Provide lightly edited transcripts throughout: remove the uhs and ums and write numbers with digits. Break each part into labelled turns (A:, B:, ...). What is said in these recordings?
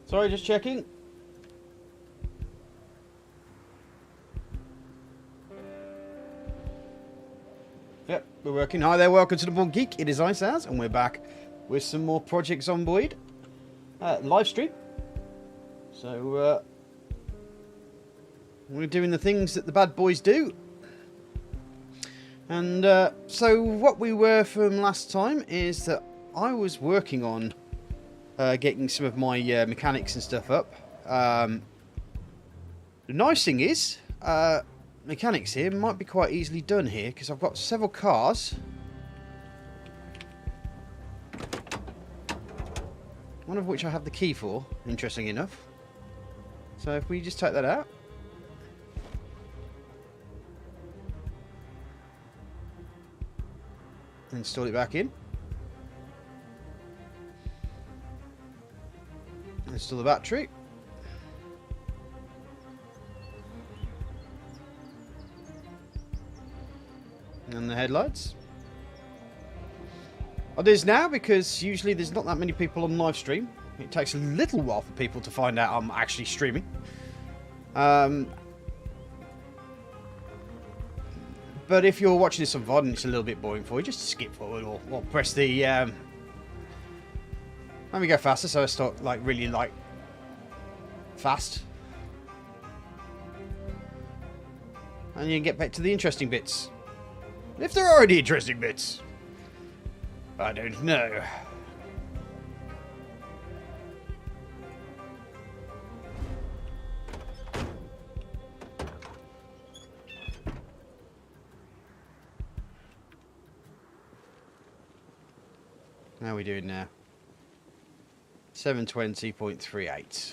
A: Sorry, just checking. Yep, we're working. Hi there, welcome to the Born Geek. It is I, Saz, and we're back with some more Project Zomboid live stream. So, we're doing the things that the bad boys do. And so what we were from last time is that I was working on getting some of my mechanics and stuff up. The nice thing is, mechanics here might be quite easily done here because I've got several cars. One of which I have the key for, interesting enough. So if we just take that out. Install it back in. Install the battery. And the headlights. I do this now because usually there's not that many people on live stream. It takes a little while for people to find out I'm actually streaming. But if you're watching this on VOD and it's a little bit boring for you, just skip forward or press the... let me go faster so I start really fast. And you can get back to the interesting bits. If there are any interesting bits. I don't know. How are we doing now? 720.38.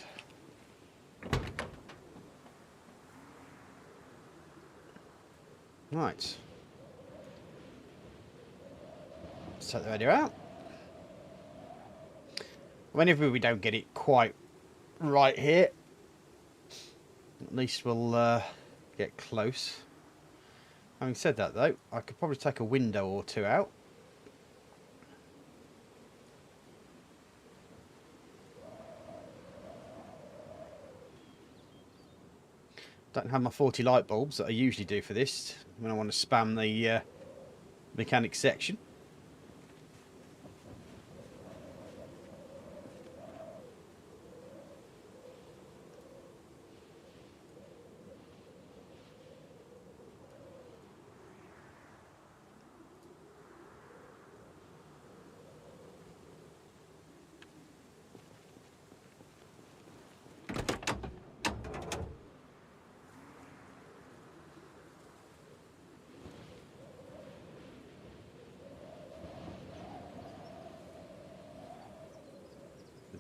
A: Right. Let's take the radio out. Whenever we don't get it quite right here, at least we'll get close. Having said that though, I could probably take a window or two out. Don't have my 40 light bulbs that I usually do for this when I want to spam the mechanics section.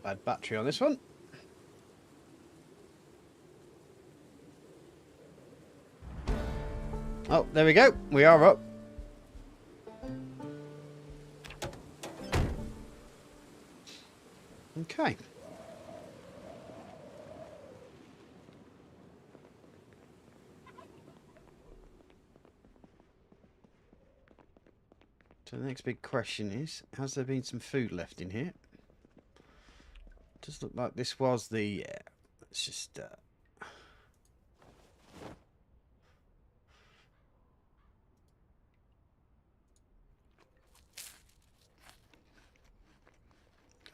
A: Bad battery on this one. Oh, there we go. We are up. Okay. So the next big question is, has there been some food left in here? Does look like this was the... let's just... I'll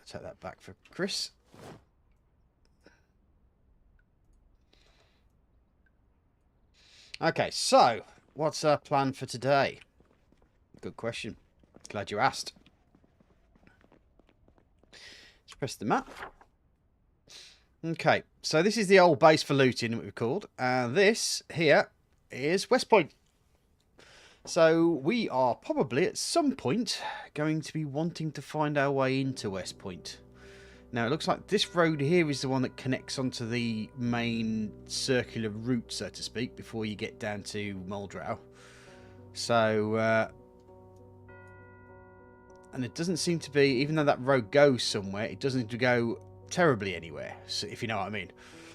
A: take that back for Chris. Okay, so what's our plan for today? Good question. Glad you asked. Let's press the map. Okay, so this is the old base for looting, what we've called. And this here is West Point. So we are probably at some point going to be wanting to find our way into West Point. Now it looks like this road here is the one that connects onto the main circular route, so to speak, before you get down to Muldrow. So, and it doesn't seem to be, even though that road goes somewhere, it doesn't seem to go terribly anywhere, so if you know what I mean.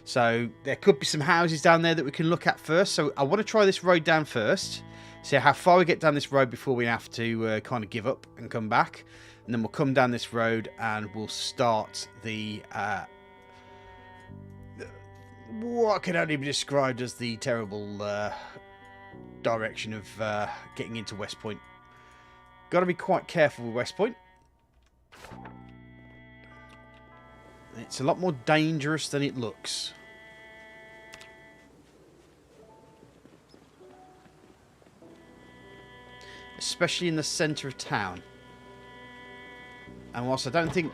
A: So there could be some houses down there that we can look at first. So I want to try this road down first, see how far we get down this road before we have to kind of give up and come back. And then we'll come down this road and we'll start the what can only be described as the terrible direction of getting into West Point. Got to be quite careful with West Point. It's a lot more dangerous than it looks. Especially in the centre of town. And whilst I don't think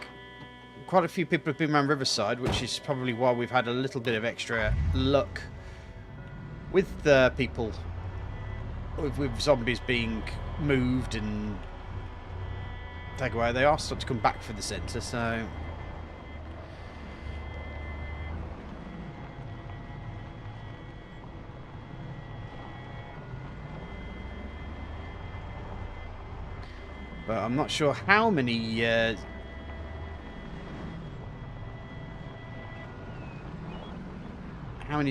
A: quite a few people have been around Riverside, which is probably why we've had a little bit of extra luck with people, with zombies being moved and taken away, they are starting to come back for the centre, so... But I'm not sure how many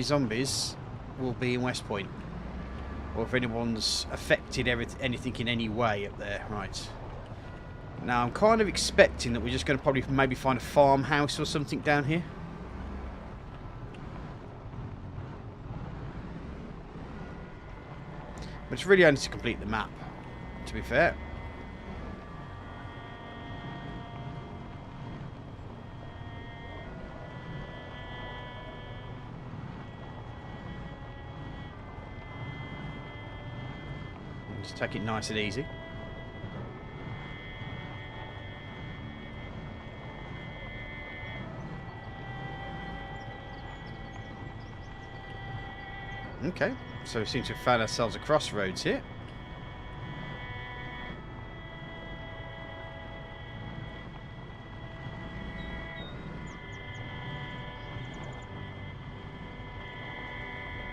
A: zombies will be in West Point, or if anyone's affected anything in any way up there. Right. Now I'm kind of expecting that we're just going to probably maybe find a farmhouse or something down here. But it's really only to complete the map, to be fair. Just take it nice and easy. Okay, so we seem to have found ourselves a crossroads here.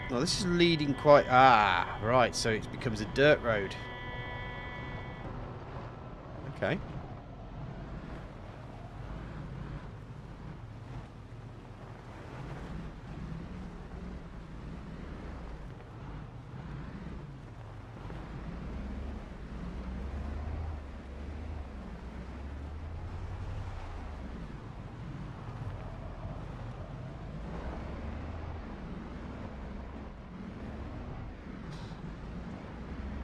A: Well, this is leading quite... Ah, right, so it becomes a dirt road. Okay.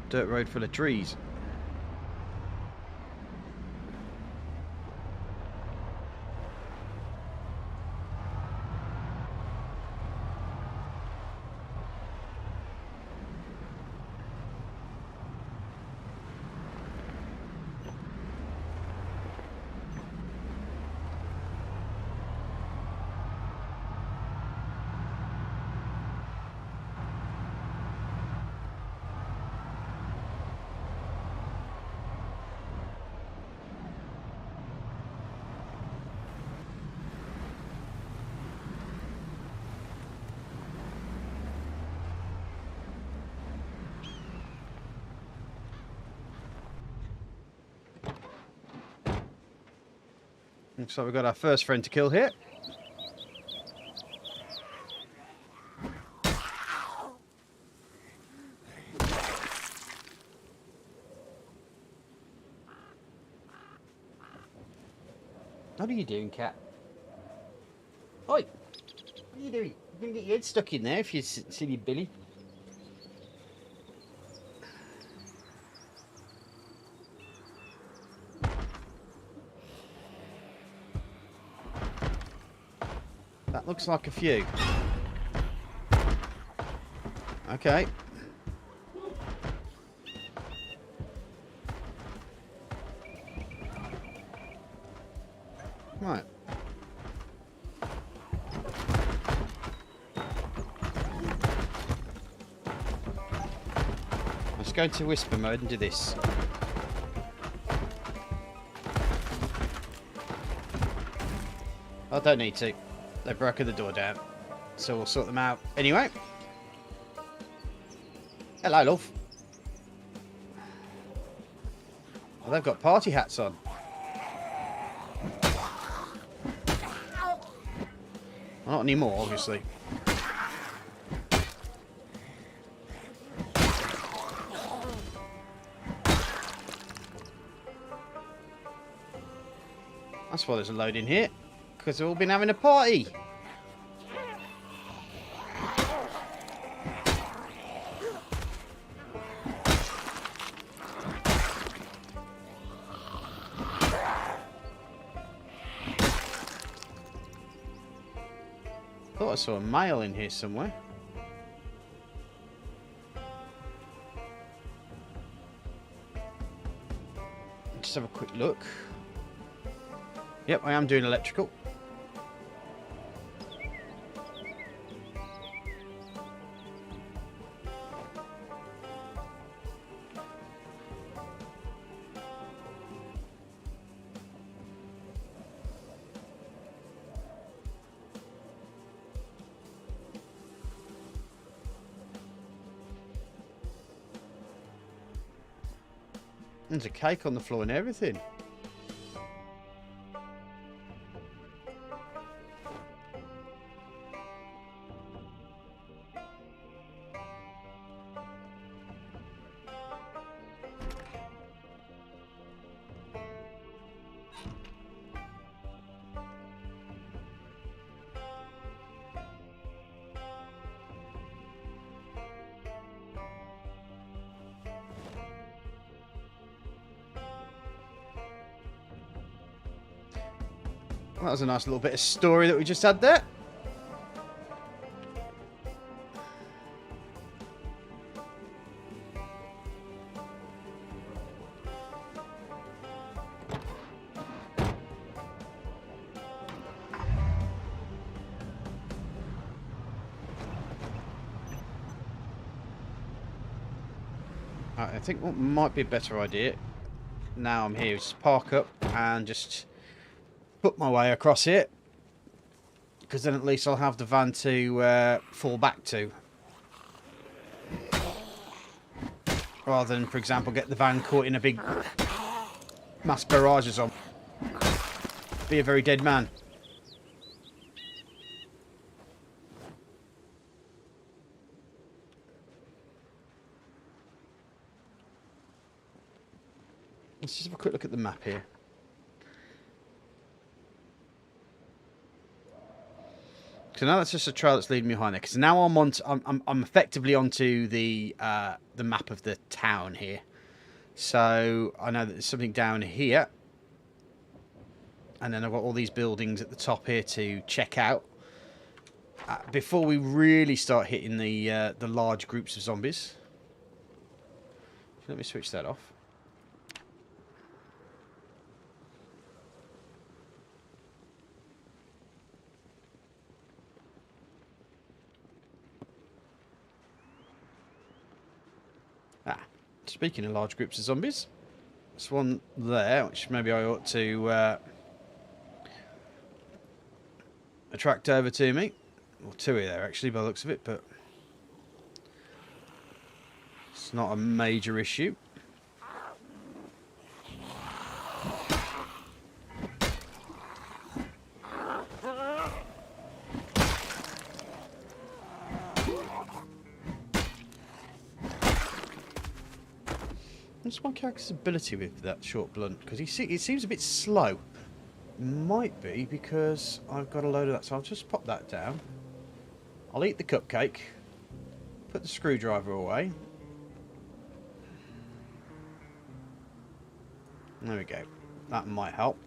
A: Dirt road full of trees. Looks like we've got our first friend to kill here. What are you doing, cat? Oi! What are you doing? You're going to get your head stuck in there if you silly Billy. That looks like a few. Okay. Right. Let's go into whisper mode and do this. I don't need to. They've broken the door down. So we'll sort them out. Anyway. Hello, love. Well, they've got party hats on. Well, not anymore, obviously. That's why there's a load in here. Because they've all been having a party. thought I saw a male in here somewhere. Just have a quick look. Yep, I am doing electrical. There's a cake on the floor and everything. That was a nice little bit of story that we just had there. I think what might be a better idea, now I'm here, is park up and just put my way across here, because then at least I'll have the van to fall back to, rather than, for example, get the van caught in a big mass barrage or something. Be a very dead man. Let's just have a quick look at the map here. So now that's just a trail that's leading me behind there. Because now I'm effectively onto the map of the town here. So I know that there's something down here, and then I've got all these buildings at the top here to check out before we really start hitting the large groups of zombies. Let me switch that off. Speaking of large groups of zombies, there's one there, which maybe I ought to attract over to me. Or two there, actually, by the looks of it, but it's not a major issue. What's my character's ability with that short blunt? Because he seems a bit slow. Might be because I've got a load of that, so I'll just pop that down. I'll eat the cupcake. Put the screwdriver away. There we go. That might help.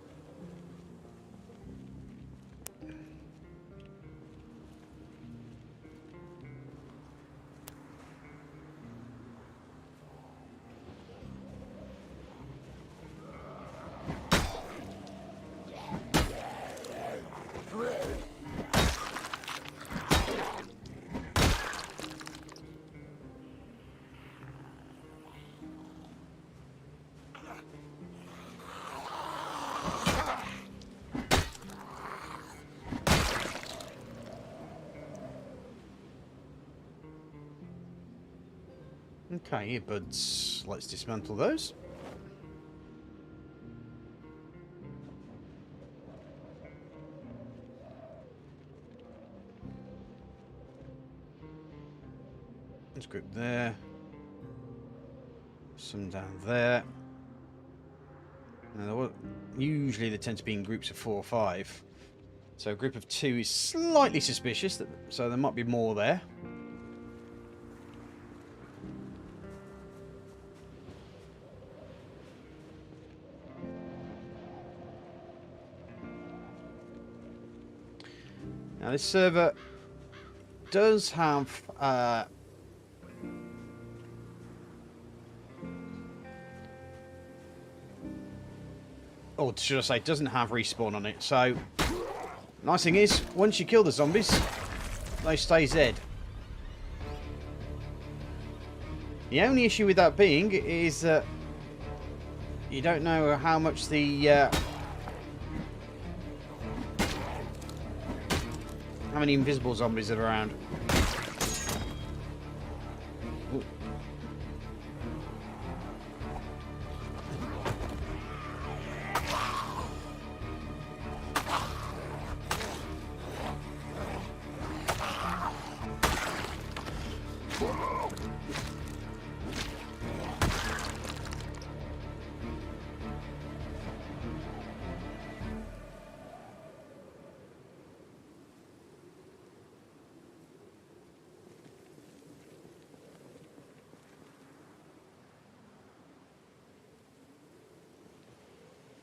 A: Okay, earbuds. Let's dismantle those. Let's group there. Some down there. Now, usually they tend to be in groups of 4 or 5. So a group of 2 is slightly suspicious, so there might be more there. Now this server does have or should I say, doesn't have respawn on it. So, nice thing is, once you kill the zombies, they stay dead. The only issue with that being is that you don't know how much the how many invisible zombies are around. Ooh.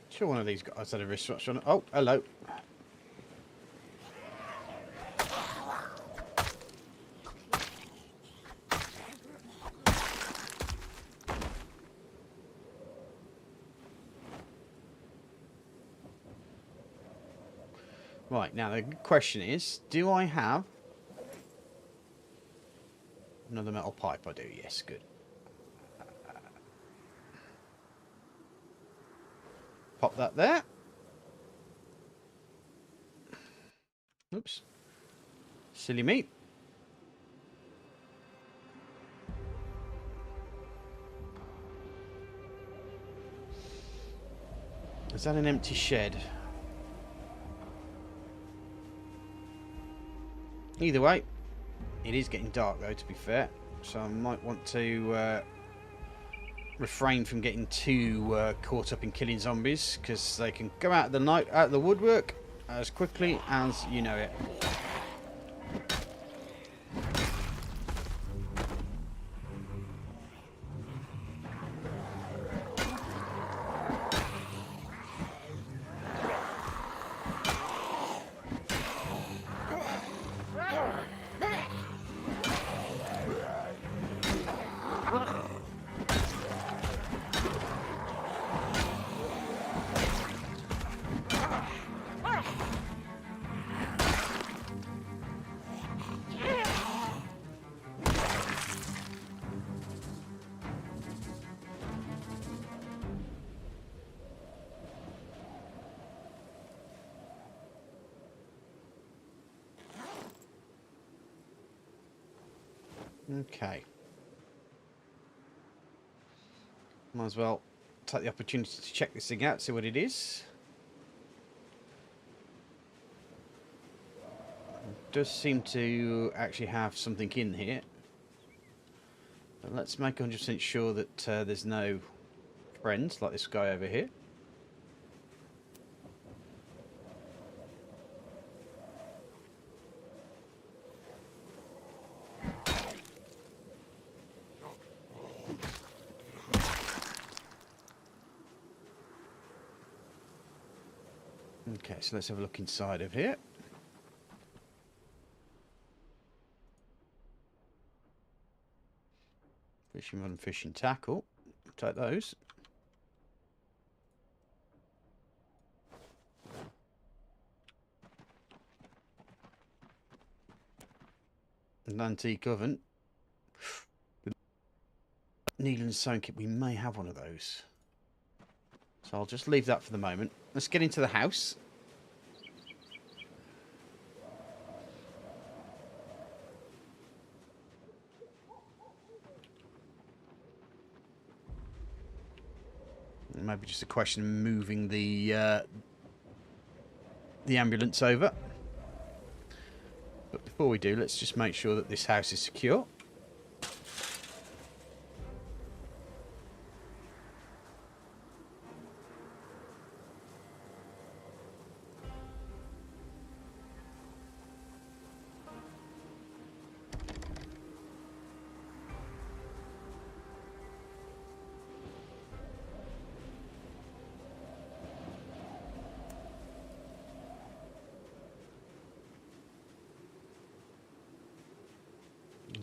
A: Sure, one of these guys had a wristwatch on it. Oh, hello. Right, now the question is, do I have another metal pipe? I do, yes, good. Pop that there. Oops. Silly me. Is that an empty shed? Either way, it is getting dark though, to be fair. So I might want to refrain from getting too caught up in killing zombies, because they can go out of the night, out of the woodwork as quickly as you know it. Okay. Might as well take the opportunity to check this thing out, see what it is. It does seem to actually have something in here. But let's make 100% sure that there's no friends like this guy over here. Okay, so let's have a look inside of here. Fishing rod and fishing tackle. Take those. An antique oven. Needle and sewing kit. We may have one of those. So I'll just leave that for the moment. Let's get into the house. Maybe just a question of moving the ambulance over. But before we do, let's just make sure that this house is secure.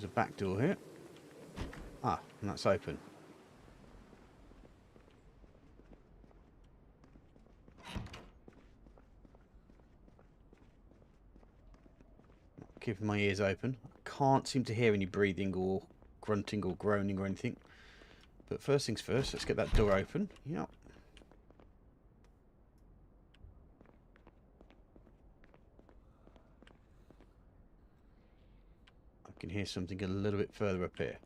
A: There's a back door here. Ah, and that's open. Keeping my ears open. I can't seem to hear any breathing or grunting or groaning or anything. But first things first, let's get that door open. Yep. I can hear something a little bit further up here.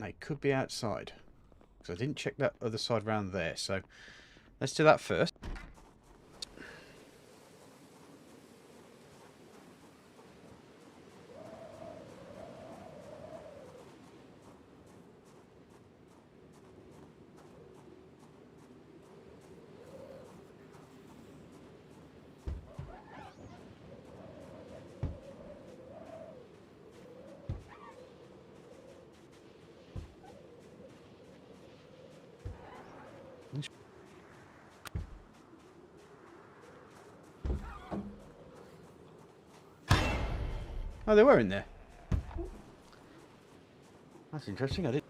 A: They could be outside, because I didn't check that other side round there, so let's do that first. Oh, they were in there. That's interesting. I didn't.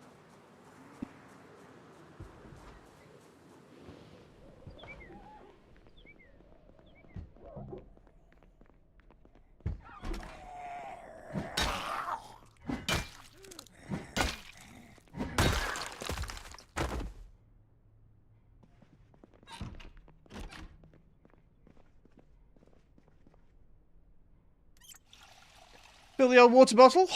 A: Fill the old water bottle.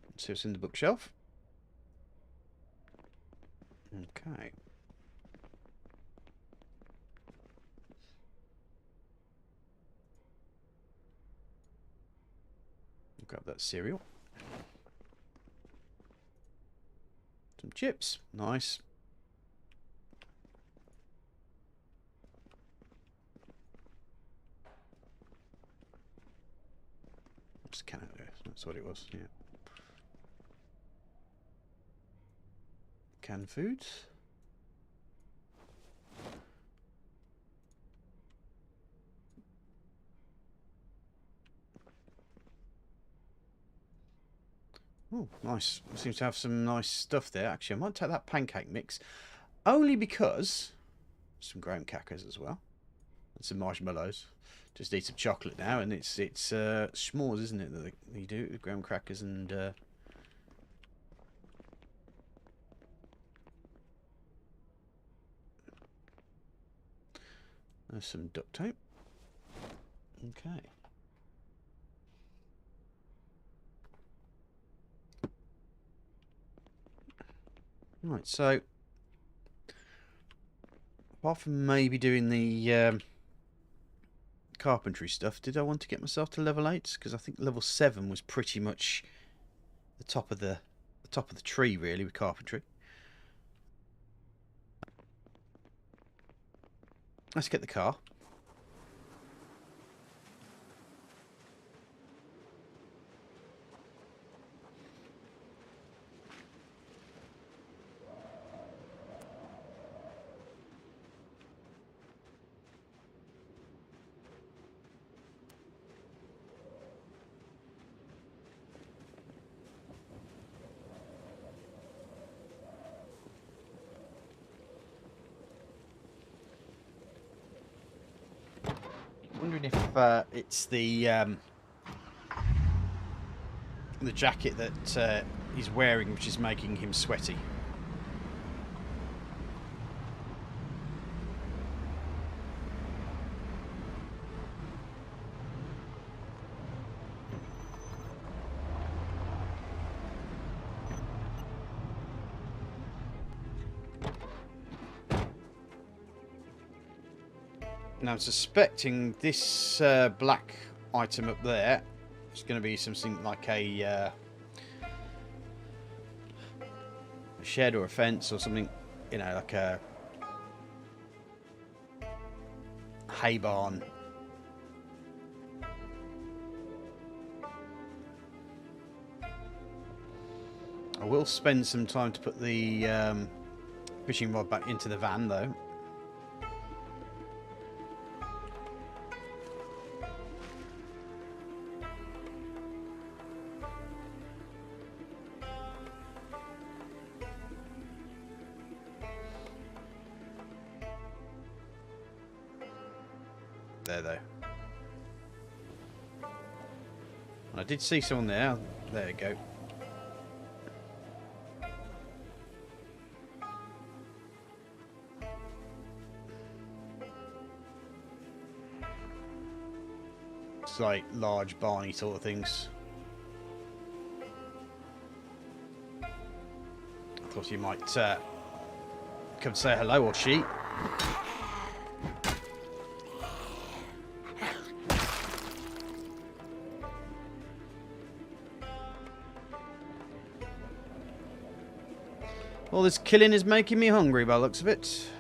A: Let's see what's in the bookshelf. Okay. Grab that cereal. Some chips. Nice. Just can it there. That's what it was. Yeah. Canned foods. Oh, nice. Seems to have some nice stuff there. Actually, I might take that pancake mix. Only because... Some graham crackers as well. And some marshmallows. Just eat some chocolate now, and it's s'mores, isn't it, that you do? With graham crackers and... There's some duct tape. Okay. Right, so apart from maybe doing the carpentry stuff, did I want to get myself to level 8? Because I think level 7 was pretty much the top of the tree, really, with carpentry. Let's get the car. Wondering if it's the jacket that he's wearing which is making him sweaty. Now I'm suspecting this black item up there is going to be something like a shed or a fence or something, you know, like a hay barn. I will spend some time to put the fishing rod back into the van though. There though. I did see someone there. There you go. It's like large barny sort of things. I thought you might come say hello, or she. All this killing is making me hungry by the looks of it.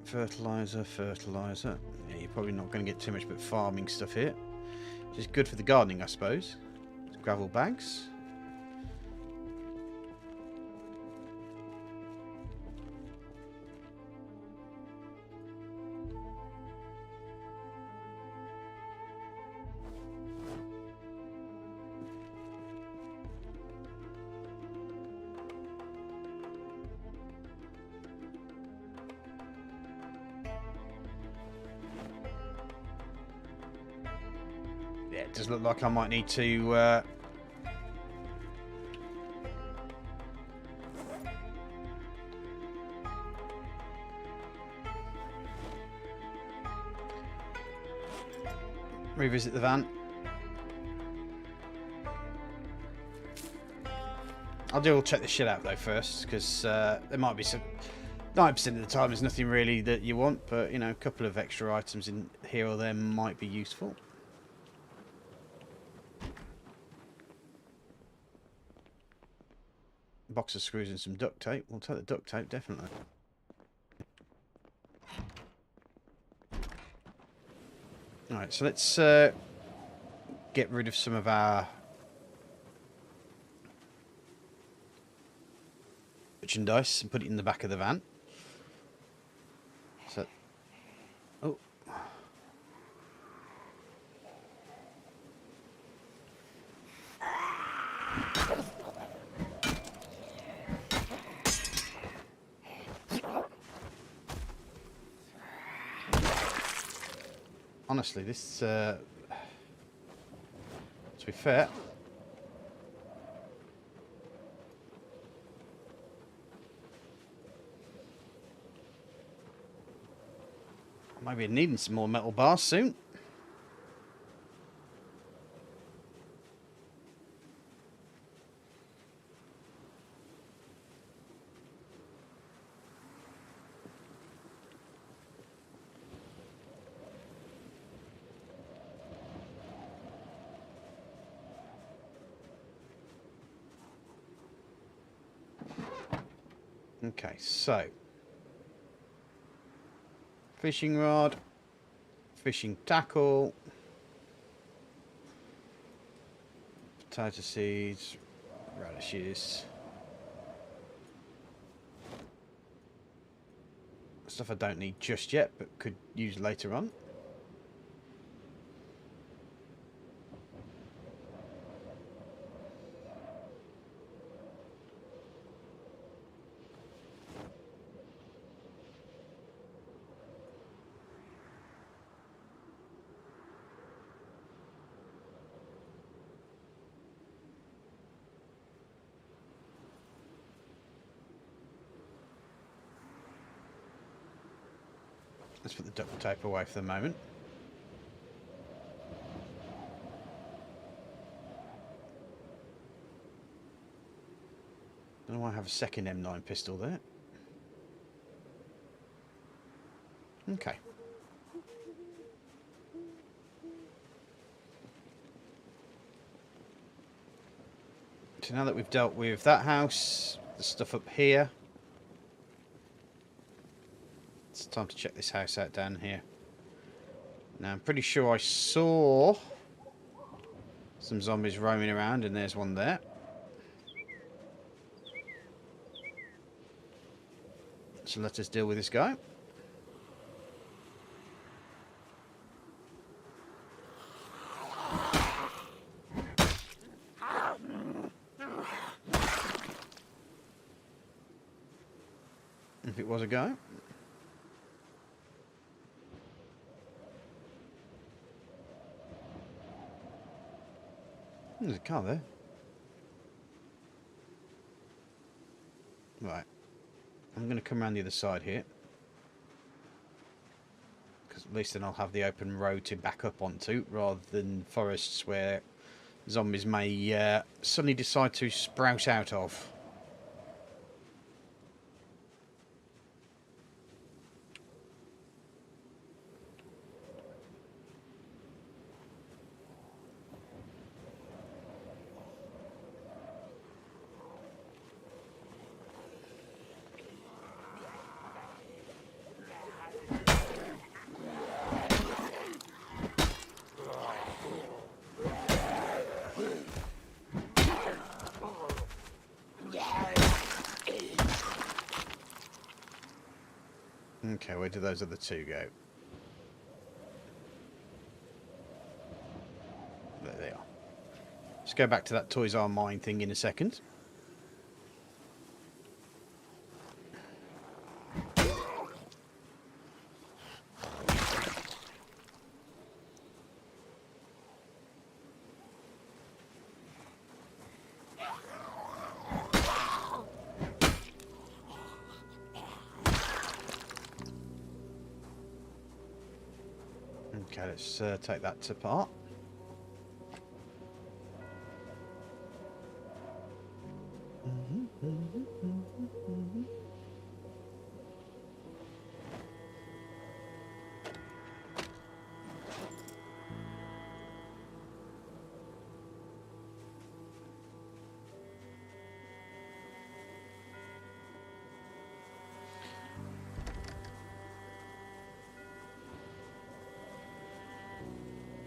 A: Fertilizer, fertilizer. Yeah, you're probably not going to get too much but farming stuff here. Which is good for the gardening, I suppose. Gravel bags. Yeah, it does look like I might need to revisit the van. I do check this shit out though first, because there might be some 90% of the time there's nothing really that you want, but you know, a couple of extra items in here or there might be useful. Box of screws and some duct tape. We'll take the duct tape, definitely. Alright, so let's get rid of some of our merchandise and put it in the back of the van. So, oh. Honestly, this, to be fair, maybe needing some more metal bars soon. Okay, so fishing rod, fishing tackle, potato seeds, radishes, stuff I don't need just yet but could use later on. Let's put the duct tape away for the moment. Don't know why I have a second M9 pistol there. Okay. So now that we've dealt with that house, the stuff up here, it's time to check this house out down here. Now, I'm pretty sure I saw some zombies roaming around, and there's one there. So let us deal with this guy. If it was a guy. There's a car there. Right. I'm going to come around the other side here. Because at least then I'll have the open road to back up onto, rather than forests where zombies may suddenly decide to sprout out of. Okay, where do those other two go? There they are. Let's go back to that Toys R Mine thing in a second. Okay, let's take that to part.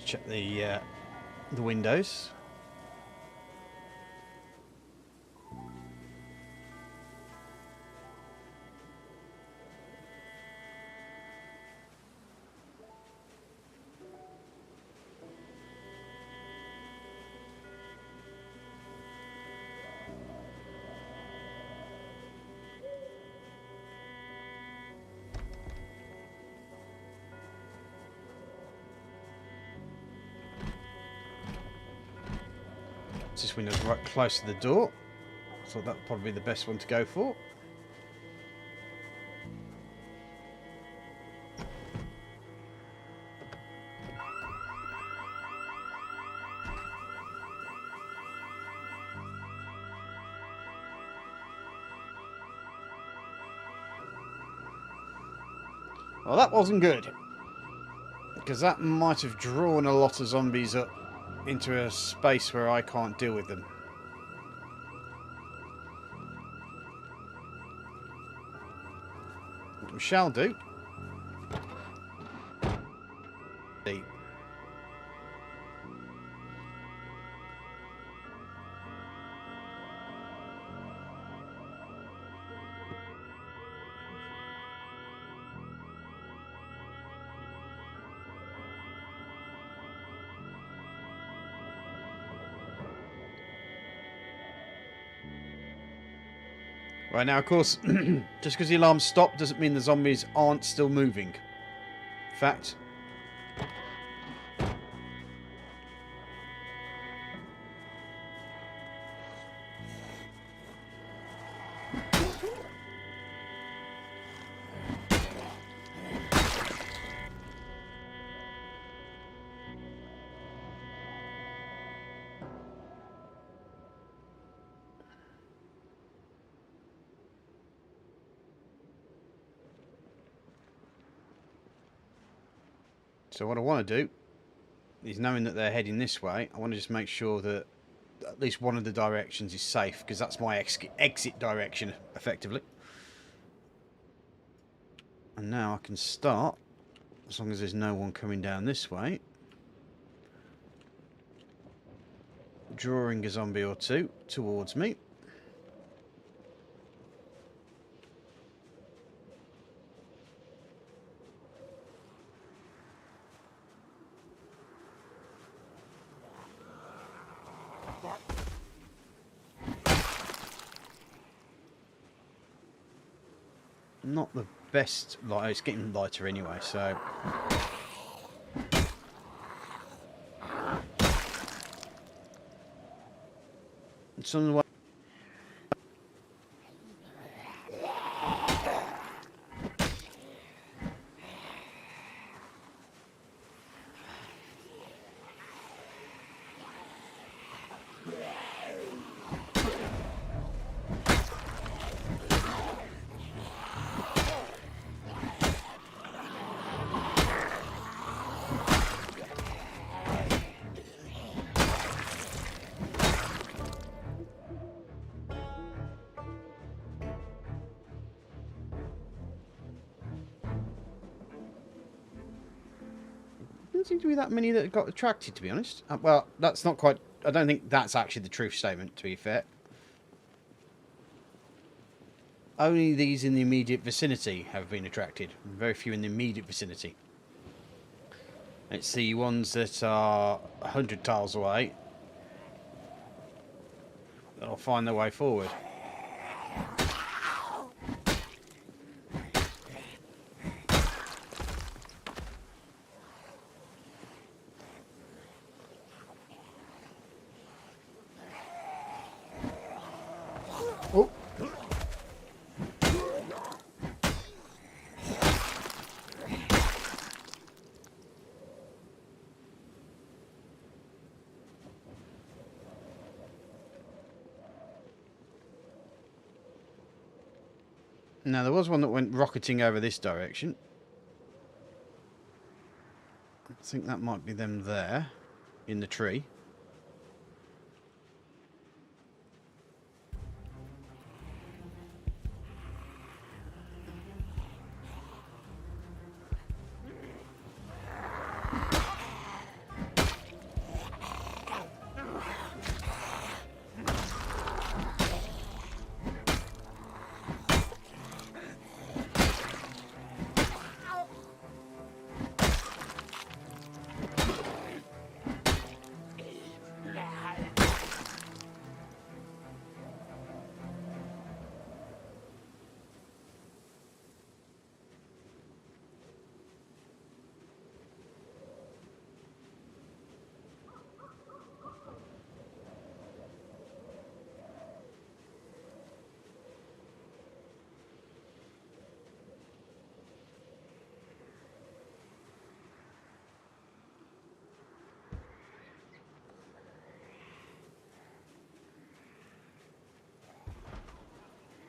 A: Check the windows. This window's right close to the door. I thought that would probably be the best one to go for. Well, that wasn't good, because that might have drawn a lot of zombies up into a space where I can't deal with them. What we shall do. Right, now, of course, just because the alarm stopped doesn't mean the zombies aren't still moving. In fact, So what I want to do is, knowing that they're heading this way, I want to just make sure that at least one of the directions is safe, because that's my exit direction, effectively. And now I can start, as long as there's no one coming down this way, drawing a zombie or two towards me. Not the best light, it's getting lighter anyway, so it's on the way. Doesn't seem to be that many that got attracted, to be honest. Well, that's not quite... I don't think that's actually the truth statement, to be fair. Only these in the immediate vicinity have been attracted. Very few in the immediate vicinity. It's the ones that are 100 tiles away that'll find their way forward. Oh. Now, there was one that went rocketing over this direction. I think that might be them there, in the tree.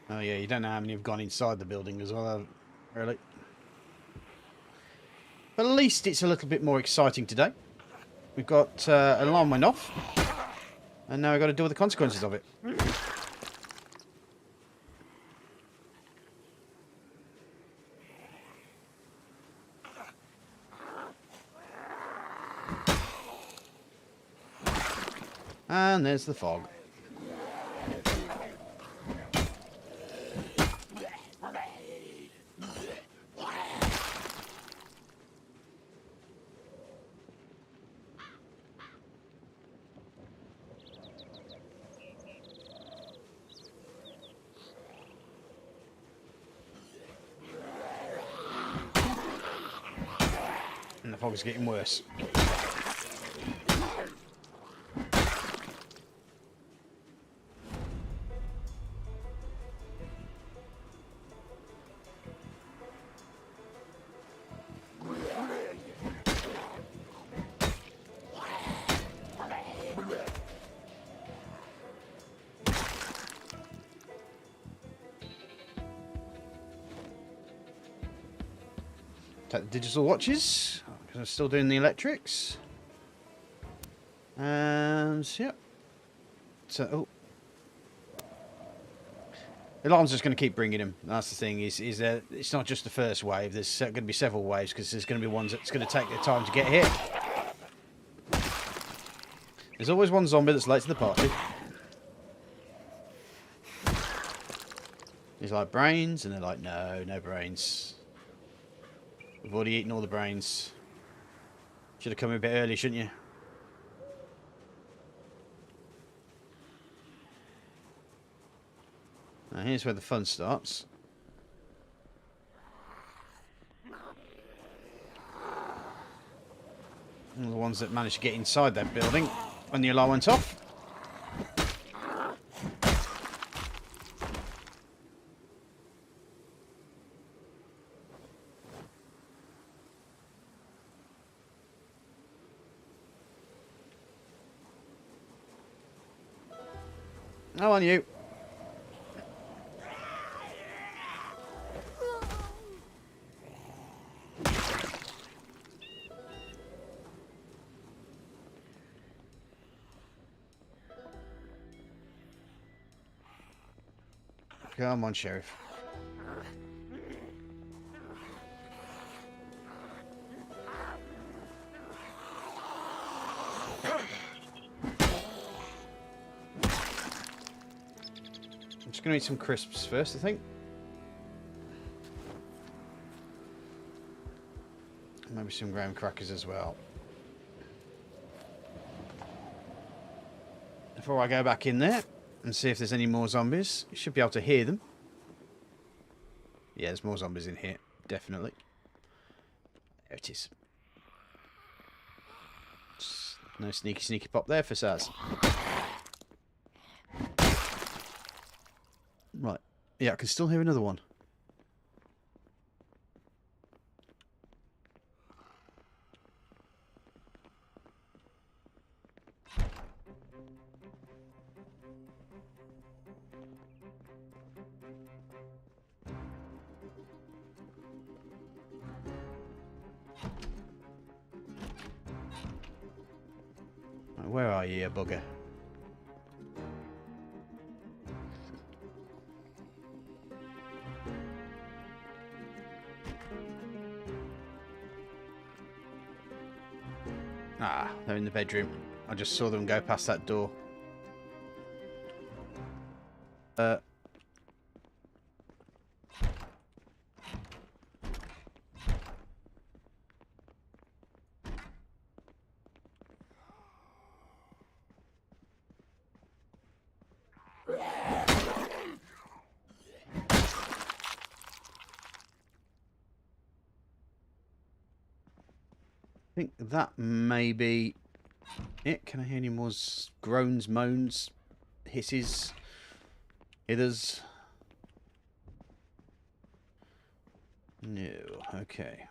A: Oh yeah, you don't know how many have gone inside the building as well, really. But at least it's a little bit more exciting today. We've got an alarm went off, and now we've got to deal with the consequences of it. And there's the fog. And the fog is getting worse. Take the digital watches, because I'm still doing the electrics. And, yep. So, oh. The alarm's just going to keep bringing him. That's the thing, is it's not just the first wave. There's going to be several waves, because there's going to be ones that's going to take their time to get here. There's always one zombie that's late to the party. He's like, brains? And they're like, no, no brains. We've already eaten all the brains. Should have come a bit early, shouldn't you? Now here's where the fun starts. All the ones that managed to get inside that building when the alarm went off. How on you? Come on, Sheriff. I'm just going to eat some crisps first, I think. Maybe some graham crackers as well. Before I go back in there and see if there's any more zombies. You should be able to hear them. Yeah, there's more zombies in here. Definitely. There it is. No sneaky, sneaky pop there for Saz. Right. Yeah, I can still hear another one. Right, where are you, bugger? Ah, they're in the bedroom. I just saw them go past that door. I think that may be it. Can I hear any more groans, moans, hisses, hithers? No. Okay.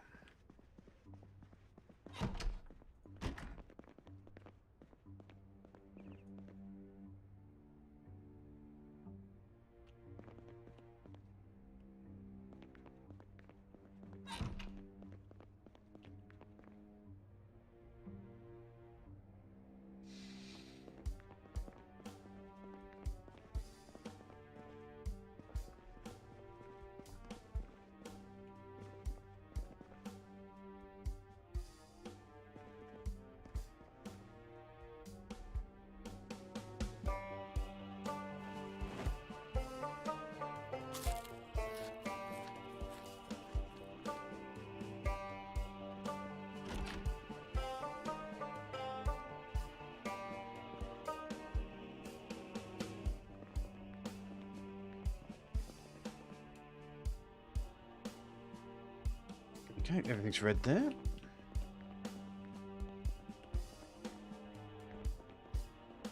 A: Okay, everything's red there.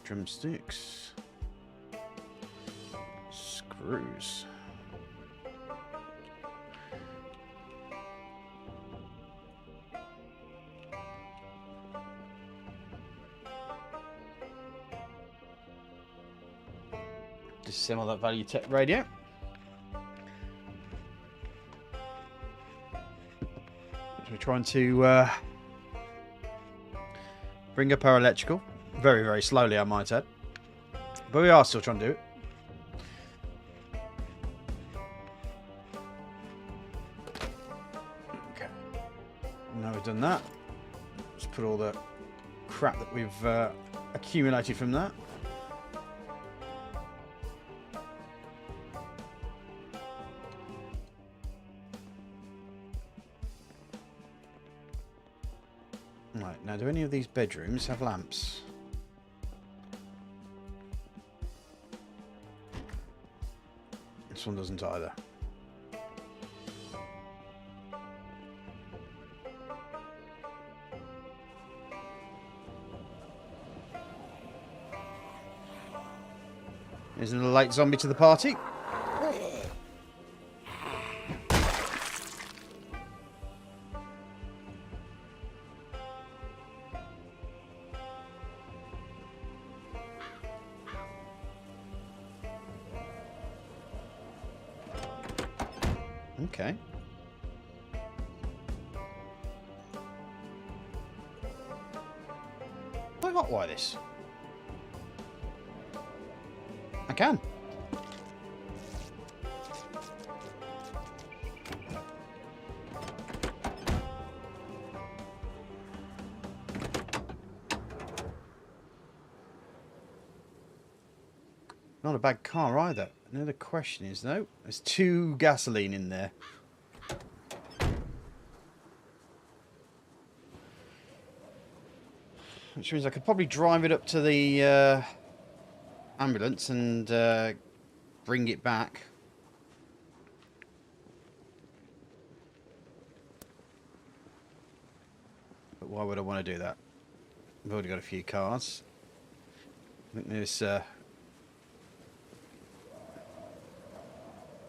A: Drumsticks. Screws. Disassemble that value tech radio. We're trying to Bring up our electrical. Very, very slowly, I might add. But we are still trying to do it. Okay. Now we've done that. Let's put all the crap that we've accumulated from that. Right, now do any of these bedrooms have lamps? This one doesn't either. Here's another late zombie to the party. Okay. Can I hotwire this? I can. Not a bad car either. Another question is, though, there's 2 gasoline in there. Which means I could probably drive it up to the ambulance and bring it back. But why would I want to do that? I've already got a few cars. I think there's...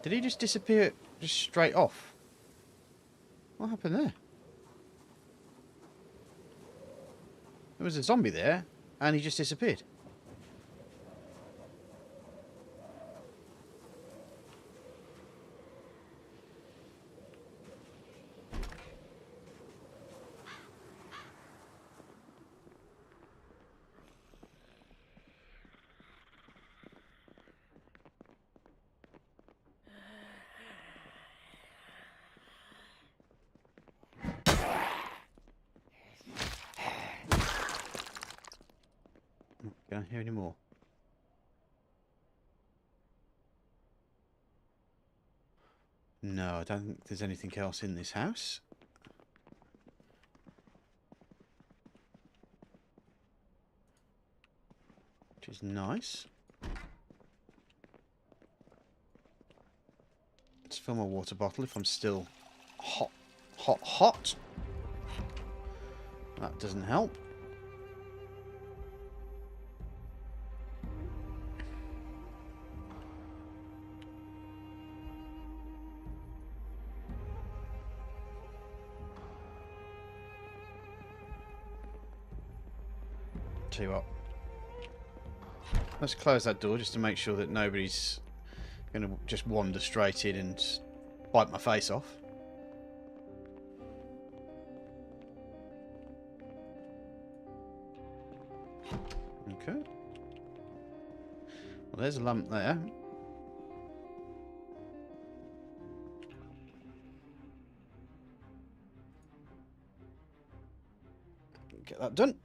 A: Did he just disappear just straight off? What happened there? There was a zombie there, and he just disappeared. Can I hear any more? No, I don't think there's anything else in this house. Which is nice. Let's fill my water bottle if I'm still hot. That doesn't help. Tell you what, let's close that door just to make sure that nobody's going to just wander straight in and bite my face off. Okay. Well, there's a lamp there. Get that done.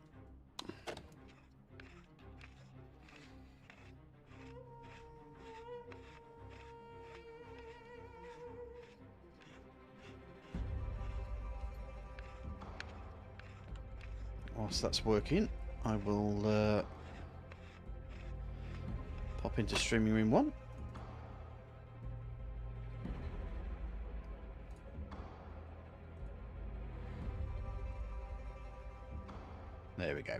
A: Whilst that's working, I will pop into streaming room 1. There we go.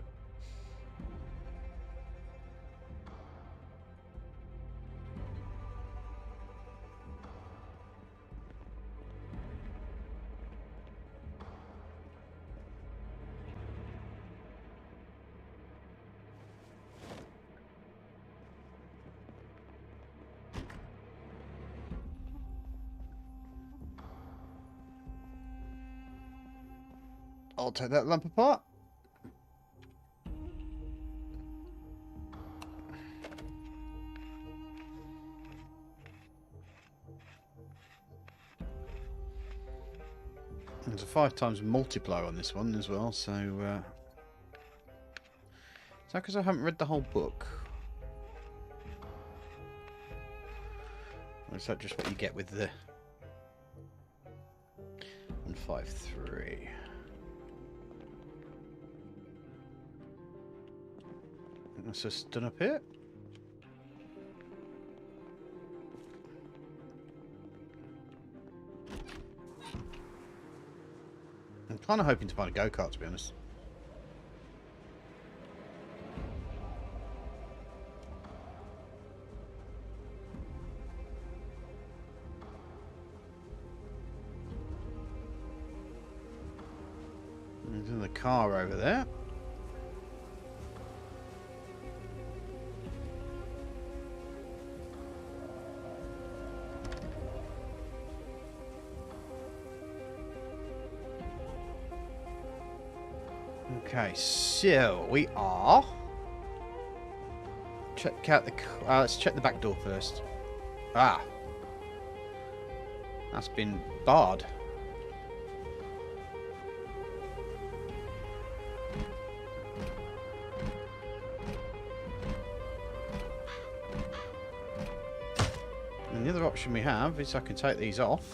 A: I'll take that lamp apart. There's a 5 times multiplier on this one as well, so... is that because I haven't read the whole book? Or is that just what you get with the... 153? That's just done up here. I'm kind of hoping to find a go-kart, to be honest. There's another car over there. Okay, so we are... Check out the... let's check the back door first. Ah. That's been barred. And the other option we have is I can take these off.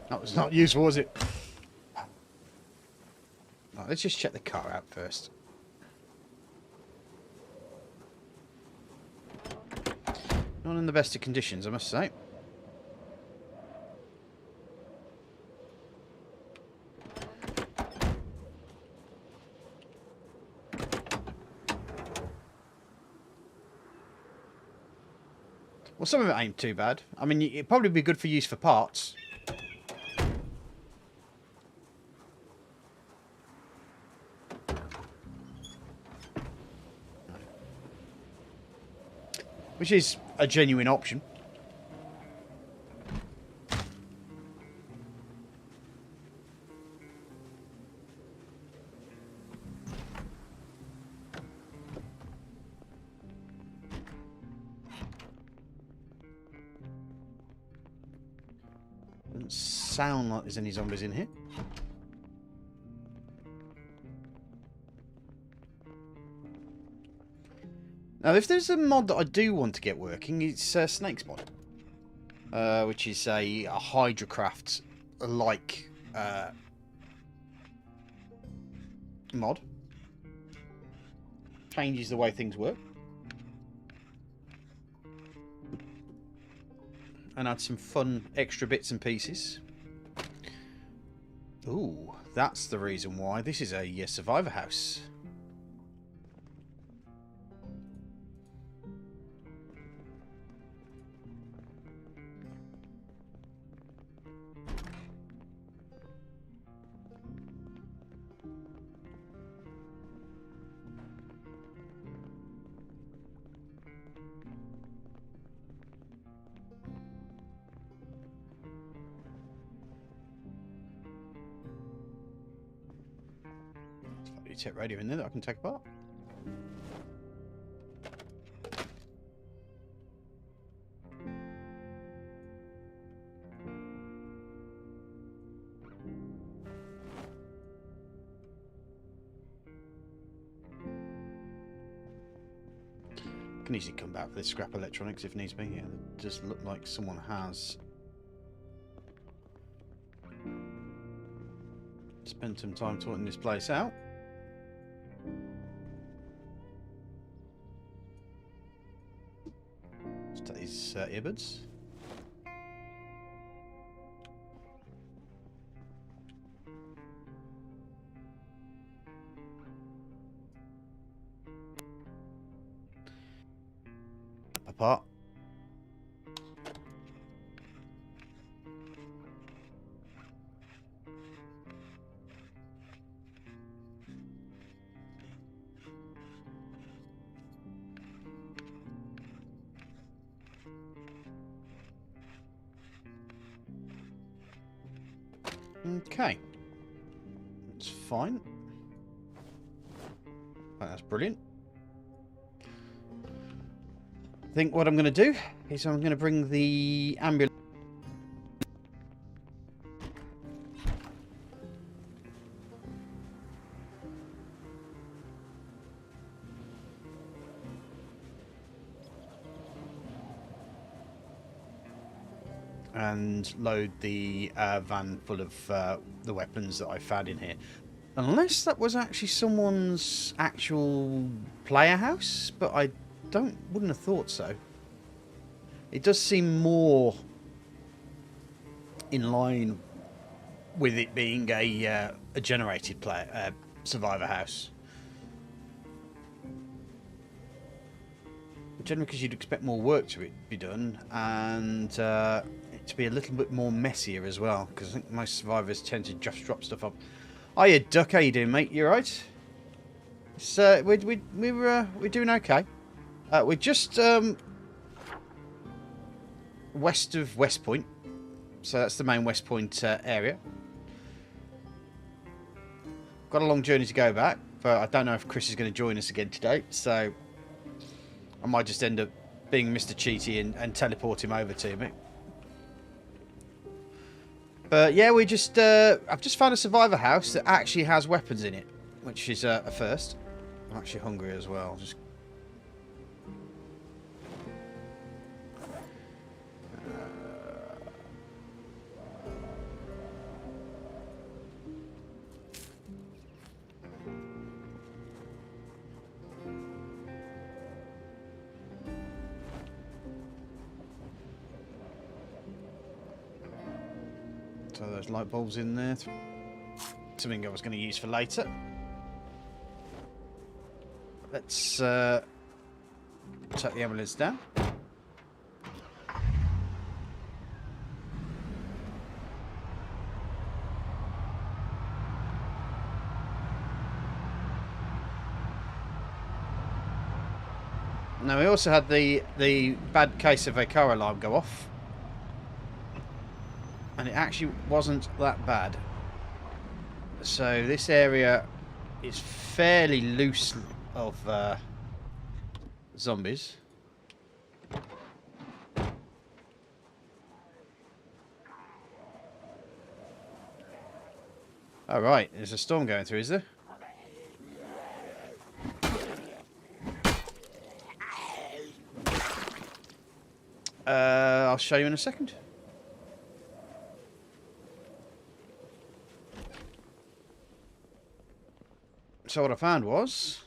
A: That was not useful, was it? Right, let's just check the car out first. Not in the best of conditions, I must say. Well, some of it ain't too bad. I mean, it'd probably be good for use for parts. Which is a genuine option. Doesn't sound like there's any zombies in here. Now, if there's a mod that I do want to get working, it's Snake's mod. Which is a Hydrocraft-like mod. Changes the way things work. And adds some fun extra bits and pieces. Ooh, that's the reason why this is a survivor house. Tech radio in there that I can take apart. Can easily come back for this scrap electronics if needs be. Yeah, it does look like someone has spent some time sorting this place out. Let's take these earbuds. Apart. Okay. That's fine. That's brilliant. I think what I'm going to do is I'm going to bring the ambulance. And load the van full of the weapons that I found in here. Unless that was actually someone's actual player house, but I wouldn't have thought so. It does seem more in line with it being a generated player survivor house. Generally, because you'd expect more work to be done, and it to be a little bit more messier as well, because I think most survivors tend to just drop stuff up. Hiya, Duck. How you doing, mate? You right? We're doing okay. We're just west of West Point, so that's the main West Point area. Got a long journey to go back, but I don't know if Chris is going to join us again today, so I might just end up being Mr. Cheaty and teleport him over to me. But yeah, I've just found a survivor house that actually has weapons in it, which is a first. I'm actually hungry as well. So those light bulbs in there. Something I was going to use for later. Let's take the ambulance down. Now we also had the bad case of a car alarm go off. And it actually wasn't that bad. So this area is fairly loose of zombies. All right, there's a storm going through, is there? I'll show you in a second. So what I found was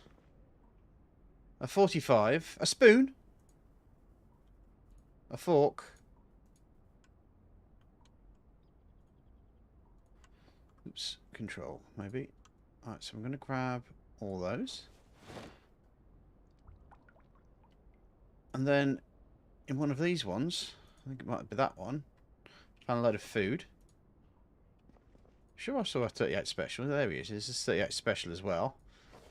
A: a 45, a spoon, a fork, oops, control maybe. Alright, so I'm going to grab all those. And then in one of these ones, I think it might be that one, found a load of food. Sure, I saw a 38 special. There he is. This is 38 special as well.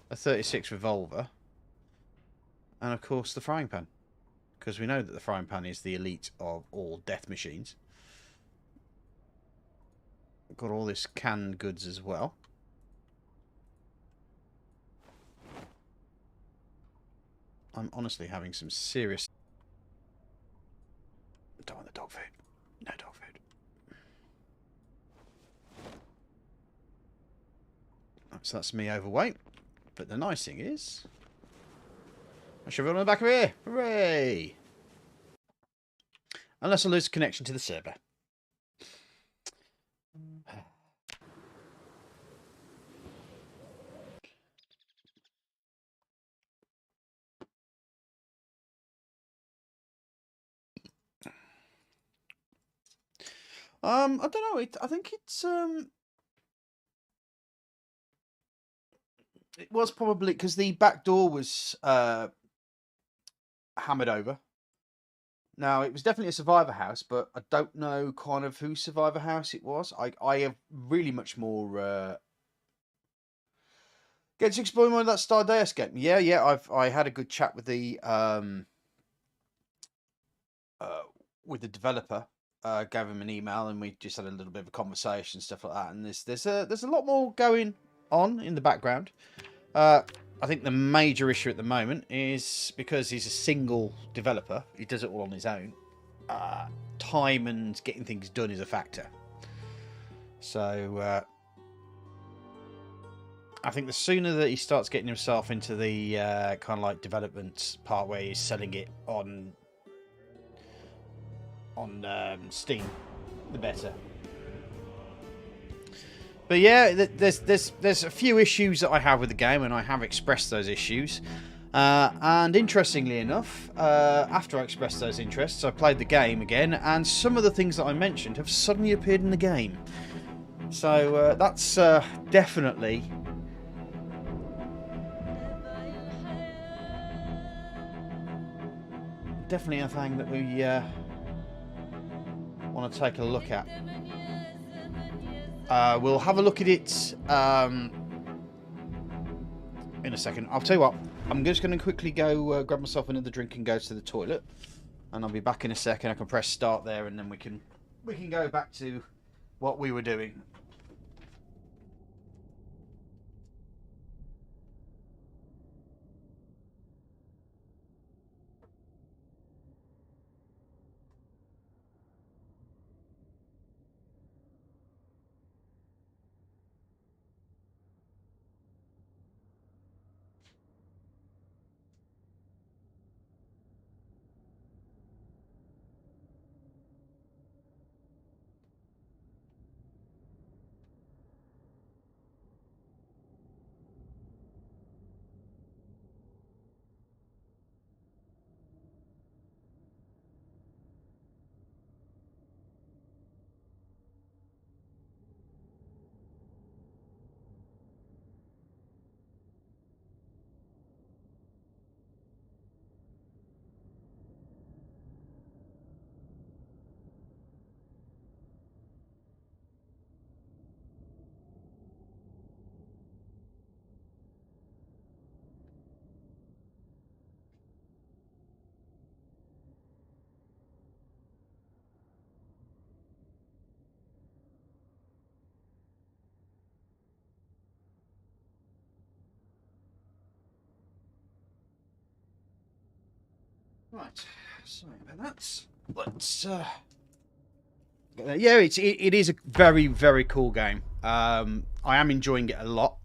A: A 36 revolver. And of course the frying pan. Because we know that the frying pan is the elite of all death machines. Got all this canned goods as well. I'm honestly having some serious... Don't want the dog food. No dog food. So that's me overweight. But the nice thing is, I should run on the back of here. Hooray! Unless I lose connection to the server. I don't know. I think it's it was probably because the back door was hammered over. Now, it was definitely a survivor house, but I don't know kind of whose survivor house it was. I have really much more get to explore more of that Stardeus game. Yeah, I had a good chat with the developer gave him an email, and we just had a little bit of a conversation, stuff like that. And there's a lot more going on in the background. I think the major issue at the moment is because he's a single developer, he does it all on his own. Time and getting things done is a factor. So I think the sooner that he starts getting himself into the kind of like development part where he's selling it on Steam, the better. But yeah, there's a few issues that I have with the game, and I have expressed those issues. And interestingly enough, after I expressed those interests, I played the game again, and some of the things that I mentioned have suddenly appeared in the game. So that's definitely a thing that we want to take a look at. We'll have a look at it in a second. I'll tell you what, I'm just going to quickly go grab myself another drink and go to the toilet, and I'll be back in a second. I can press start there, and then we can go back to what we were doing. Right, sorry about that. Let's yeah, it is a very, very cool game. I am enjoying it a lot.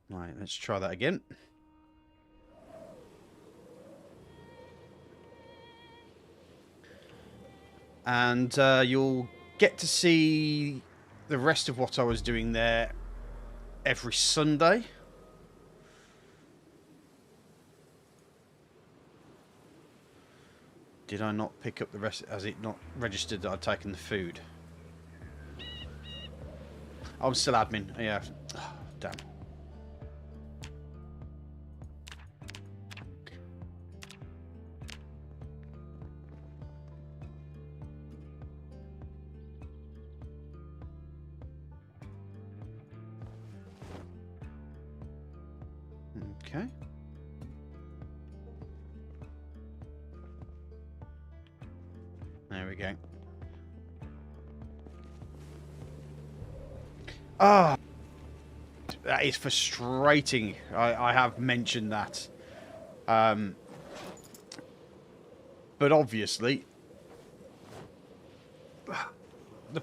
A: Right, let's try that again. And you'll get to see the rest of what I was doing there every Sunday. Did I not pick up the rest? Has it not registered that I'd taken the food? I'm still admin. Yeah. Oh, damn. Okay. There we go. Ah, that is frustrating. I have mentioned that. But obviously, the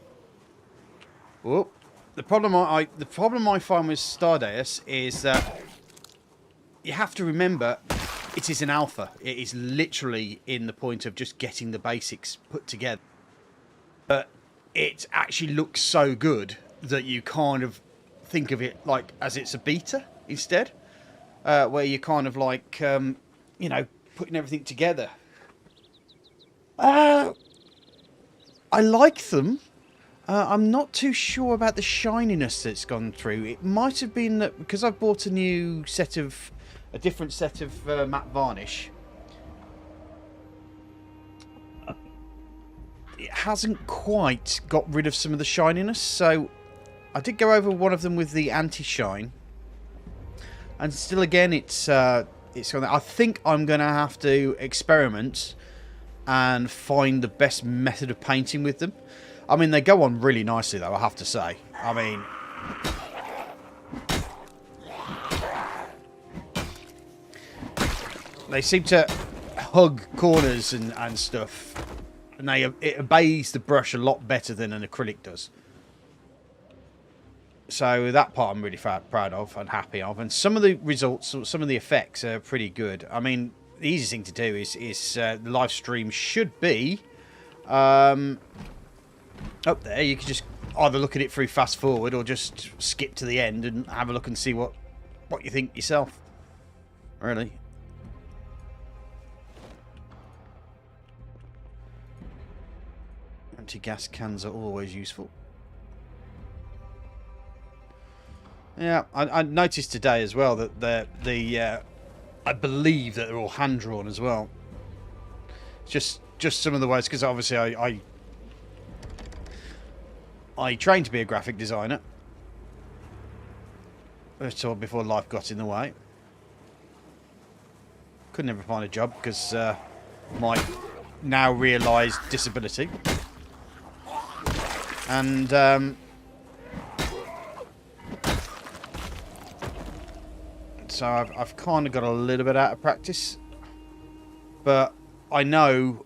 A: problem I find with Stardeus is that you have to remember it is an alpha. It is literally in the point of just getting the basics put together. But it actually looks so good that you kind of think of it like as it's a beta instead, where you're kind of like, you know, putting everything together. I like them. I'm not too sure about the shininess that's gone through. It might have been that because I've bought a different set of matte varnish. It hasn't quite got rid of some of the shininess, so I did go over one of them with the anti-shine, and still again it's I think I'm going to have to experiment and find the best method of painting with them. I mean, they go on really nicely, though, I have to say. I mean, they seem to hug corners and stuff, and it obeys the brush a lot better than an acrylic does. So that part I'm really proud of and happy of. And some of the results, some of the effects are pretty good. I mean, the easiest thing to do is the live stream should be up there. You can just either look at it through fast forward or just skip to the end and have a look and see what you think yourself. Really. Anti-gas cans are always useful. Yeah, I noticed today as well that I believe that they're all hand drawn as well. Just some of the ways, because obviously I trained to be a graphic designer. So before life got in the way, could never find a job because my now realised disability, and so I've kind of got a little bit out of practice, but I know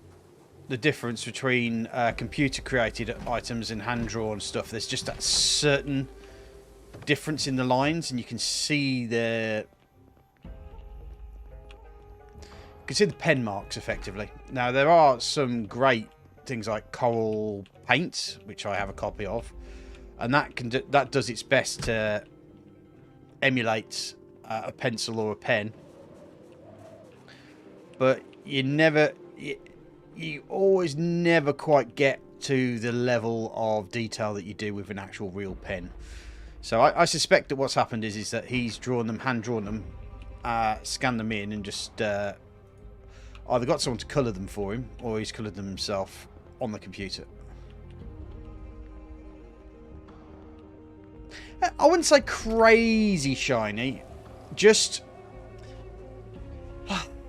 A: the difference between computer created items and hand drawn stuff. There's just that certain difference in the lines, and you can see the pen marks effectively. Now there are some great things like Coral Paint, which I have a copy of, and that does its best to emulate a pencil or a pen, but you always never quite get to the level of detail that you do with an actual real pen. So I suspect that what's happened is that he's hand drawn them, scanned them in, and just either got someone to colour them for him, or he's coloured them himself on the computer. I wouldn't say crazy shiny, just,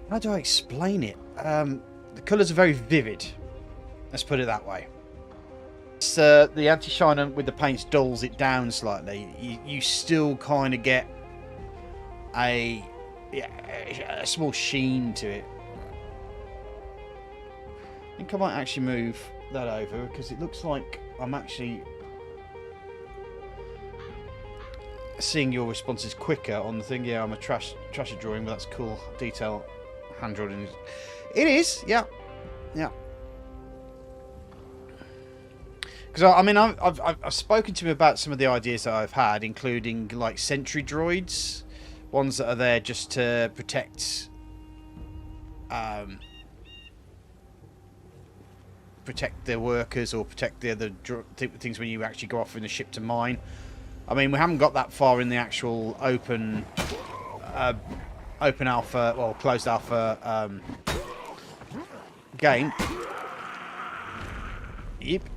A: how do I explain it? The colours are very vivid, let's put it that way. It's, the anti-shine with the paints dulls it down slightly. You still kind of get a small sheen to it. I think I might actually move that over because it looks like I'm actually seeing your responses quicker on the thing. Yeah, I'm a trash at drawing, but that's cool. Detail hand drawing. It is, yeah. Because I mean, I've spoken to him about some of the ideas that I've had, including like sentry droids, ones that are there just to protect their workers or protect the other things when you actually go off in the ship to mine. I mean, we haven't got that far in the actual open alpha, well, closed alpha game. Yep.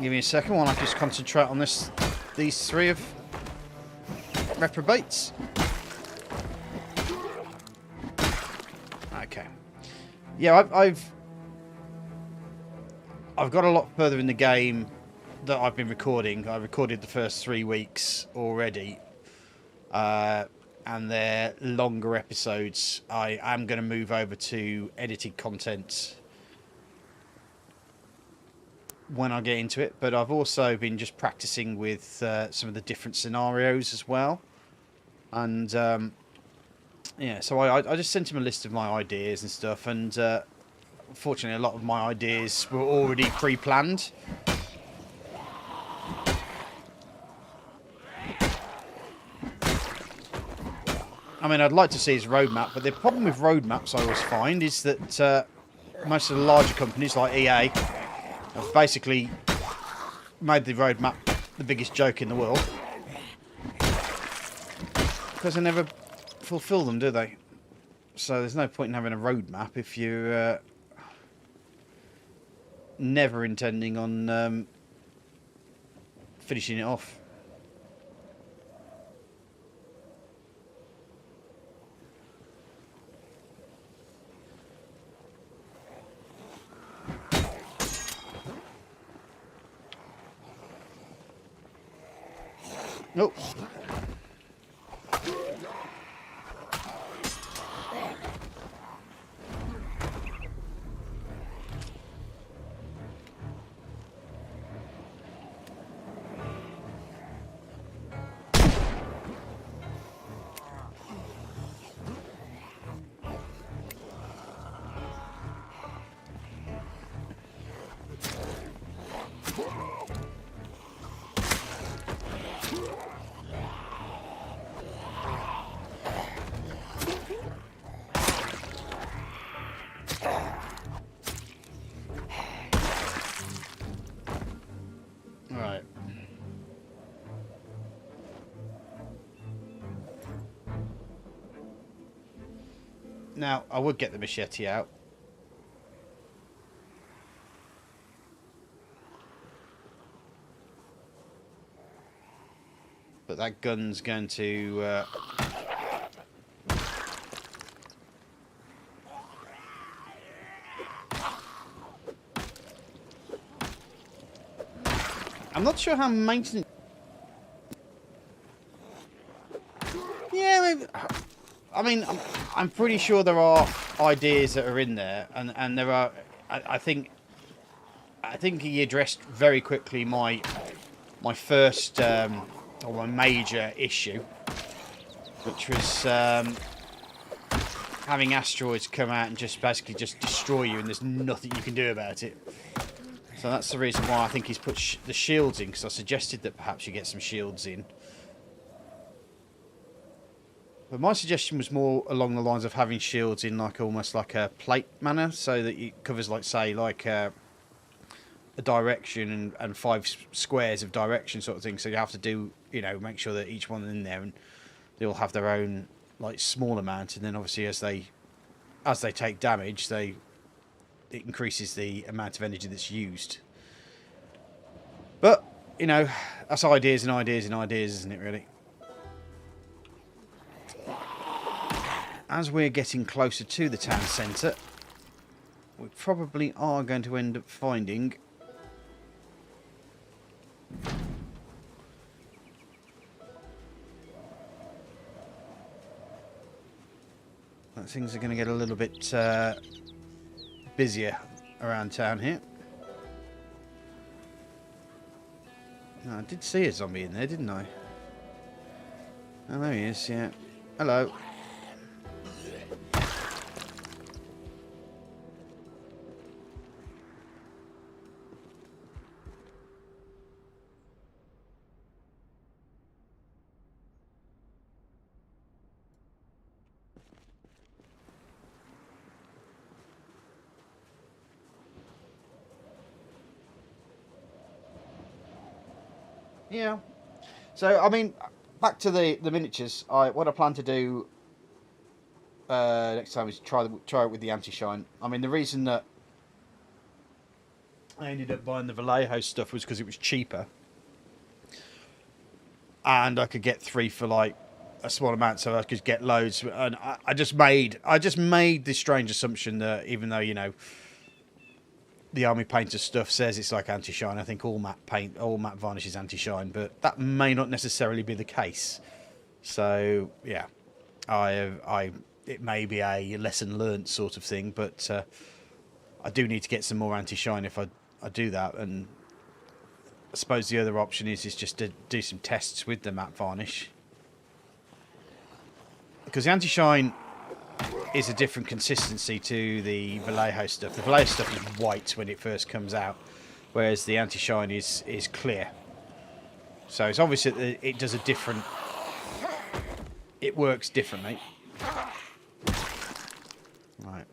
A: Give me a second while I just concentrate on these three of reprobates. Okay. Yeah, I've got a lot further in the game that I've been recording. I recorded the first 3 weeks already, and they're longer episodes. I am going to move over to edited content when I get into it, but I've also been just practicing with some of the different scenarios as well. And yeah, so I just sent him a list of my ideas and stuff, and fortunately a lot of my ideas were already pre-planned. I mean, I'd like to see his roadmap, but the problem with roadmaps I always find is that most of the larger companies like EA have basically made the roadmap the biggest joke in the world, because they never fulfill them, do they? So there's no point in having a roadmap if you're never intending on finishing it off. Oh. Right. Now, I would get the machete out. But that gun's going to... I'm not sure how maintenance... Yeah, maybe... I mean, I'm pretty sure there are ideas that are in there, and there are... I think he addressed very quickly my first or my major issue, which was having asteroids come out and just basically just destroy you, and there's nothing you can do about it. So that's the reason why I think he's put the shields in, because I suggested that perhaps you get some shields in. But my suggestion was more along the lines of having shields in like almost like a plate manner, so that it covers, like, say, like a direction and 5 squares of direction sort of thing. So you have to do, you know, make sure that each one in there, and they all have their own like small amount, and then obviously as they take damage, it increases the amount of energy that's used. But, you know, that's ideas and ideas and ideas, isn't it, really? As we're getting closer to the town centre, we probably are going to end up finding that things are going to get a little bit busier around town here. I did see a zombie in there, didn't I? Oh, there he is, yeah. Hello. Yeah. So, I mean, back to the miniatures. What I plan to do next time is try it with the anti-shine. I mean, the reason that I ended up buying the Vallejo stuff was because it was cheaper, and I could get 3 for like a small amount, so I could get loads. And I just made the strange assumption that even though, you know, the Army Painter stuff says it's like anti-shine, I think all matte varnish is anti-shine, but that may not necessarily be the case. So yeah, it may be a lesson learnt sort of thing, but I do need to get some more anti-shine if I do that. And I suppose the other option is just to do some tests with the matte varnish, because the anti-shine is a different consistency to the Vallejo stuff. The Vallejo stuff is white when it first comes out, whereas the anti-shine is clear. So it's obvious that it does a different... It works differently. Right.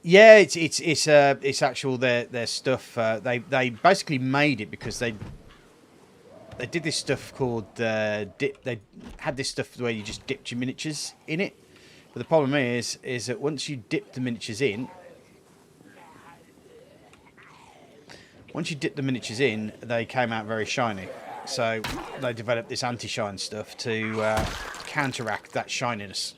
A: Yeah, it's actual their stuff. They basically made it because they did this stuff called dip. They had this stuff where you just dipped your miniatures in it, but the problem is that once you dip the miniatures in, they came out very shiny. So they developed this anti-shine stuff to counteract that shininess.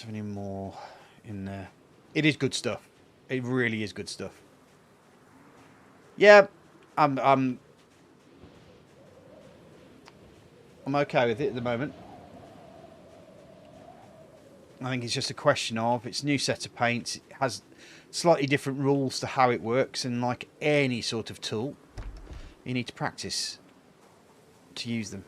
A: have any more in there. It is good stuff. It really is good stuff. Yeah, I'm okay with it at the moment. I think it's just a question of it's a new set of paints. It has slightly different rules to how it works, and like any sort of tool, you need to practice to use them.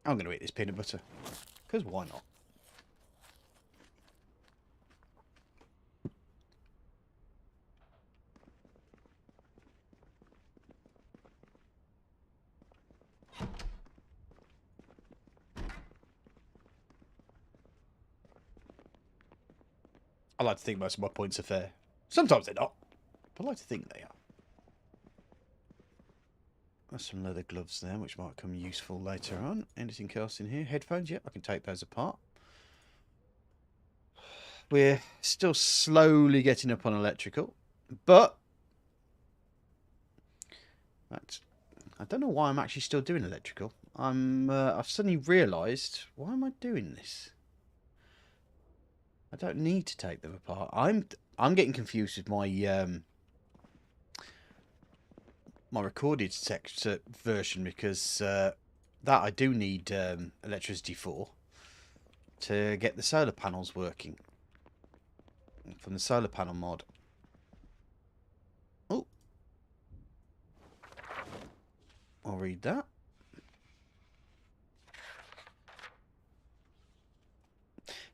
A: I'm going to eat this peanut butter, because why not? I like to think most of my points are fair. Sometimes they're not, but I like to think they are. There's some leather gloves there, which might come useful later on. Anything else in here? Headphones? Yep, I can take those apart. We're still slowly getting up on electrical, but I don't know why I'm actually still doing electrical. I've suddenly realised, why am I doing this? I don't need to take them apart. I'm getting confused with my my recorded version, because that I do need electricity for, to get the solar panels working from the solar panel mod. Oh, I'll read that.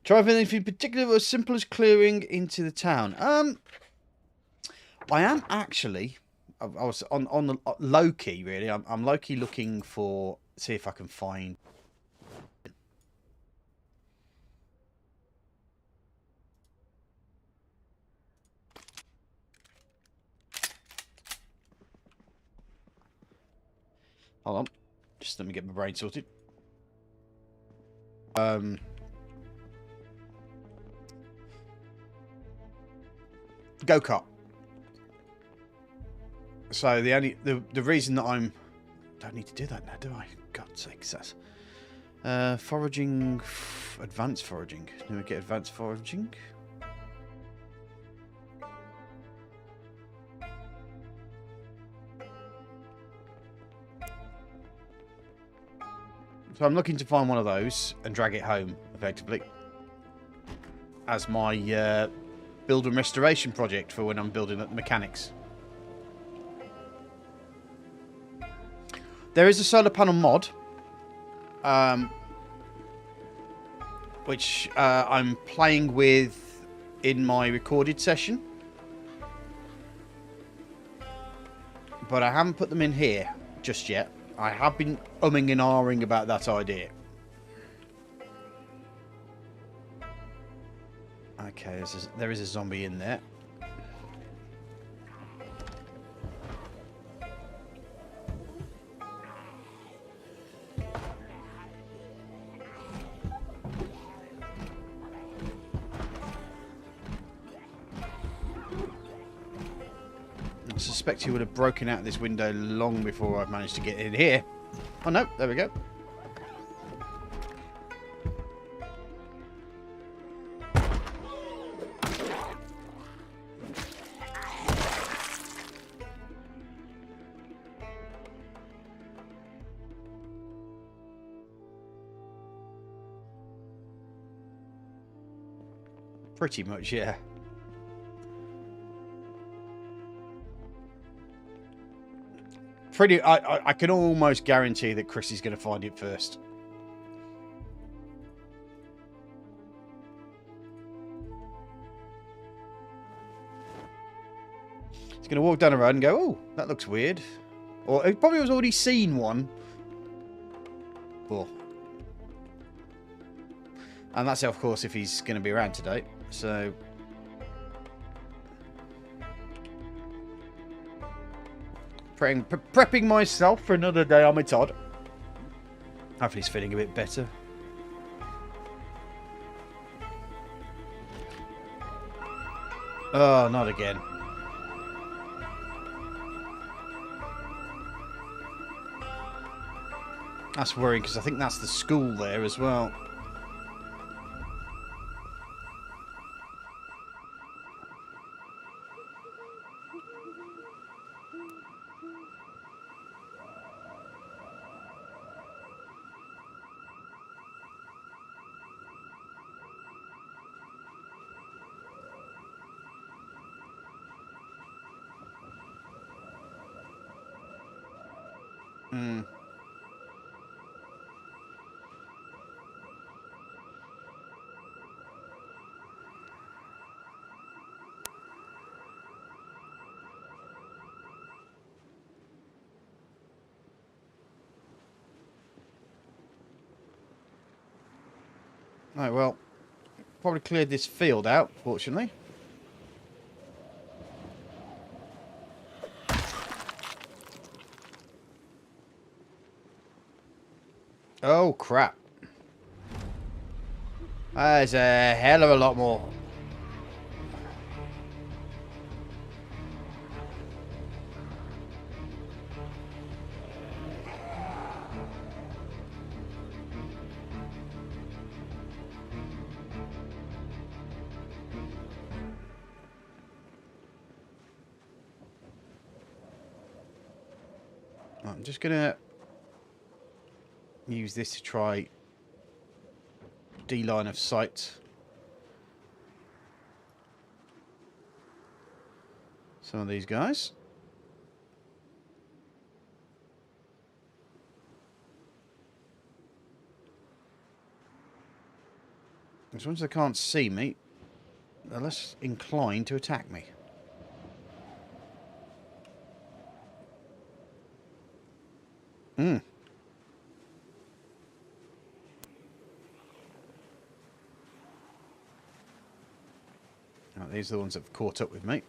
A: Try anything particular as simple as clearing into the town. I am actually. I was on the low key, really. I'm low key looking for, see if I can find. Hold on, just let me get my brain sorted. Go-kart. So the reason that don't need to do that now, do I? God's sake, that's foraging, advanced foraging. Do we get advanced foraging? So I'm looking to find one of those and drag it home, effectively, as my build and restoration project for when I'm building up the mechanics. There is a solar panel mod, which I'm playing with in my recorded session, but I haven't put them in here just yet. I have been umming and ahhing about that idea. Okay, there is a zombie in there. I suspect he would have broken out this window long before I've managed to get in here. Oh no, there we go. Pretty much, yeah. I can almost guarantee that Chris is going to find it first. He's going to walk down the road and go, oh, that looks weird. Or he probably has already seen one. Oh. And that's, of course, if he's going to be around today. So... prepping myself for another day on my Todd. Hopefully he's feeling a bit better. Oh, not again. That's worrying because I think that's the school there as well. Right, well, probably cleared this field out, fortunately. Oh, crap. There's a hell of a lot more. I'm just going to use this to try D-line of sight. Some of these guys. As long as they can't see me, they're less inclined to attack me. Oh, these are the ones that have caught up with me.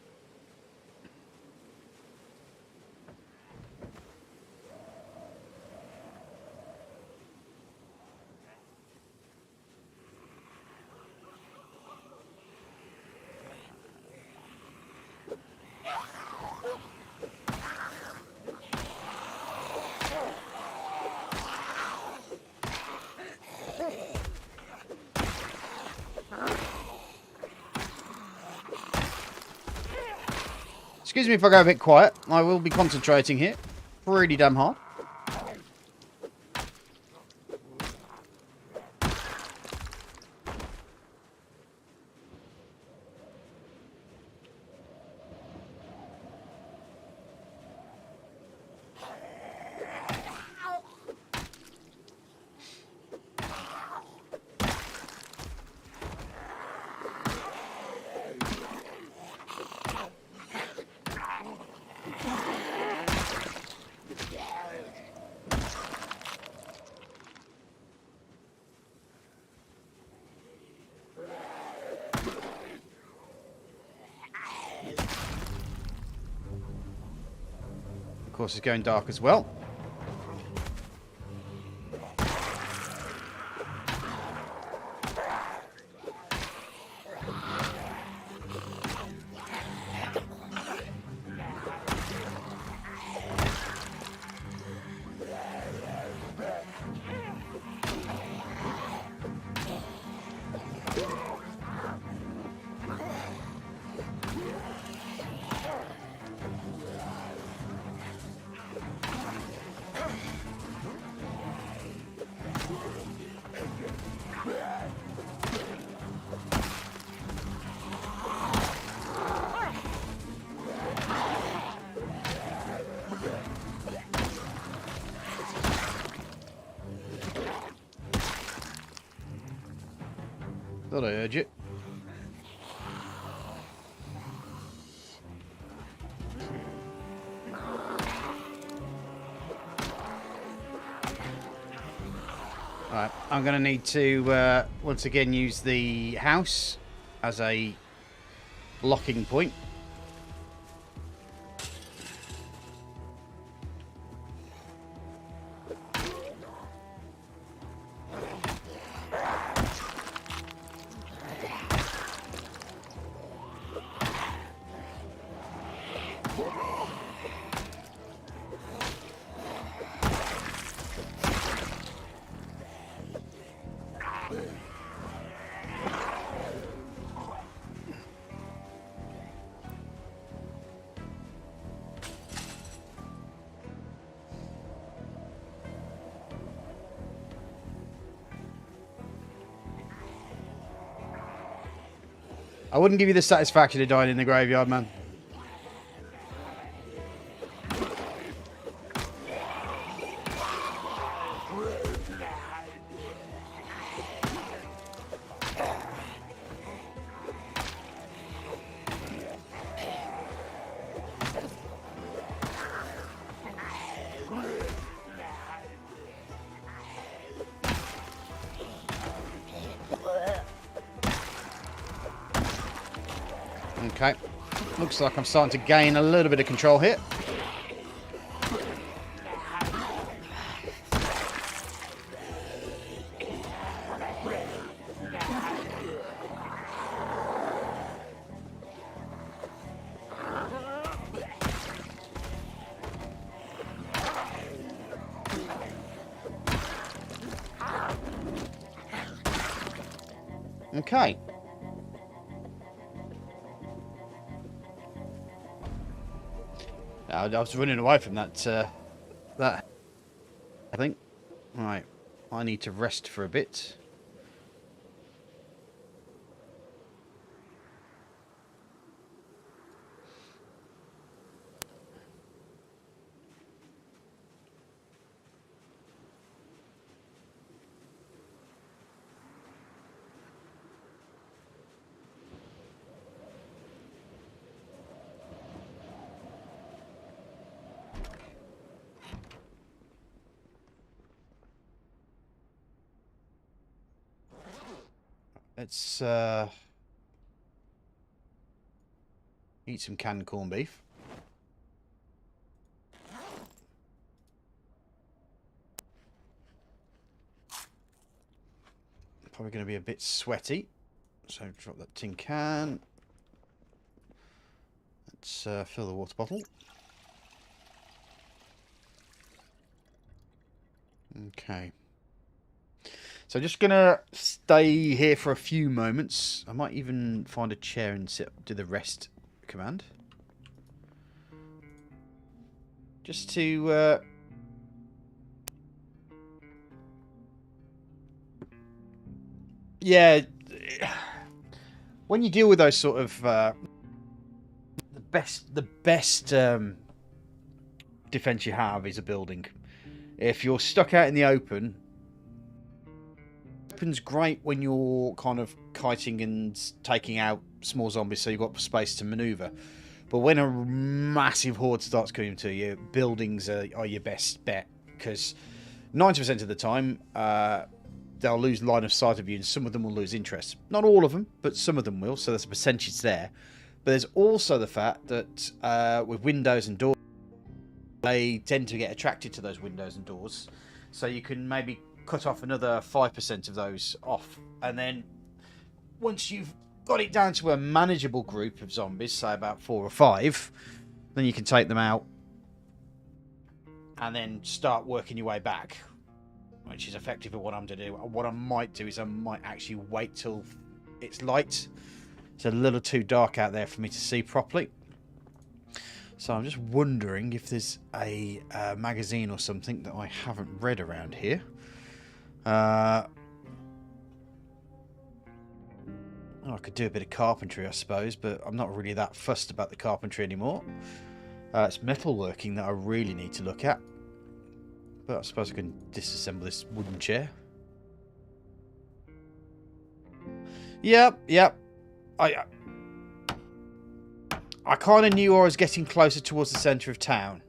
A: Excuse me if I go a bit quiet. I will be concentrating here. Pretty damn hard. Of course, it's going dark as well. Thought I heard you. Alright, I'm going to need to once again use the house as a locking point. I wouldn't give you the satisfaction of dying in the graveyard, man. Okay, looks like I'm starting to gain a little bit of control here. Okay. I was running away from that, I think. Right, I need to rest for a bit. Let's eat some canned corned beef. Probably going to be a bit sweaty, so drop that tin can. Let's fill the water bottle. Okay. So just going to stay here for a few moments. I might even find a chair and sit up to the rest command. Just to... yeah. When you deal with those sort of... the best defense you have is a building. If you're stuck out in the open... Open's great when you're kind of kiting and taking out small zombies so you've got space to maneuver. But when a massive horde starts coming to you, buildings are your best bet. Because 90% of the time, they'll lose line of sight of you and some of them will lose interest. Not all of them, but some of them will. So there's a percentage there. But there's also the fact that with windows and doors, they tend to get attracted to those windows and doors. So you can maybe cut off another 5% of those off, and then once you've got it down to a manageable group of zombies, say about 4 or 5, then you can take them out and then start working your way back, which is effectively what I'm going to do. What I might do is I might actually wait till it's light. It's a little too dark out there for me to see properly, so I'm just wondering if there's a magazine or something that I haven't read around here. I could do a bit of carpentry, I suppose, but I'm not really that fussed about the carpentry anymore. It's metalworking that I really need to look at. But I suppose I can disassemble this wooden chair. Yep. I kind of knew I was getting closer towards the centre of town.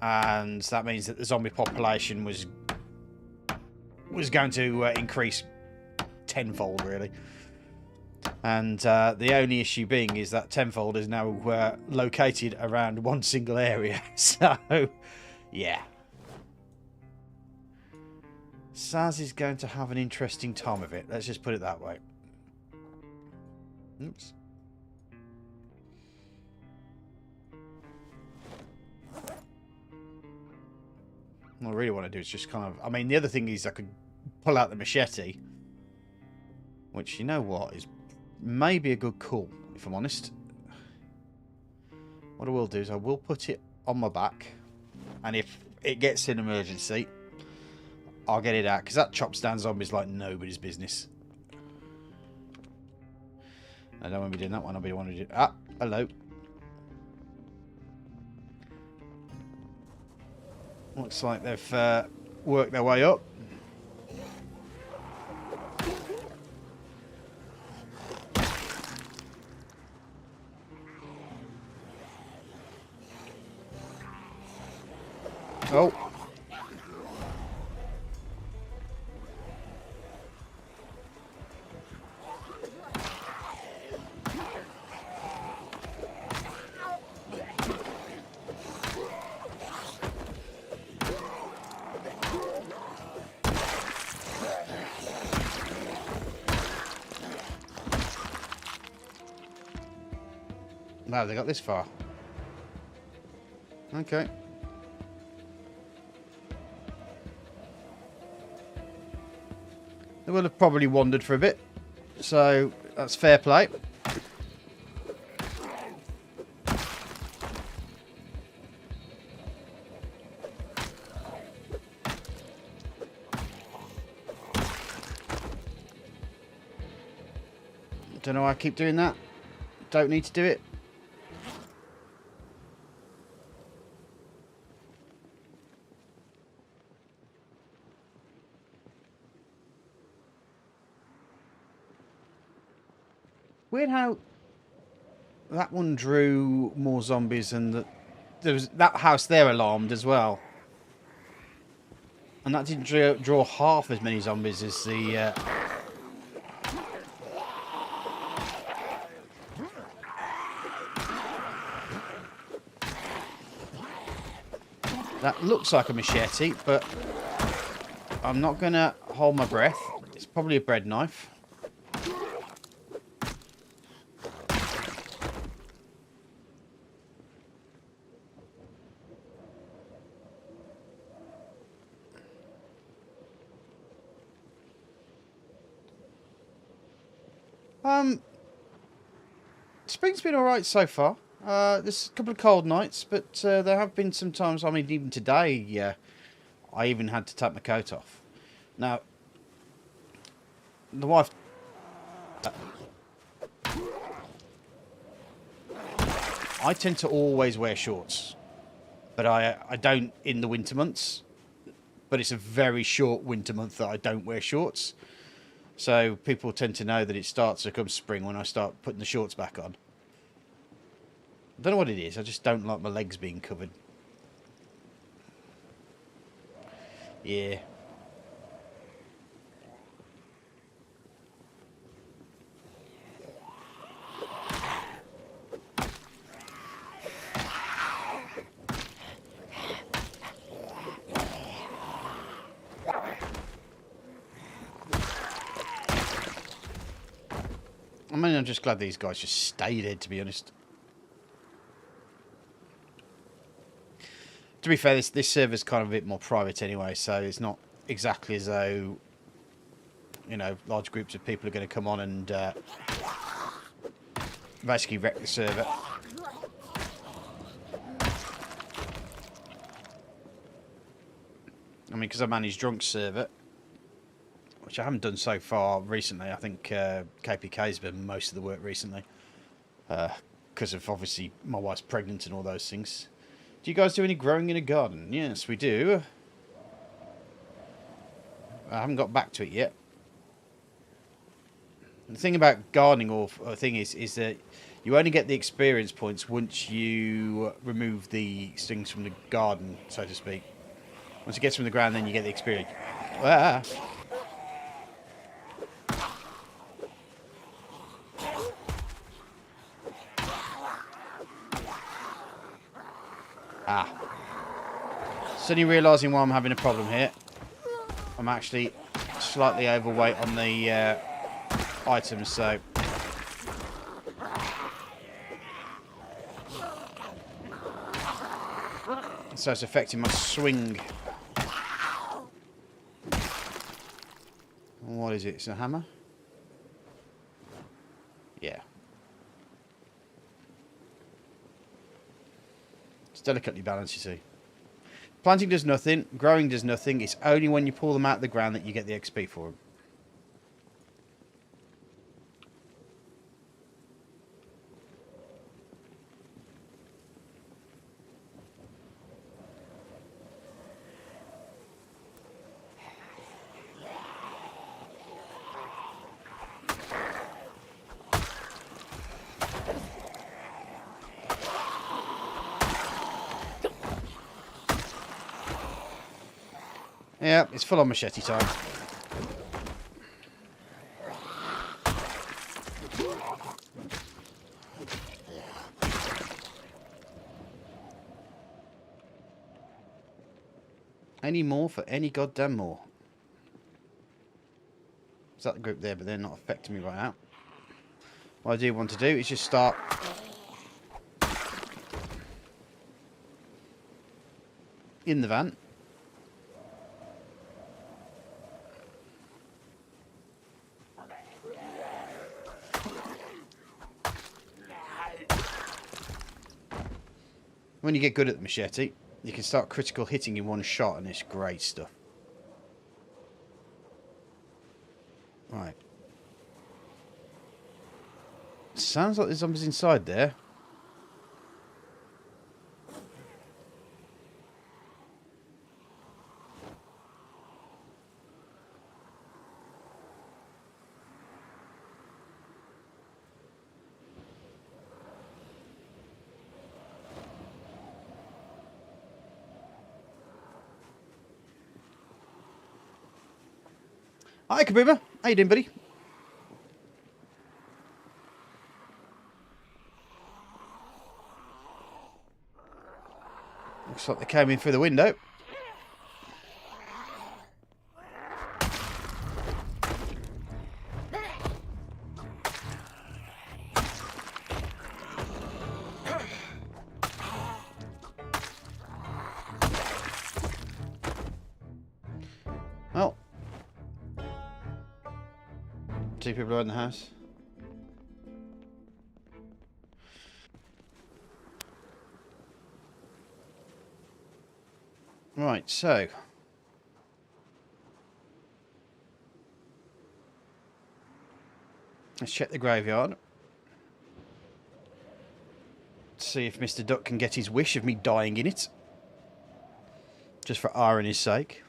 A: And that means that the zombie population was going to increase tenfold, really. And the only issue being is that tenfold is now located around one single area. So, yeah. Saz is going to have an interesting time of it. Let's just put it that way. Oops. What I really want to do is just kind of... I mean, the other thing is I could pull out the machete. Which, you know what, is maybe a good call, if I'm honest. What I will do is I will put it on my back. And if it gets an emergency, I'll get it out. Because that chops down zombies like nobody's business. I don't want to be doing that one. I'll be wanting to do... Ah, hello. Looks like they've worked their way up. Oh. Wow, they got this far. Okay. They will have probably wandered for a bit. So, that's fair play. Don't know why I keep doing that. Don't need to do it. Weird how that one drew more zombies and there was that house there alarmed as well. And that didn't draw half as many zombies as the... That looks like a machete, but I'm not going to hold my breath. It's probably a bread knife. Spring's been alright so far. There's a couple of cold nights, but there have been some times, I mean, even today, I even had to take my coat off. Now, the wife... I tend to always wear shorts, but I don't in the winter months. But it's a very short winter month that I don't wear shorts. So people tend to know that it starts to come spring when I start putting the shorts back on. I don't know what it is. I just don't like my legs being covered. Yeah. I mean, I'm just glad these guys just stayed dead, to be honest. To be fair, this server's kind of a bit more private anyway, so it's not exactly as though, you know, large groups of people are going to come on and basically wreck the server. I mean, because I manage Drunk's server, which I haven't done so far recently. I think KPK's been most of the work recently. Because of, obviously, my wife's pregnant and all those things. Do you guys do any growing in a garden? Yes, we do. I haven't got back to it yet. The thing about gardening or thing is that you only get the experience points once you remove the things from the garden, so to speak. Once it gets from the ground, then you get the experience. Ah. Suddenly realising why I'm having a problem here. I'm actually slightly overweight on the items, so... So it's affecting my swing. What is it? It's a hammer? Yeah. It's delicately balanced, you see. Planting does nothing. Growing does nothing. It's only when you pull them out of the ground that you get the XP for them. Yeah, it's full on machete time. Any more for any goddamn more. Is that the group there, but they're not affecting me right now. What I do want to do is just start in the van. When you get good at the machete, you can start critical hitting in one shot, and it's great stuff. Right. Sounds like there's zombies inside there. Hi, Kabuma. How you doing, buddy? Looks like they came in through the window. Well, two people are in the house. Right, so let's check the graveyard. See if Mr. Duck can get his wish of me dying in it. Just for irony's sake.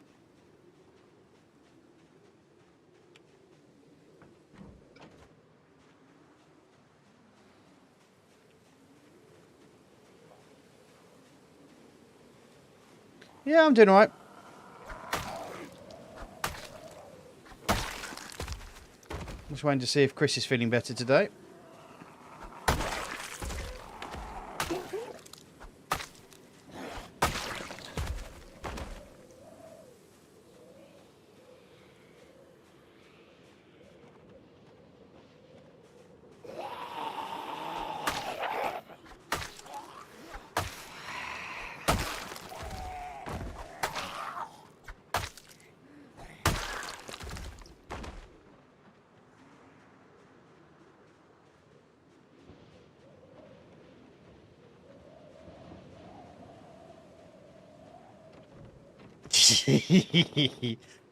A: Yeah, I'm doing alright. Just waiting to see if Chris is feeling better today.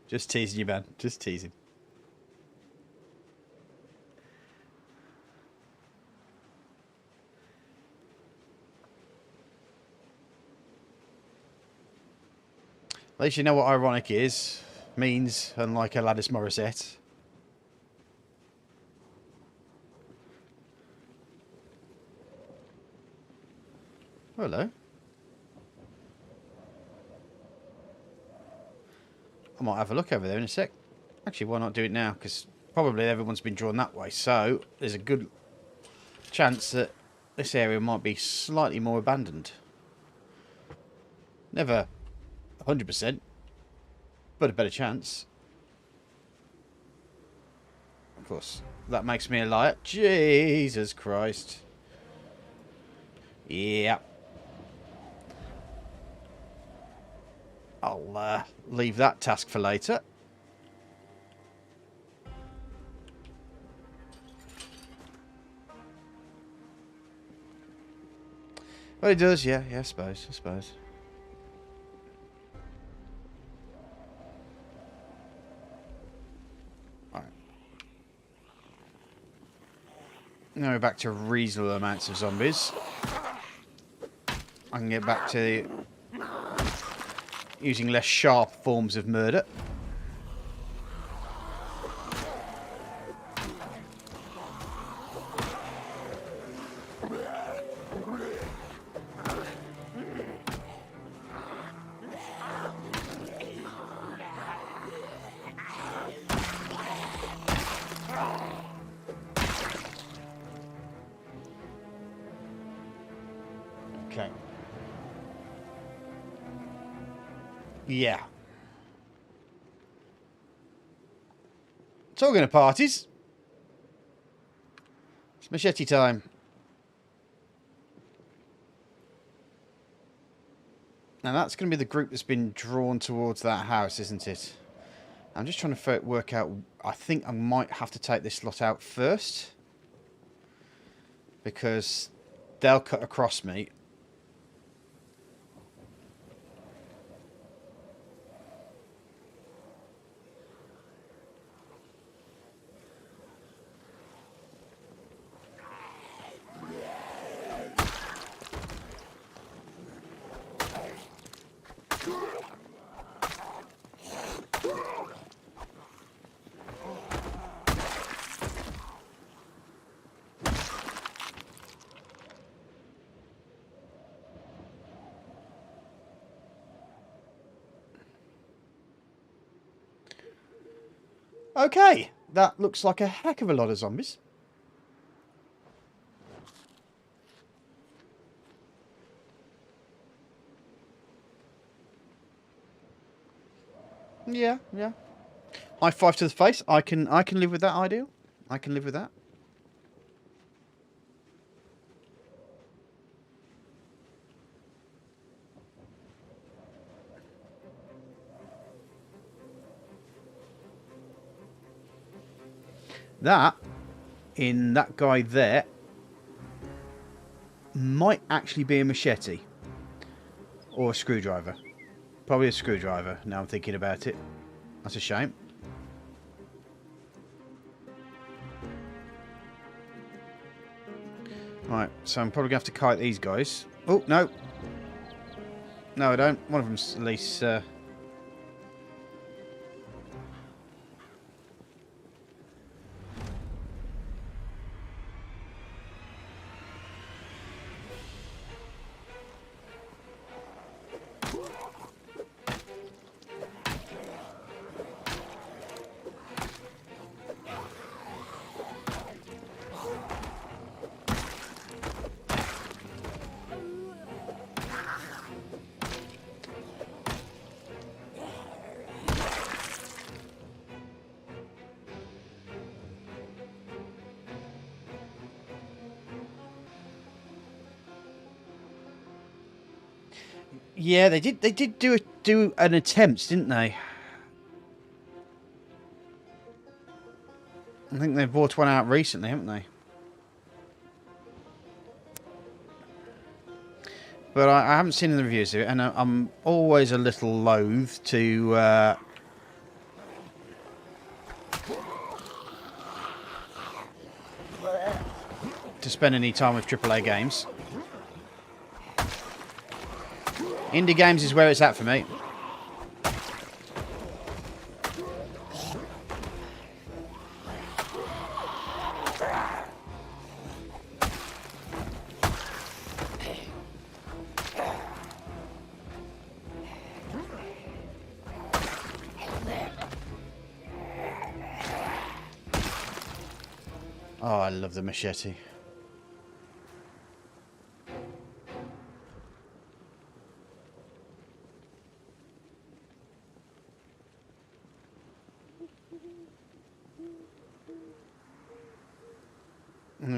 A: Just teasing you, man. Just teasing. At least you know what ironic means, unlike Alanis Morissette. Hello. I might have a look over there in a sec. Actually, why not do it now? Because probably everyone's been drawn that way. So there's a good chance that this area might be slightly more abandoned. Never 100%, but a better chance. Of course, that makes me a liar. Jesus Christ. Yeah. I'll leave that task for later. Well, it does, yeah, I suppose. Alright. Now we're back to reasonable amounts of zombies. I can get back to using less sharp forms of murder. Yeah. Talking of parties. It's machete time. Now that's going to be the group that's been drawn towards that house, isn't it? I'm just trying to work out... I think I might have to take this lot out first. Because they'll cut across me. Okay, that looks like a heck of a lot of zombies. Yeah, yeah. High five to the face. I can live with that ideal. I can live with that. That, in that guy there, might actually be a machete. Or a screwdriver. Probably a screwdriver, now I'm thinking about it. That's a shame. Right, so I'm probably going to have to kite these guys. Oh, no. No, I don't. One of them's at least... Yeah, they did. They did do an attempt, didn't they? I think they've brought one out recently, haven't they? But I haven't seen the reviews of it, and I'm always a little loath to spend any time with AAA games. Indie games is where it's at for me. Oh, I love the machete.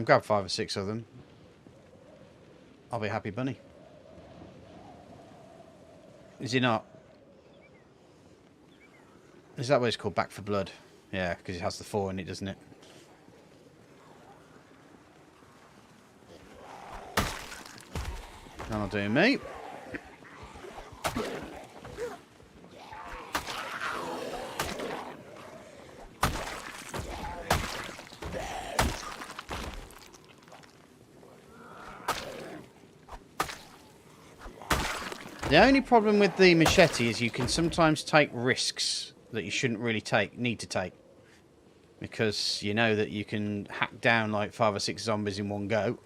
A: Grab 5 or 6 of them. I'll be a happy bunny. Is he not? Is that what it's called? Back for Blood? Yeah, because it has the 4 in it, doesn't it? That'll do me. The only problem with the machete is you can sometimes take risks that you shouldn't really need to take. Because you know that you can hack down like 5 or 6 zombies in one go.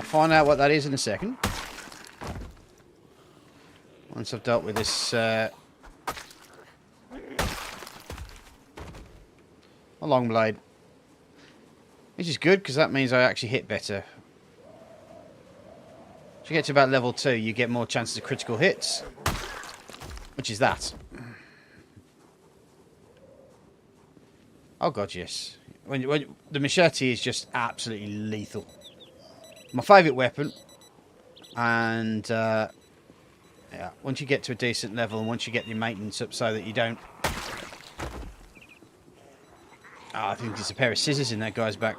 A: find out what that is in a second. Once I've dealt with this a long blade. Which is good, because that means I actually hit better. As you get to about level 2, you get more chances of critical hits. Which is that. Oh god, yes. When the machete is just absolutely lethal. My favourite weapon. And, yeah, once you get to a decent level, and once you get your maintenance up so that you don't... Oh, I think there's a pair of scissors in that guy's back.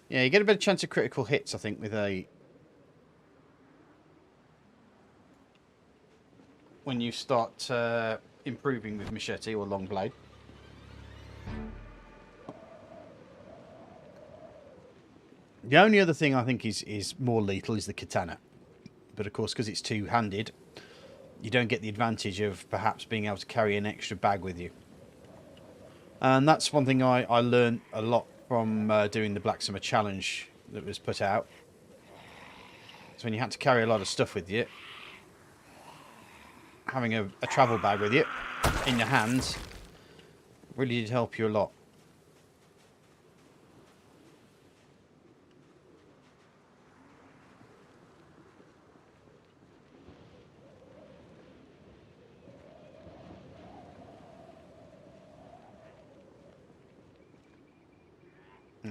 A: Yeah, you get a better chance of critical hits, I think, with a... when you start improving with machete or long blade. The only other thing I think is more lethal is the katana. But of course, because it's two-handed, you don't get the advantage of perhaps being able to carry an extra bag with you. And that's one thing I learned a lot from doing the Black Summer Challenge that was put out. So when you had to carry a lot of stuff with you, having a travel bag with you in your hands really did help you a lot.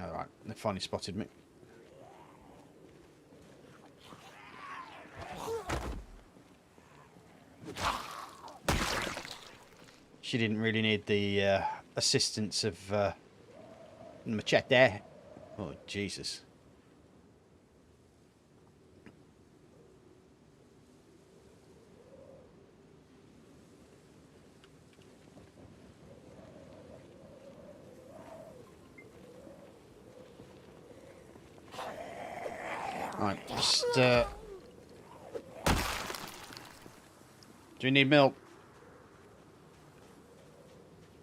A: Alright, they finally spotted me. She didn't really need the assistance of machete. Oh, Jesus. Right, just... do you need milk?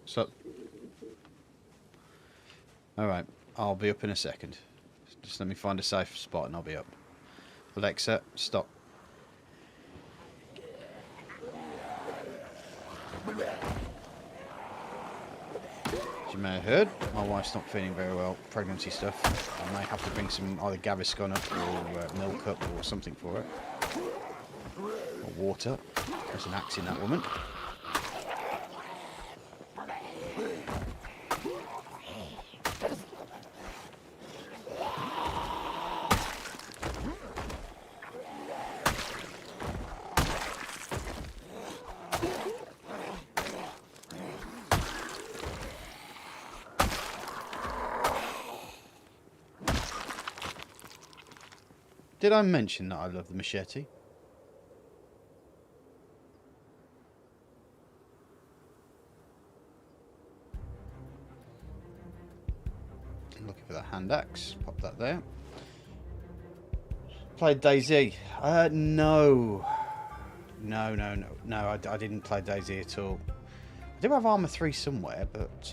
A: So... Alright, I'll be up in a second. Just let me find a safe spot and I'll be up. Alexa, stop. As you may have heard, my wife's not feeling very well, pregnancy stuff. I may have to bring some either Gaviscon up or milk up or something for her. Or water. There's an axe in that woman. Did I mention that I love the machete? I'm looking for the hand axe. Pop that there. Played DayZ? No. No, I didn't play DayZ at all. I do have Armour 3 somewhere, but...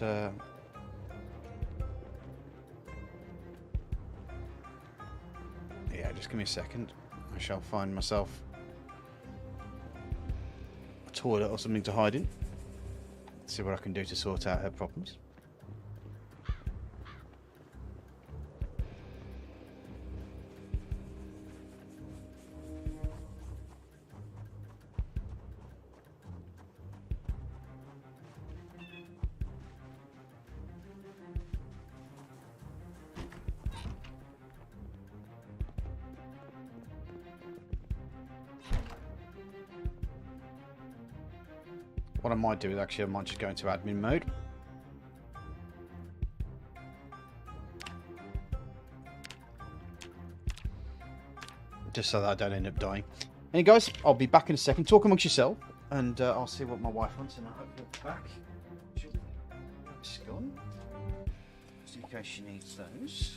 A: yeah, just give me a second. I shall find myself a toilet or something to hide in. See what I can do to sort out her problems. What I might do is actually I might just go into admin mode. Just so that I don't end up dying. Anyway guys, I'll be back in a second. Talk amongst yourself and I'll see what my wife wants and I'll hope back. She's gone. just in case she needs those.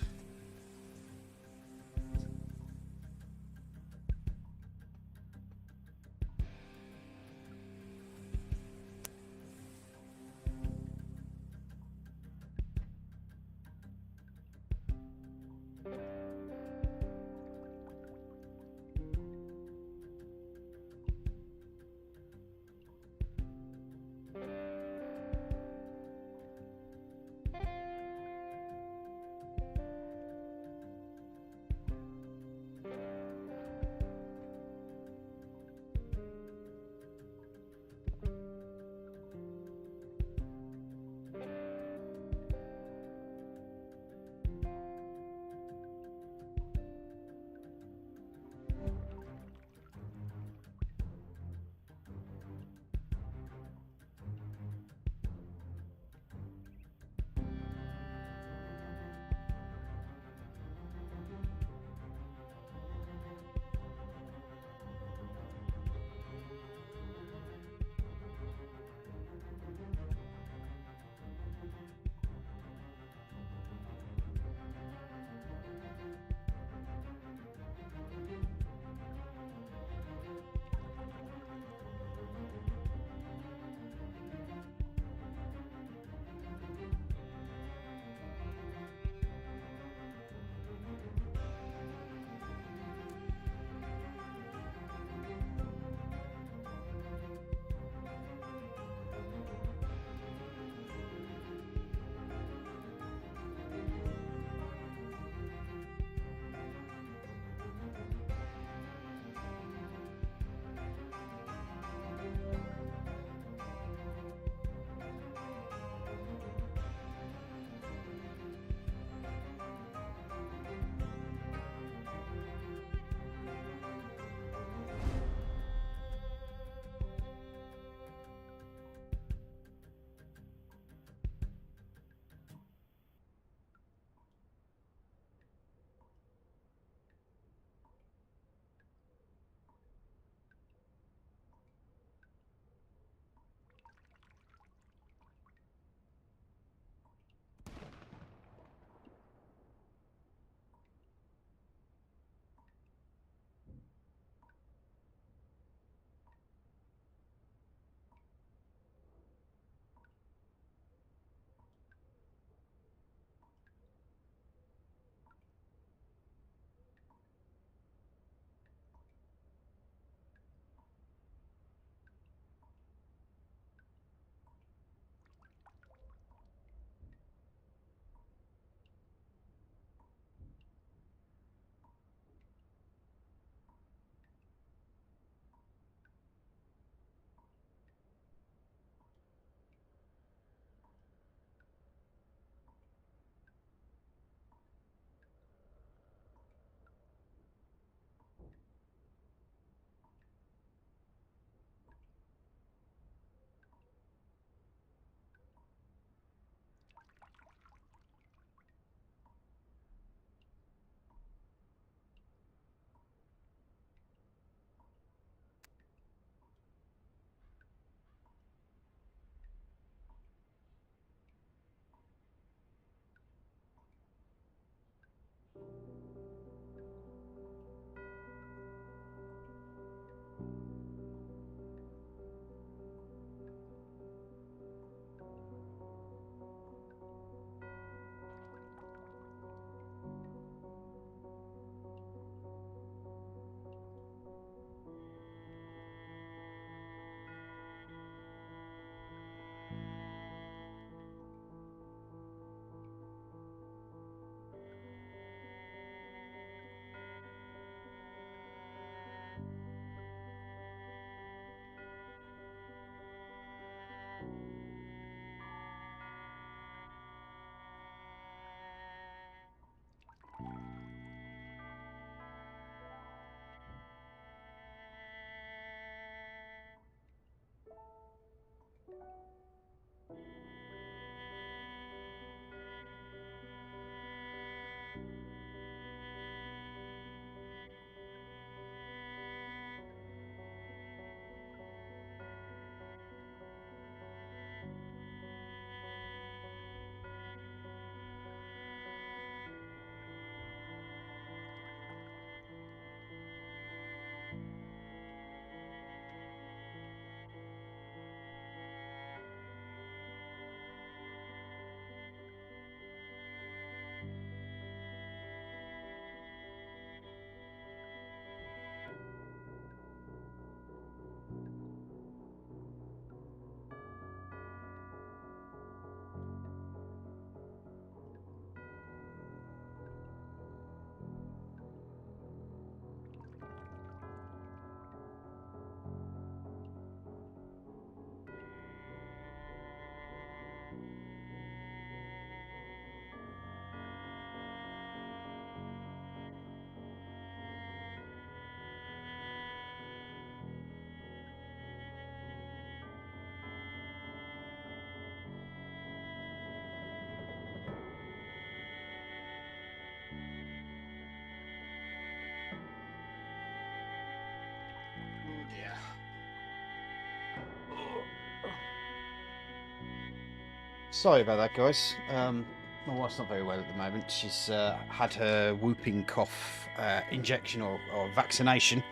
A: Sorry about that, guys. My wife's not very well at the moment. She's had her whooping cough injection or vaccination,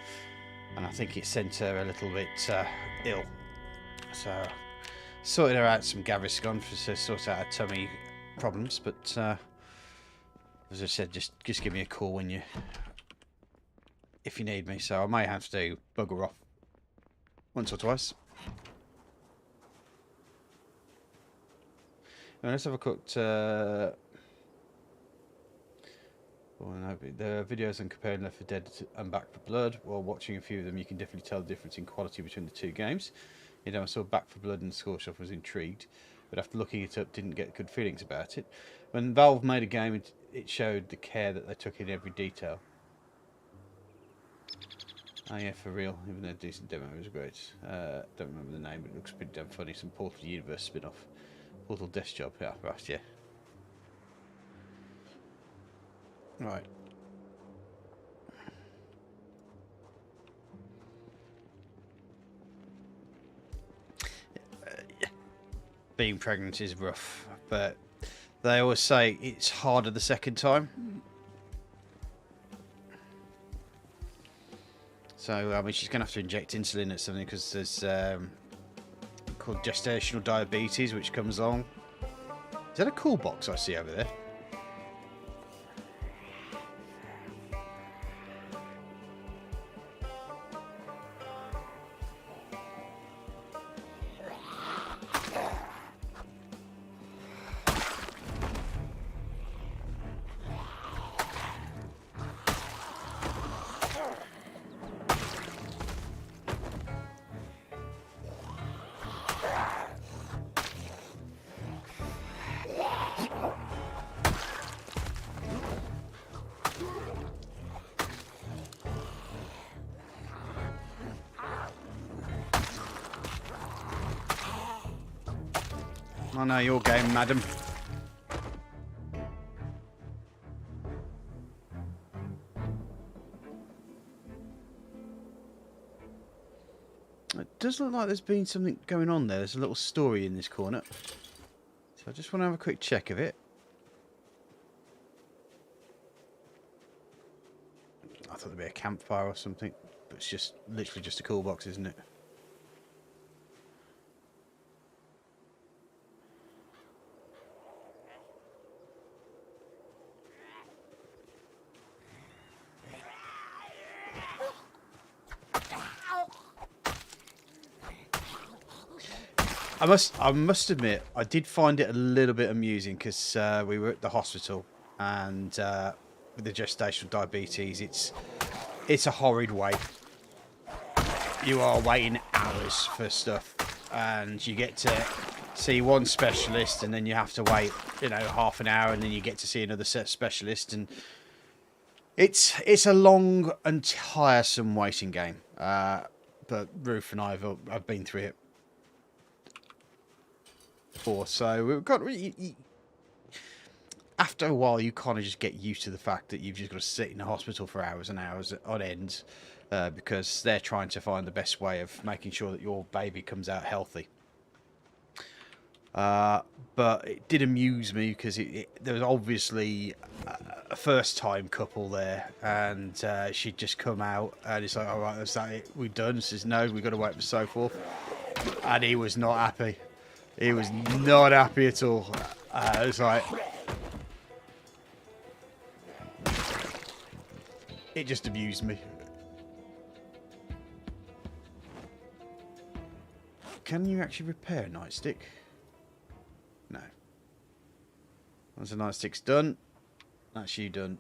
A: and I think it sent her a little bit ill. So, sorted her out some Gaviscon to sort out her tummy problems. But as I said, just give me a call when if you need me. So I may have to bugger off once or twice. Now let's have a quick. Well, no, there are videos on comparing Left 4 Dead and Back 4 Blood. While watching a few of them, you can definitely tell the difference in quality between the two games. You know, I saw Back 4 Blood and Score Shop, was intrigued, but after looking it up, didn't get good feelings about it. When Valve made a game, it showed the care that they took in every detail. Oh yeah, for real. Even though a decent demo was great. Don't remember the name, but it looks pretty damn funny. Some Portal Universe spin-off. Portal Desk Job, yeah, right, yeah. Right. Being pregnant is rough, but they always say it's harder the second time. So, I mean, she's going to have to inject insulin at something because there's called gestational diabetes, which comes along. Is that a cool box I see over there? I know your game, madam. It does look like there's been something going on there. There's a little story in this corner. So I just want to have a quick check of it. I thought there'd be a campfire or something, but it's just literally just a cool box, isn't it? I must admit, I did find it a little bit amusing because we were at the hospital, and with the gestational diabetes, it's a horrid wait. You are waiting hours for stuff, and you get to see one specialist, and then you have to wait, you know, half an hour, and then you get to see another set specialist, and it's a long and tiresome waiting game. But Ruth and I have been through it. So we've got after a while you kind of just get used to the fact that you've just got to sit in the hospital for hours and hours on end because they're trying to find the best way of making sure that your baby comes out healthy. But it did amuse me because there was obviously a first-time couple there, and she'd just come out, and it's like, all right, that's that it, we're done. She says, no, we've got to wait for so forth, and he was not happy. He was not happy at all. It was like, it just amused me. Can you actually repair a nightstick? No. Once the nightstick's done, that's you done.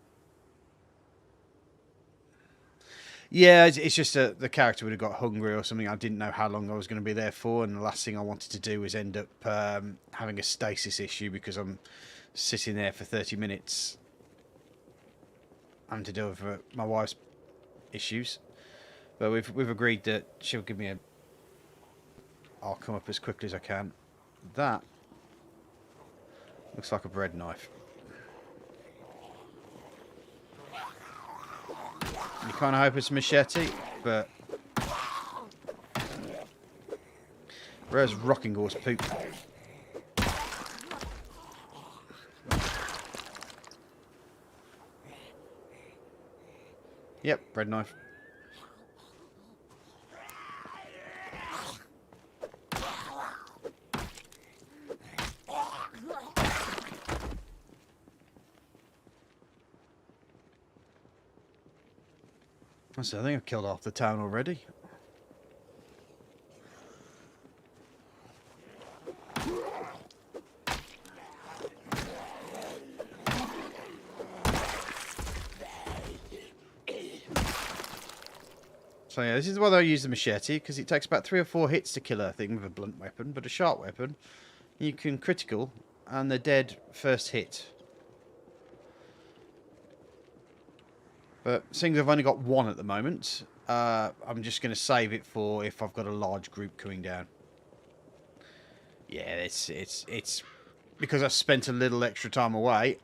A: Yeah, it's just the character would have got hungry or something. I didn't know how long I was going to be there for, and the last thing I wanted to do was end up having a stasis issue because I'm sitting there for 30 minutes having to deal with my wife's issues. But we've agreed that she'll give me I'll come up as quickly as I can. That looks like a bread knife. You kind of hope it's a machete, but where's rocking horse poop? Yep, bread knife. So I think I've killed half the town already. So yeah, this is why I use the machete, because it takes about 3 or 4 hits to kill a thing with a blunt weapon, but a sharp weapon, you can critical, and they're dead first hit. But seeing as I've only got 1 at the moment, I'm just going to save it for if I've got a large group coming down. Yeah, it's because I spent a little extra time away.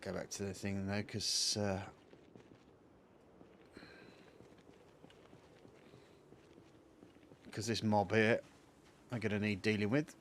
A: Go back to the thing though, because this mob here I'm going to need dealing with.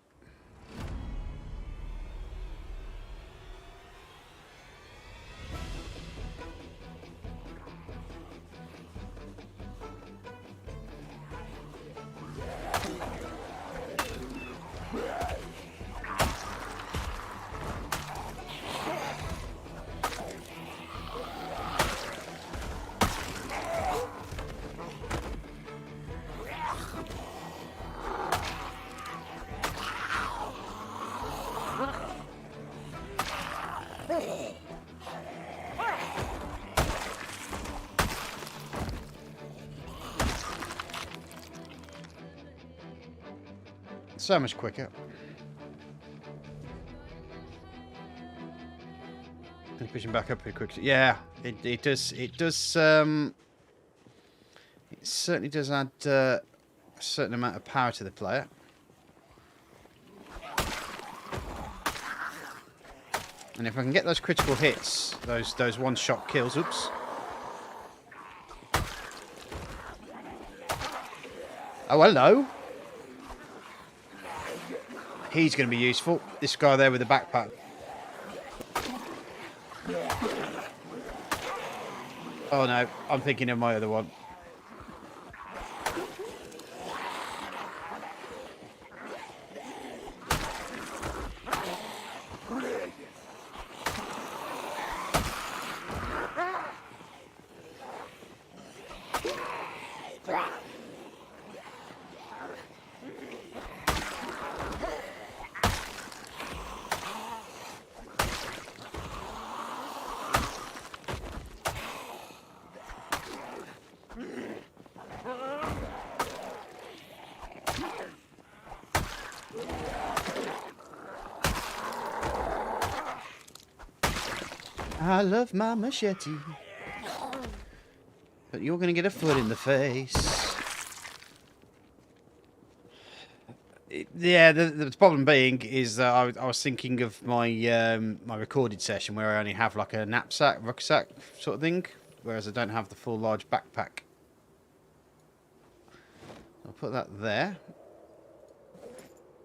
A: So much quicker. And pushing back up pretty quickly. Yeah, it does. It does. It certainly does add a certain amount of power to the player. And if I can get those critical hits, those one-shot kills. Oops. Oh, hello. He's going to be useful. This guy there with the backpack. Oh no, I'm thinking of my other one. I love my machete. But you're going to get a foot in the face. Yeah, the problem being is that I was thinking of my my recorded session where I only have like a knapsack, rucksack sort of thing, whereas I don't have the full large backpack. I'll put that there.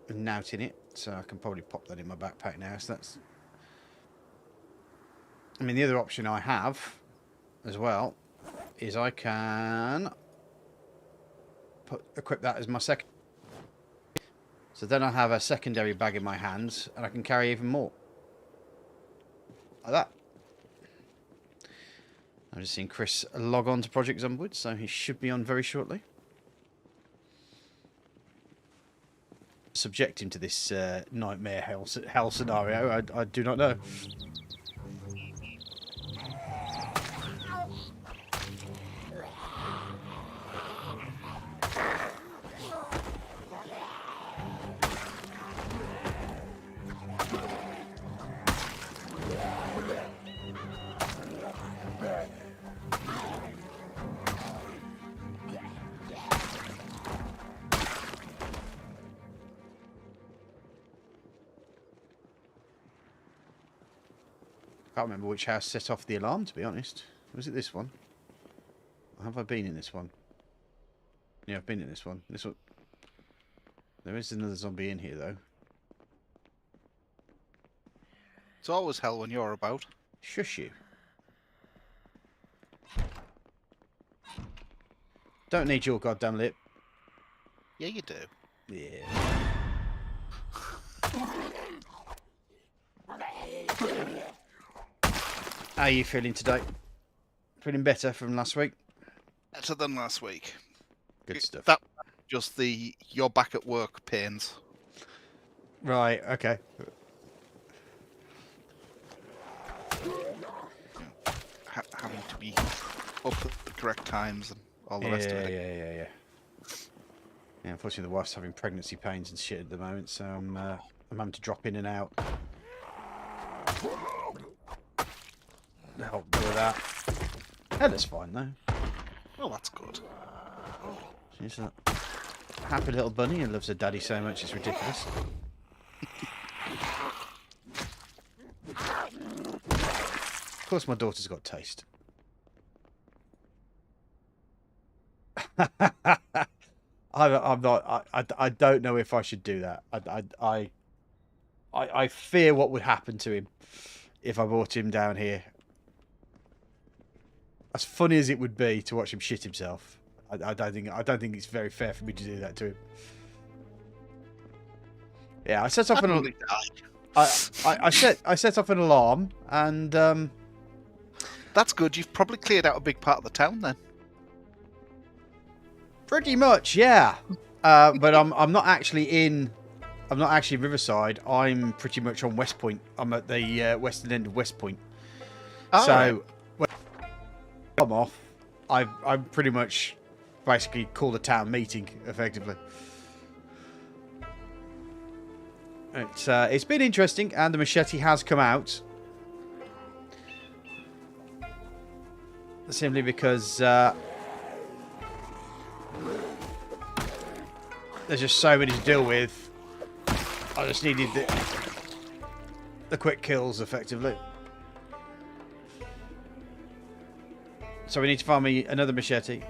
A: And nout in it, so I can probably pop that in my backpack now. So that's... I mean, the other option I have as well is I can equip that as my second. So then I have a secondary bag in my hands and I can carry even more. Like that. I've just seen Chris log on to Project Zomboid, so he should be on very shortly. Subject him to this nightmare hell scenario, I do not know. I can't remember which house set off the alarm, to be honest. Was it this one? Or have I been in this one? Yeah, I've been in this one. This one. There is another zombie in here, though.
B: It's always hell when you're about.
A: Shush you. Don't need your goddamn lip.
B: Yeah, you do.
A: Yeah. How are you feeling today? Feeling better from last week?
B: Better than last week.
A: Good stuff.
B: That just the you're back at work pains.
A: Right, okay.
B: Having to be up at the correct times and all the rest of it.
A: Yeah, unfortunately, the wife's having pregnancy pains and shit at the moment, so I'm having to drop in and out. Help with that. Heather's fine though.
B: Well, that's good.
A: She's a happy little bunny and loves her daddy so much it's ridiculous. Of course, my daughter's got taste. I'm not. I don't know if I should do that. I fear what would happen to him if I brought him down here. As funny as it would be to watch him shit himself, I don't think it's very fair for me to do that to him. Yeah, I set off an I set off an alarm, and
B: that's good. You've probably cleared out a big part of the town then.
A: Pretty much, yeah. But I'm not actually in. I'm not actually in Riverside. I'm pretty much on West Point. I'm at the western end of West Point.
B: Oh,
A: so
B: right.
A: when I'm off, I'm pretty much basically called a town meeting effectively. It's been interesting, and the machete has come out. Simply because there's just so many to deal with. I just needed the quick kills, effectively. So we need to find me another machete.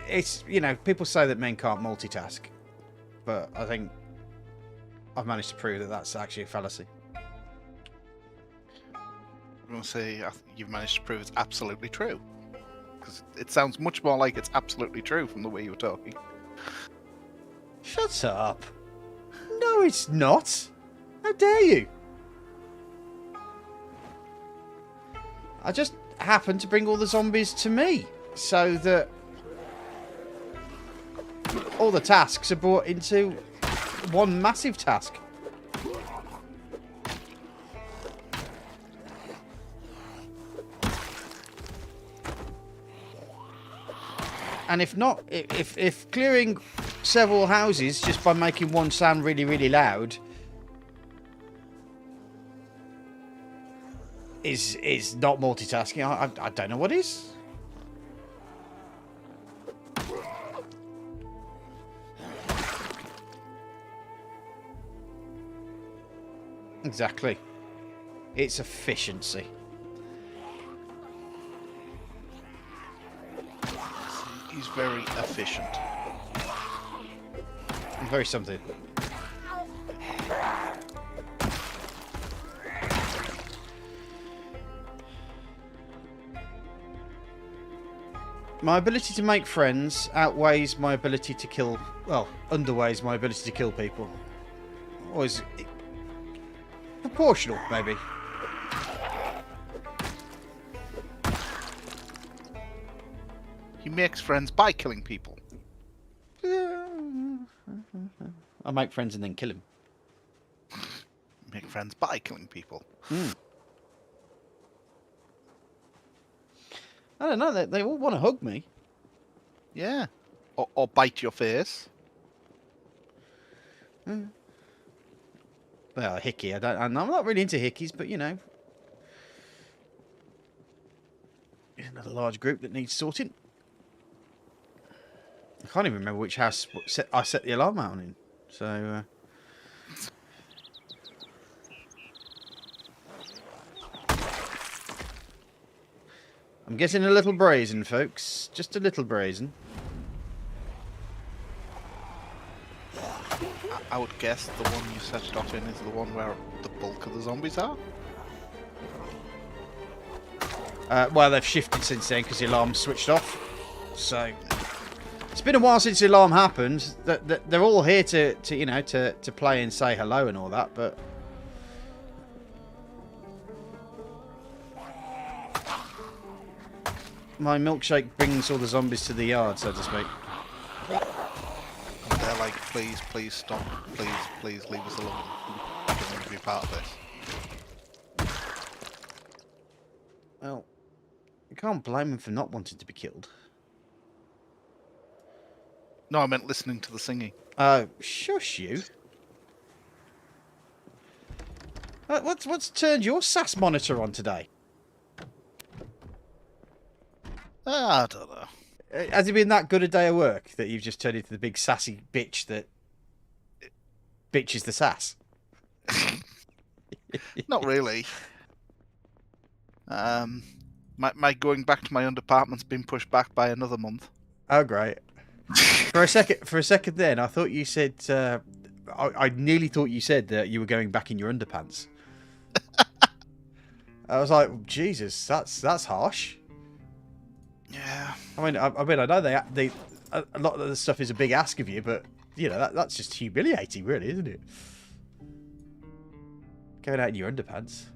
A: It's, you know, people say that men can't multitask, but I think I've managed to prove that that's actually a fallacy.
B: I'm going to say you've managed to prove it's absolutely true. Because it sounds much more like it's absolutely true from the way you were talking.
A: Shut up. No, it's not. How dare you? I just happened to bring all the zombies to me, so that all the tasks are brought into one massive task. And if not, if clearing several houses just by making one sound really, really loud is not multitasking, I don't know what is. Exactly. It's efficiency.
B: He's very efficient.
A: I'm very something. My ability to make friends outweighs my ability to kill... Well, underweighs my ability to kill people. Or is it proportional, maybe?
B: He makes friends by killing people.
A: I make friends and then kill him.
B: Make friends by killing people.
A: I don't know, they all want to hug me.
B: Yeah. Or bite your face.
A: Well, a hickey, I'm not really into hickeys, but you know. Another large group that needs sorting. I can't even remember which house I set the alarm out in. So, I'm getting a little brazen, folks. Just a little brazen.
B: I would guess the one you set it off in is the one where the bulk of the zombies are.
A: Well, they've shifted since then because the alarm's switched off. So it's been a while since the alarm happened. They're all here to play and say hello and all that, but my milkshake brings all the zombies to the yard, so to speak.
B: And they're like, please stop, please leave us alone. We don't want to be part of this.
A: Well, you can't blame them for not wanting to be killed.
B: No, I meant listening to the singing.
A: Oh, shush you. What's turned your SAS monitor on today?
B: I don't know.
A: Has it been that good a day of work that you've just turned into the big sassy bitch that bitches the sass?
B: Not really. My going back to my own department's been pushed back by another month.
A: Oh, great. For a second then, I thought you said... I nearly thought you said that you were going back in your underpants. I was like, Jesus, that's harsh.
B: Yeah.
A: I know they a lot of the stuff is a big ask of you, but you know that's just humiliating, really, isn't it? Going out in your underpants.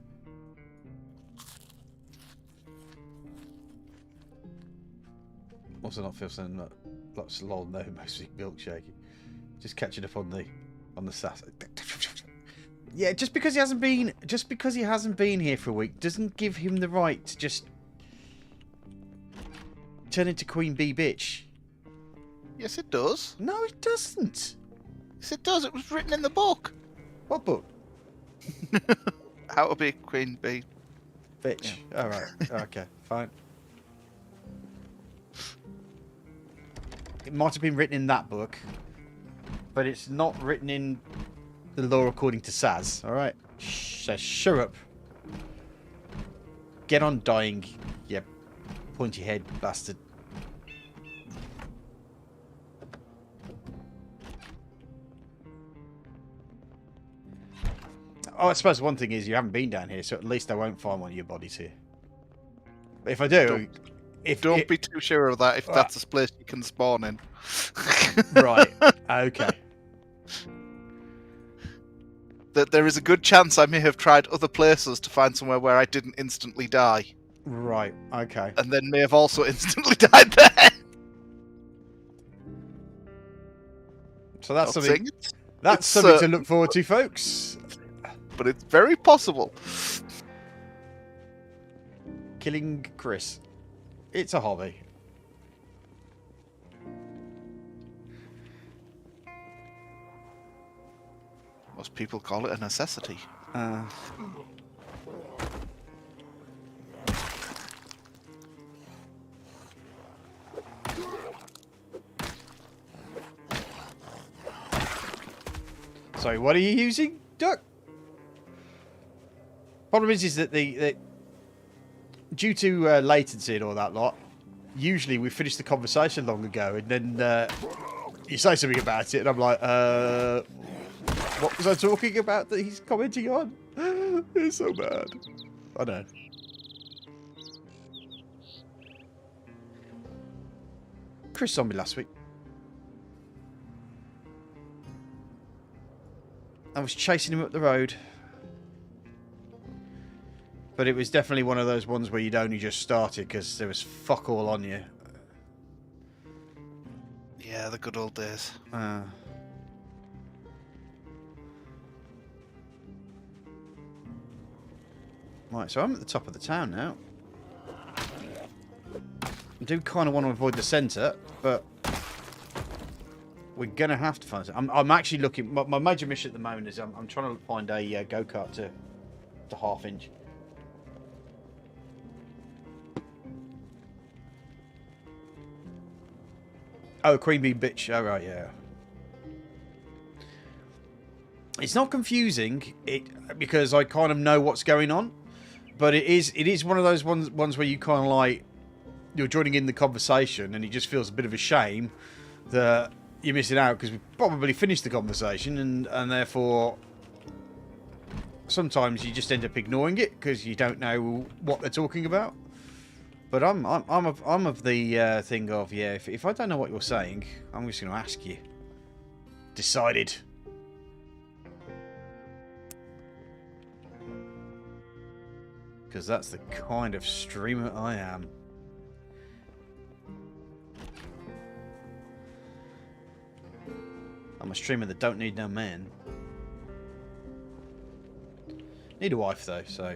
A: Also, not feel something lots of lol no mostly milkshake. Just catching up on the sass. Yeah, just because he hasn't been here for a week doesn't give him the right to just turn into Queen Bee bitch.
B: Yes, it does.
A: No, it doesn't.
B: Yes, it does. It was written in the book.
A: What book?
B: How to be a Queen Bee.
A: Bitch. Yeah. All right. Okay. Fine. It might have been written in that book, but it's not written in the law according to Saz. All right. So shut up. Get on dying, you pointy head bastard. Oh, I suppose one thing is you haven't been down here, so at least I won't find one of your bodies here. But if I do,
B: don't be too sure of that. If that's a place you can spawn in.
A: Right. Okay.
B: That there is a good chance I may have tried other places to find somewhere where I didn't instantly die.
A: Right. Okay.
B: And then may have also instantly died there.
A: So that's
B: Not
A: something.
B: saying
A: That's something to look forward to, folks.
B: But it's very possible.
A: Killing Chris. It's a hobby.
B: Most people call it a necessity.
A: Sorry, what are you using, Duck? Problem is that the due to latency and all that lot, usually we finish the conversation long ago, and then you say something about it, and I'm like, what was I talking about that he's commenting on? It's so bad. I know. Chris saw me last week. I was chasing him up the road. But it was definitely one of those ones where you'd only just started because there was fuck all on you.
B: Yeah, the good old days.
A: Right, so I'm at the top of the town now. I do kind of want to avoid the centre, but we're going to have to find it. I'm actually looking... My major mission at the moment is I'm trying to find a go-kart to half-inch. Oh, Queen Bee bitch. Oh, right, yeah. It's not confusing because I kind of know what's going on, but it is one of those ones where you kind of like you're joining in the conversation and it just feels a bit of a shame that you're missing out because we've probably finished the conversation, and therefore sometimes you just end up ignoring it because you don't know what they're talking about. But I'm of the thing of, yeah, if I don't know what you're saying, I'm just going to ask you. Decided. Because that's the kind of streamer I am. I'm a streamer that don't need no man. Need a wife though, so...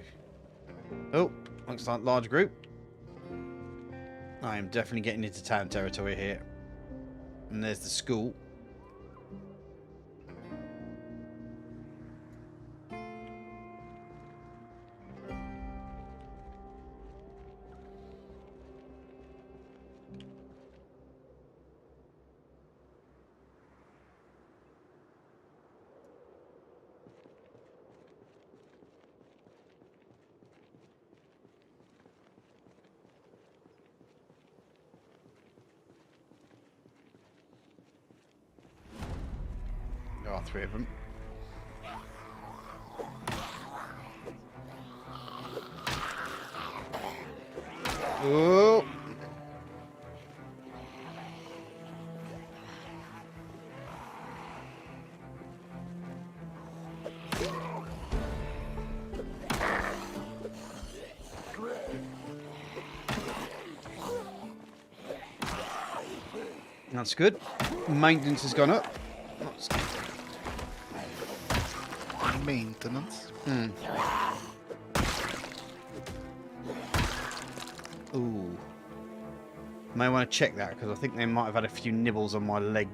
A: Oh, looks like large group. I am definitely getting into town territory here. And there's the school. There are 3 of them. Oh! That's good. Maintenance has gone up.
B: Maintenance.
A: Ooh. May want to check that because I think they might have had a few nibbles on my leg.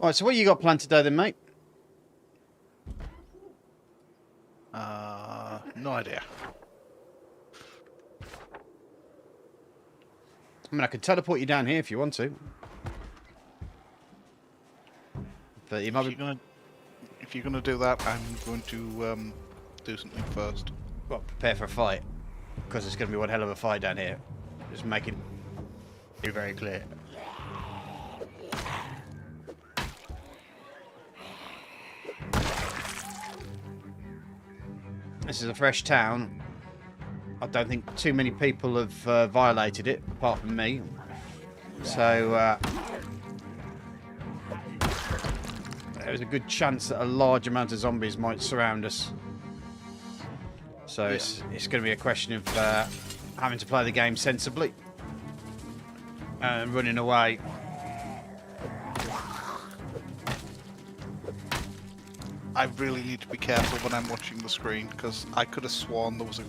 A: Alright, so what you got planned today then, mate?
B: No idea.
A: I mean, I could teleport you down here if you want to. But you might be...
B: If you're gonna do that, I'm going to do something first.
A: Well, prepare for a fight. Because it's going to be one hell of a fight down here. Just making it very clear. This is a fresh town. I don't think too many people have violated it, apart from me. So, there's a good chance that a large amount of zombies might surround us. So
B: Yeah.
A: it's going to be a question of having to play the game sensibly and running away.
B: I really need to be careful when I'm watching the screen because I could have sworn there was a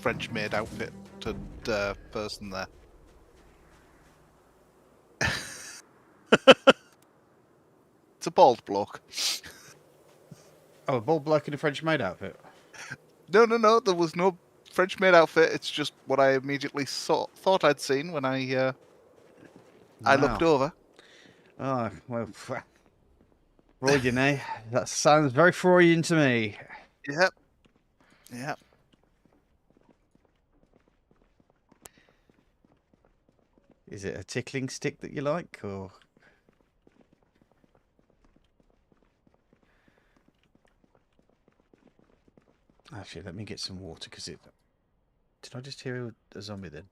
B: French-made outfit to the person there. It's a bald bloke.
A: Oh, a bald bloke in a French maid outfit.
B: No, there was no French-made outfit. It's just what I immediately thought I'd seen when I looked over.
A: Oh, well, Freudian, eh? That sounds very Freudian to me.
B: Yep. Yep.
A: Is it a tickling stick that you like, or...? Actually, let me get some water, because it... Did I just hear a zombie then?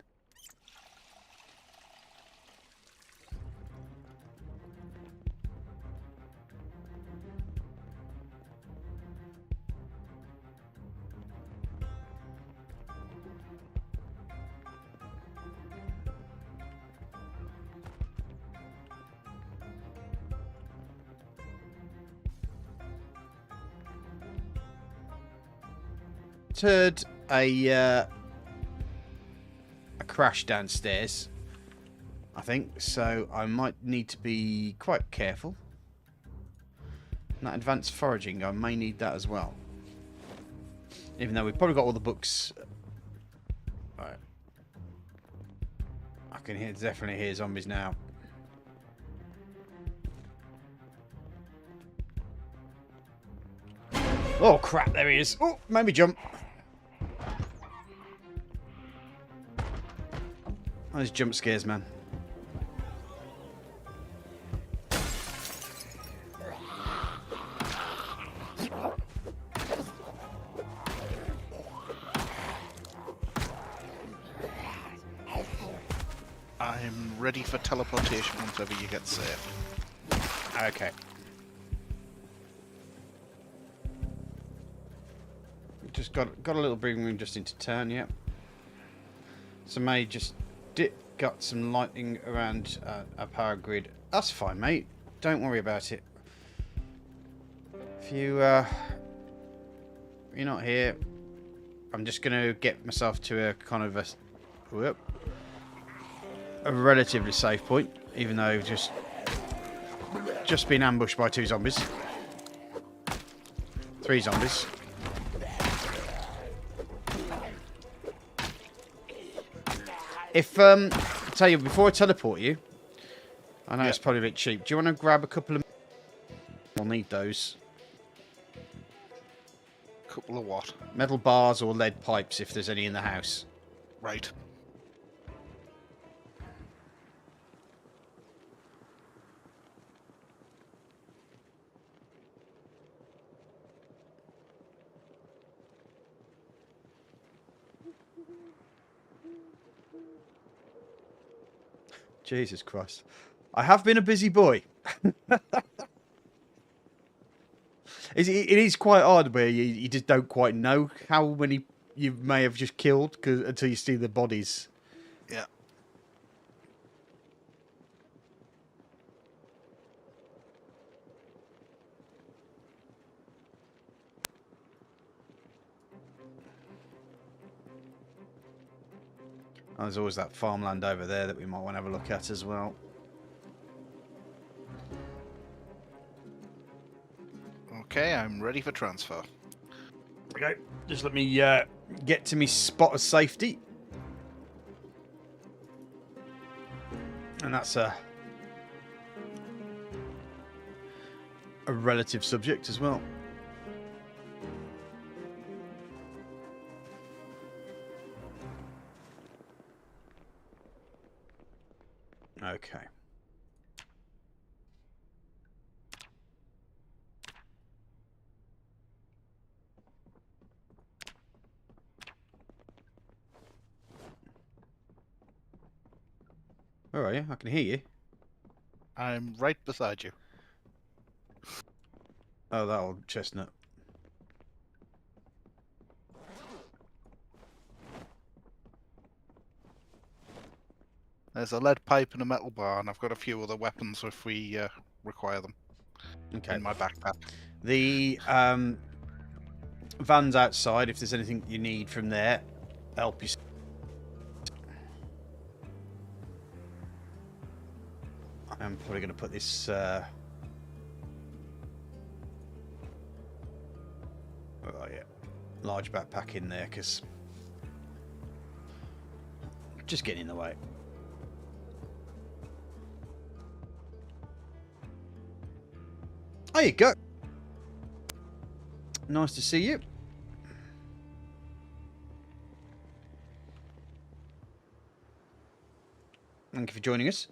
A: Turd. a crash downstairs, I think, so I might need to be quite careful. And that advanced foraging, I may need that as well. Even though we've probably got all the books. Right. I can definitely hear zombies now. Oh crap, there he is. Oh, made me jump. Those jump scares, man.
B: I'm ready for teleportation whenever you get safe.
A: Okay. Just got a little breathing room just into turn, yep. So may just got some lightning around our power grid. That's fine, mate. Don't worry about it. If you're not here, I'm just gonna get myself to a kind of a relatively safe point, even though I've just been ambushed by 2 zombies. 3 zombies. If I tell you before I teleport you, I know it's probably a bit cheap. Do you want to grab a couple of? We'll need those.
B: Couple of what?
A: Metal bars or lead pipes, if there's any in the house.
B: Right.
A: Jesus Christ. I have been a busy boy. It is quite odd where you just don't quite know how many you may have just killed until you see the bodies.
B: Yeah.
A: Oh, there's always that farmland over there that we might want to have a look at as well.
B: Okay, I'm ready for transfer.
A: Okay, just let me get to me spot of safety. And that's a relative subject as well. Okay. Where are you? I can hear you.
B: I'm right beside you.
A: Oh, that old chestnut.
B: There's a lead pipe and a metal bar, and I've got a few other weapons if we require them.
A: Okay.
B: In my backpack.
A: The van's outside. If there's anything you need from there, help you. I'm probably going to put this. Oh yeah, large backpack in there because just getting in the way. There you go. Nice to see you. Thank you for joining us.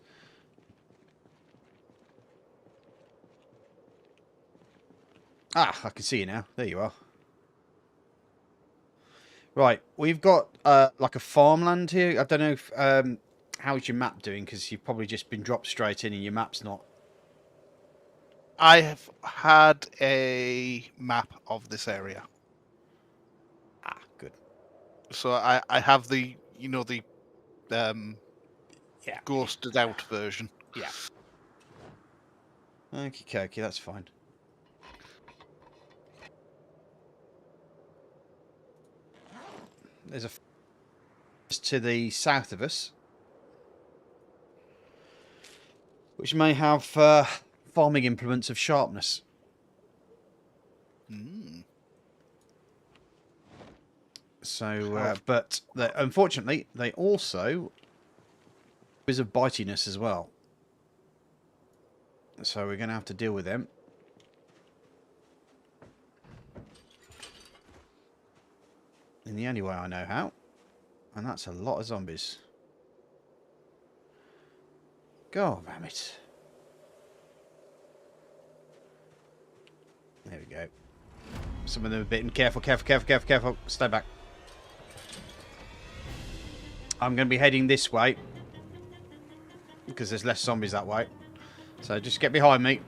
A: Ah, I can see you now. There you are. Right, we've got like a farmland here. I don't know if how's your map doing, because you've probably just been dropped straight in and your map's not.
B: I have had a map of this area.
A: Ah, good.
B: So I have the the
A: Yeah.
B: ghosted out version.
A: Yeah. Okay, that's fine. There's a to the south of us, which may have farming implements of sharpness. So, but unfortunately, they also is of bitiness as well. So we're going to have to deal with them. In the only way I know how. And that's a lot of zombies. God damn it. There we go. Some of them are bitten. Careful, careful, careful, careful, careful. Stay back. I'm going to be heading this way. Because there's less zombies that way. So just get behind me.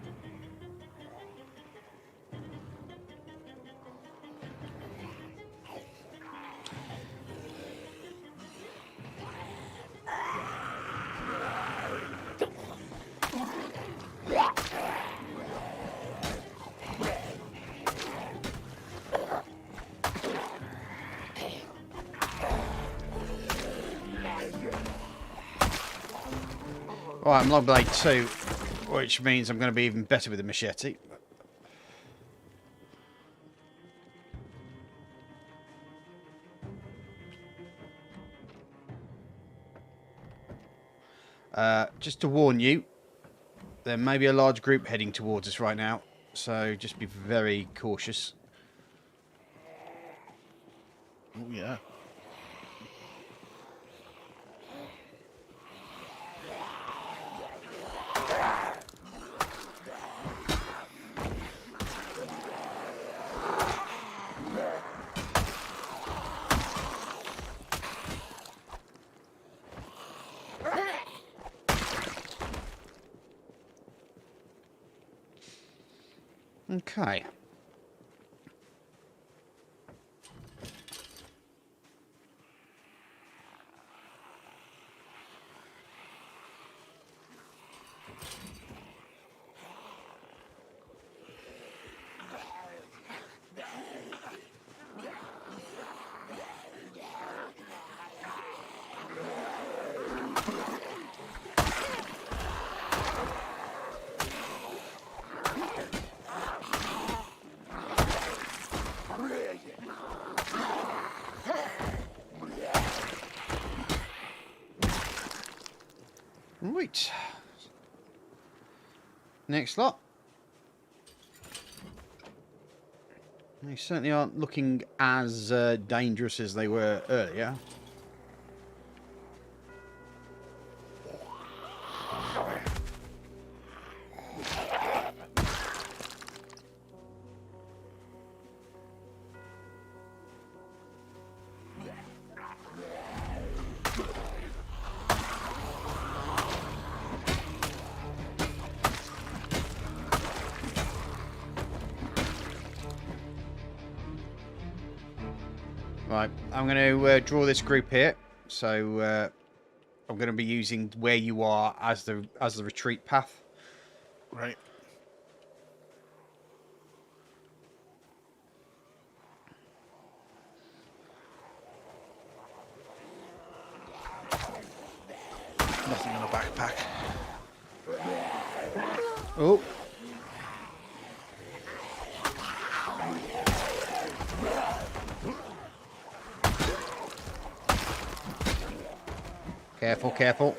A: Alright, I'm long blade 2, which means I'm going to be even better with the machete. Just to warn you, there may be a large group heading towards us right now, so just be very cautious.
B: Oh, yeah.
A: Okay. Right. Next lot. They certainly aren't looking as dangerous as they were earlier. Right, I'm going to draw this group here. So I'm going to be using where you are as the retreat path.
B: Right. Nothing in a backpack.
A: Oh. Careful, careful.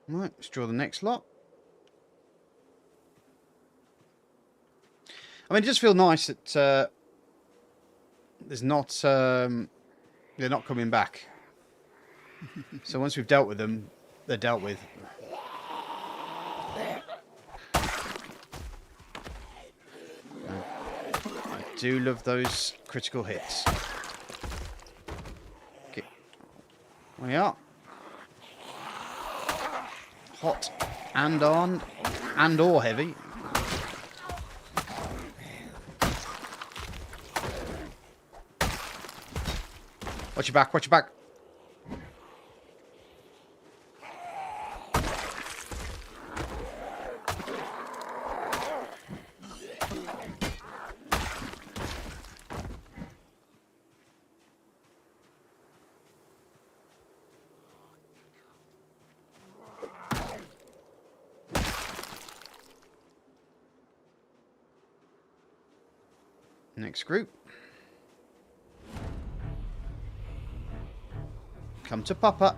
A: Right, let's draw the next lot. I mean, it just feels nice that there's not they're not coming back. So once we've dealt with them, they're dealt with. I do love those critical hits. Okay. We are. Hot and on and or heavy. Watch your back. Watch your back. Next group. Come to Papa.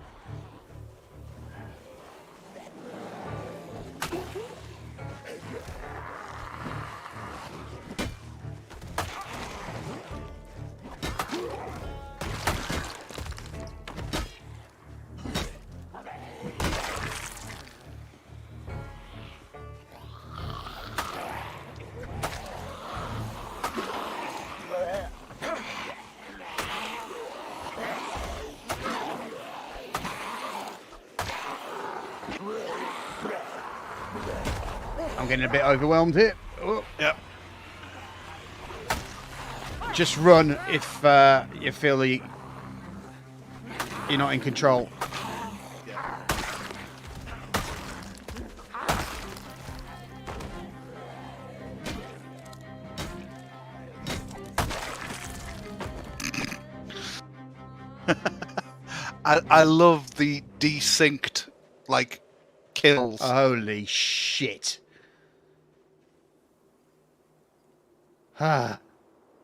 A: I'm getting a bit overwhelmed here. Oh.
B: Yep.
A: Just run if you feel you're not in control.
B: I love the desynced like kills.
A: Holy shit. Ah.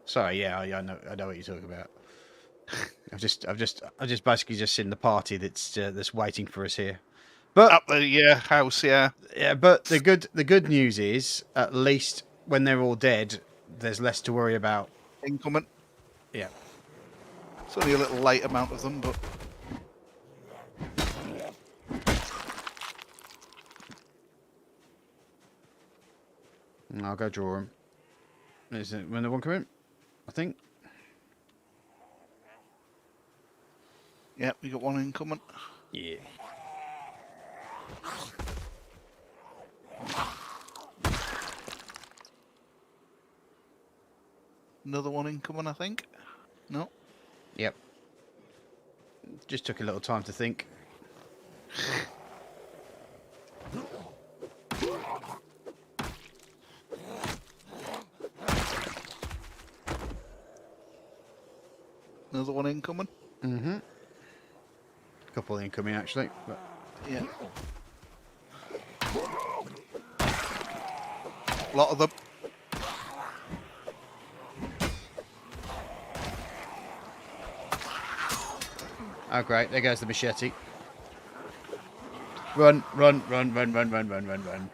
A: Sorry, yeah, I know what you're talking about. I've just basically just seen the party that's waiting for us here. But
B: Up the house, yeah.
A: yeah, but the good news is at least when they're all dead, there's less to worry about.
B: Incoming.
A: Yeah.
B: It's only a little light amount of them, but
A: I'll go draw them. Is it when the one come in? I think.
B: yeah, we got one incoming.
A: Yeah.
B: Another one incoming, I think. No.
A: Yep. Just took a little time to think.
B: Another one incoming.
A: Mm-hmm. A couple incoming actually. But
B: Yeah. A lot of them.
A: oh great, there goes the machete. Run, run, run, run, run, run, run, run, run.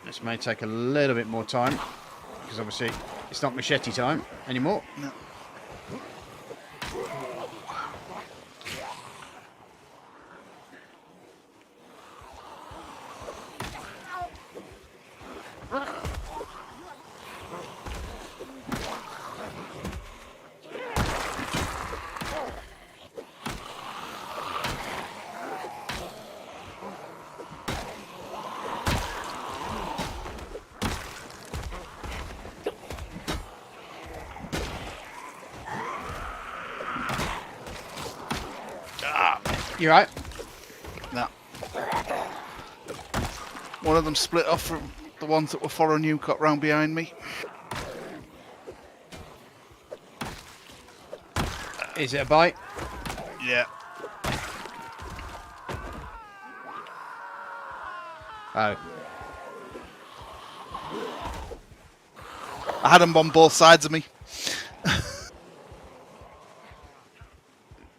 A: This may take a little bit more time, because obviously it's not machete time anymore.
B: No.
A: You right?
B: No. One of them split off from the ones that were following you, got round behind me.
A: Is it a bite?
B: Yeah.
A: Oh.
B: I had them on both sides of me.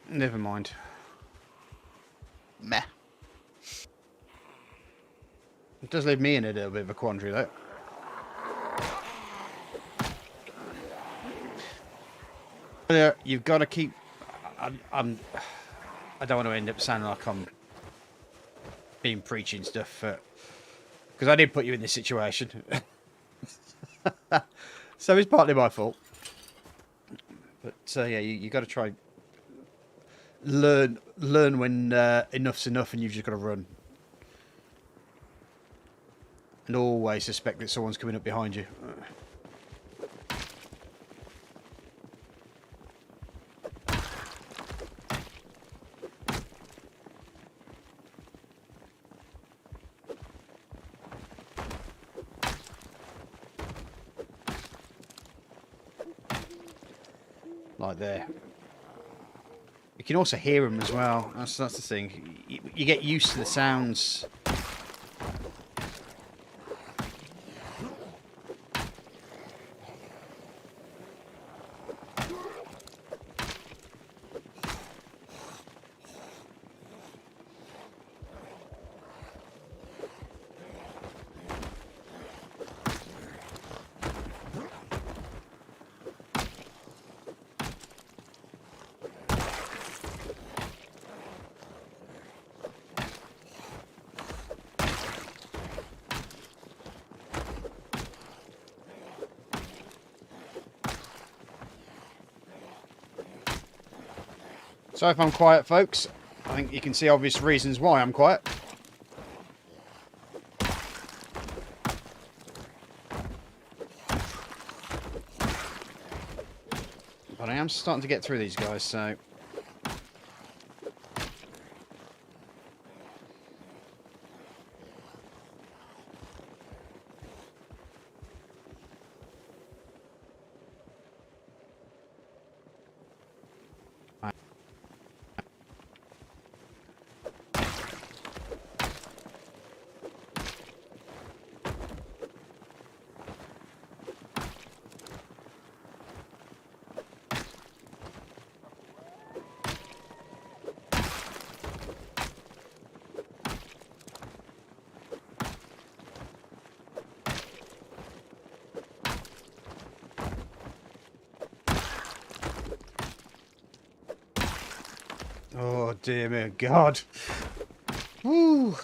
A: Never mind.
B: Meh.
A: It does leave me in a little bit of a quandary, though. You've got to keep. I don't want to end up sounding like I'm being preaching stuff, because I did put you in this situation, so it's partly my fault. But yeah, you got to try learn when enough's enough, and you've just got to run. And always suspect that someone's coming up behind you. Like there. You can also hear them as well. That's the thing. You get used to the sounds. So if I'm quiet, folks, I think you can see obvious reasons why I'm quiet. But I am starting to get through these guys, so... Oh dear me, God. Woo.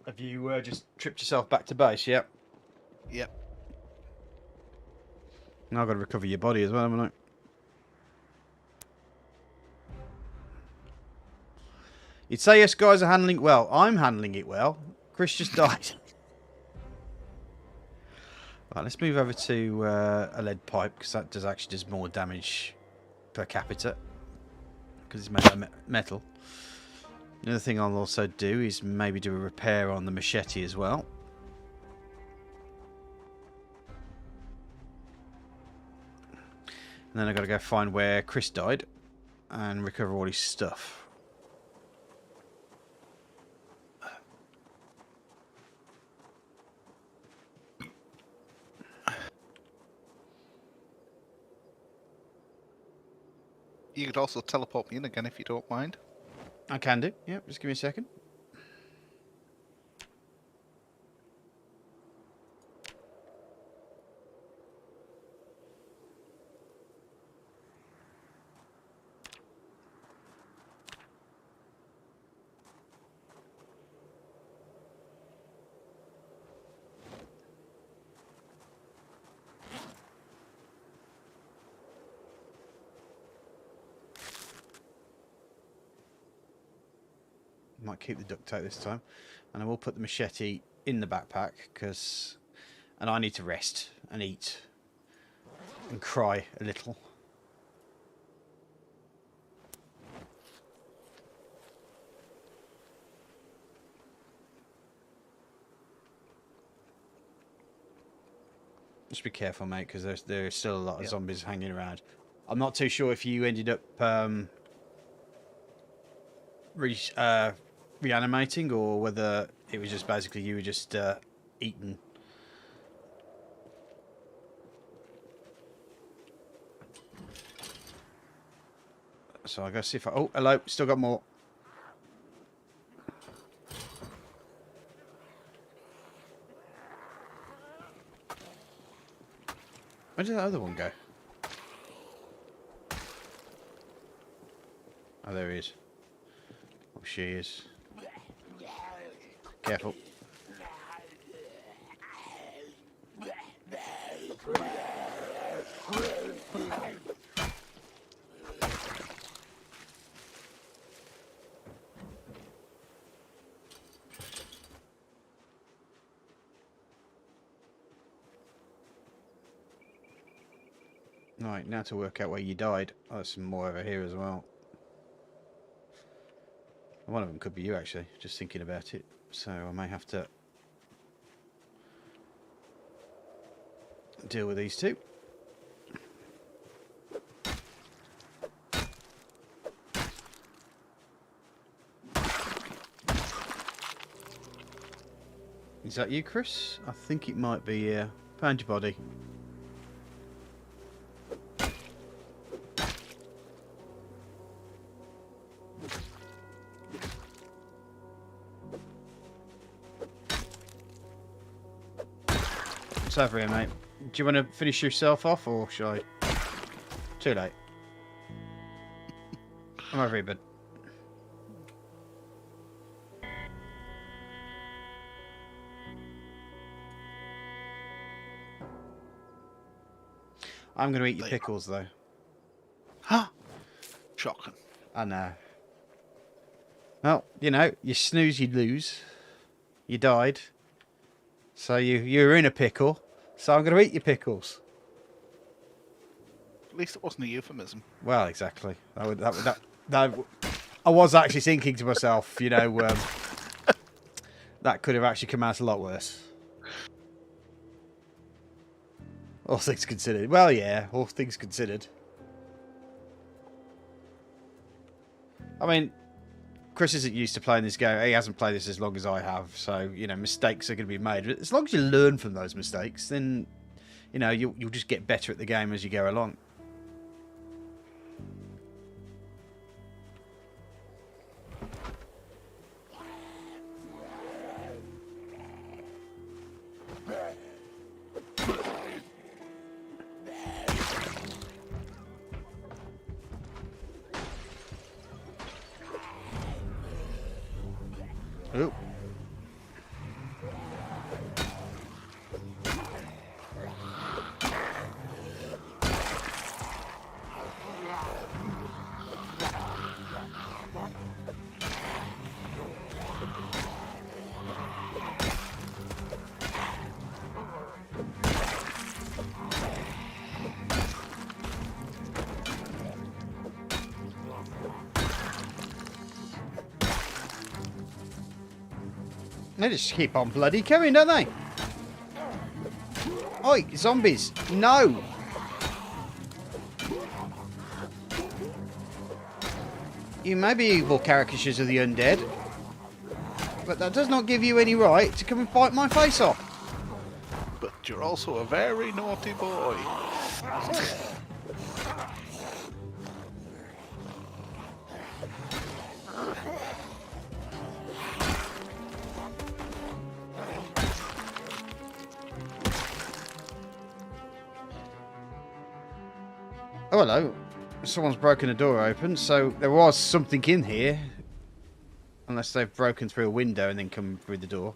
A: Have you just tripped yourself back to base? Yep.
B: Yep.
A: Now I've got to recover your body as well, haven't I? You'd say yes, guys are handling it well. I'm handling it well. Chris just died. Right, let's move over to a lead pipe, because that does more damage per capita. Because it's made of metal. Another thing I'll also do is maybe do a repair on the machete as well. And then I've got to go find where Chris died and recover all his stuff.
B: You could also teleport me in again if you don't mind.
A: I can do. Yep, just give me a second. Might keep the duct tape this time. And I will put the machete in the backpack, because... And I need to rest and eat. And cry a little. Just be careful, mate, because there's still a lot of zombies hanging around. I'm not too sure if you ended up reanimating, or whether it was just basically you were just eaten. So I'll go see if I... Oh, hello. Still got more. Where did that other one go? Oh, there he is. Oh, she is. Careful. Right, now to work out where you died. Oh, there's some more over here as well. One of them could be you, actually, just thinking about it. So I may have to deal with these two. Is that you, Chris? I think it might be, yeah. Found your body. It's over here, mate. Do you want to finish yourself off, or shall I? Too late. I'm over here, bud. I'm going to eat your pickles, though.
B: Huh? Shocking.
A: I know. Well, you know, you snooze, you lose. You died. So you're in a pickle. So I'm going to eat your pickles.
B: At least it wasn't a euphemism.
A: Well, exactly. I was actually thinking to myself, you know, that could have actually come out a lot worse. All things considered. Well, yeah, all things considered. I mean, Chris isn't used to playing this game. He hasn't played this as long as I have. So, you know, mistakes are going to be made. As long as you learn from those mistakes, then, you know, you'll just get better at the game as you go along. Ooh. They just keep on bloody coming, don't they? Oi, zombies! No! You may be evil caricatures of the undead, but that does not give you any right to come and bite my face off.
B: But you're also a very naughty boy.
A: Oh, hello. Someone's broken a door open, so there was something in here. Unless they've broken through a window and then come through the door.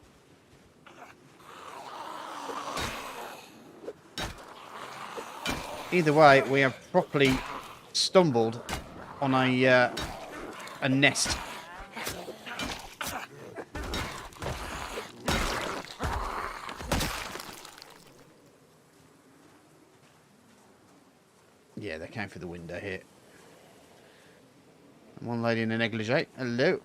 A: Either way, we have properly stumbled on a nest. Yeah, they came through the window here. And one lady in a negligee. Hello.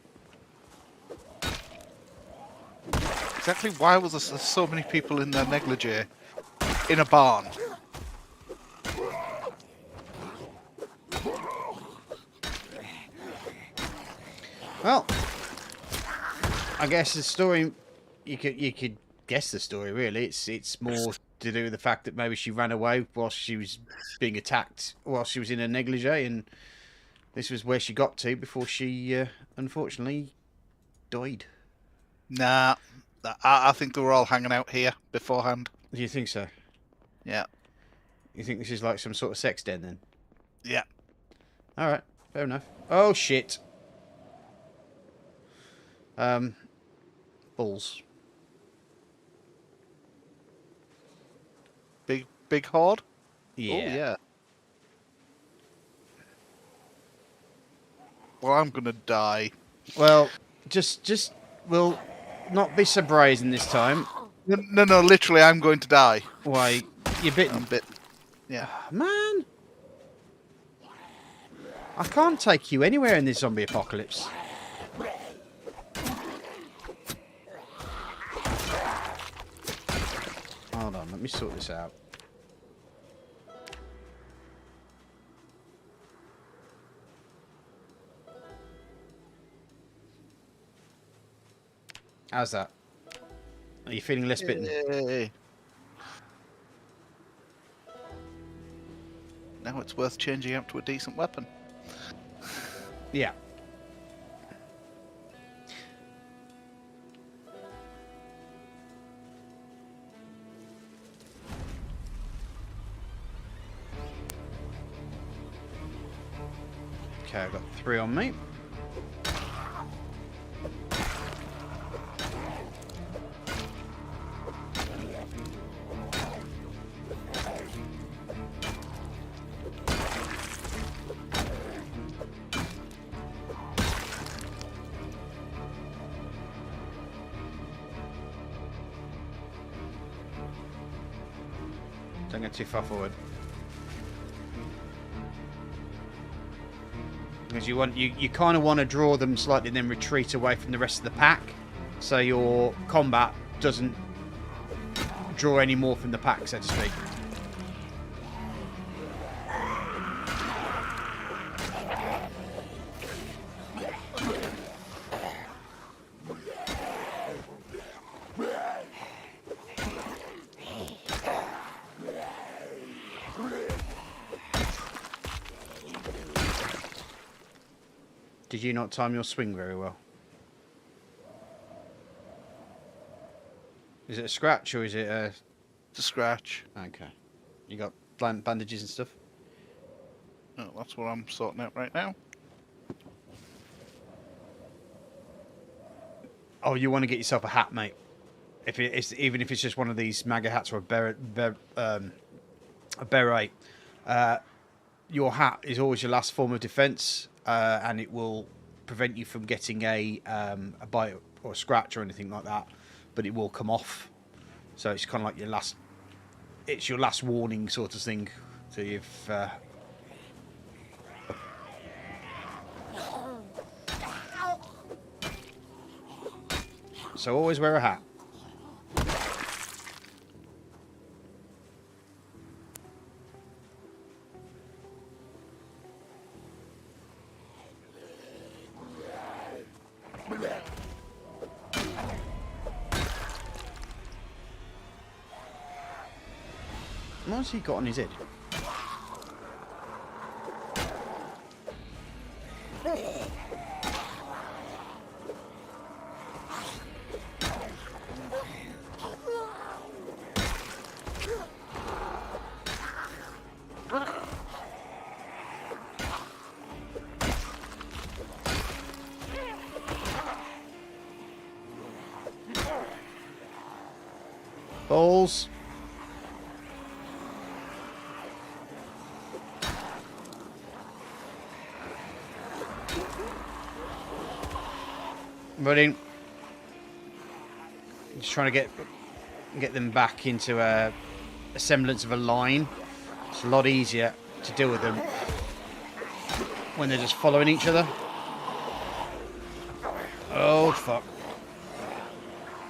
B: Exactly why was there so many people in their negligee in a barn?
A: Well, I guess the story you could guess the story really. It's more to do with the fact that maybe she ran away whilst she was being attacked whilst she was in her negligee, and this was where she got to before she unfortunately died.
B: Nah, I think they were all hanging out here beforehand.
A: Do you think so?
B: Yeah.
A: You think this is like some sort of sex den then?
B: Yeah.
A: All right, Fair enough. Oh, shit. Balls.
B: Big horde?
A: Yeah.
B: Oh, yeah. Well, I'm gonna die.
A: Well, just we'll not be so brazen this time.
B: No, literally, I'm going to die.
A: Why, you're bitten.
B: I'm bitten. Yeah.
A: Man! I can't take you anywhere in this zombie apocalypse. Hold on, let me sort this out. How's that? Are you feeling less bitten?
B: Yay. Now it's worth changing up to a decent weapon.
A: Yeah. Okay, I've got 3 on me. Don't go too far forward. Because you kind of want to draw them slightly and then retreat away from the rest of the pack, so your combat doesn't draw any more from the pack, so to speak. Did you not time your swing very well? Is it a scratch or is it a...
B: It's a scratch.
A: Okay. You got bandages and stuff?
B: Oh, that's what I'm sorting out right now.
A: Oh, you want to get yourself a hat, mate. If it's even if it's just one of these MAGA hats or a beret. Your hat is always your last form of defense, and it will prevent you from getting a bite or a scratch or anything like that. But it will come off, so it's kind of like your last. It's your last warning, sort of thing. So you've. So always wear a hat. What's he got on his head? Balls. Running. Just trying to get them back into a semblance of a line. It's a lot easier to deal with them when they're just following each other. Oh fuck.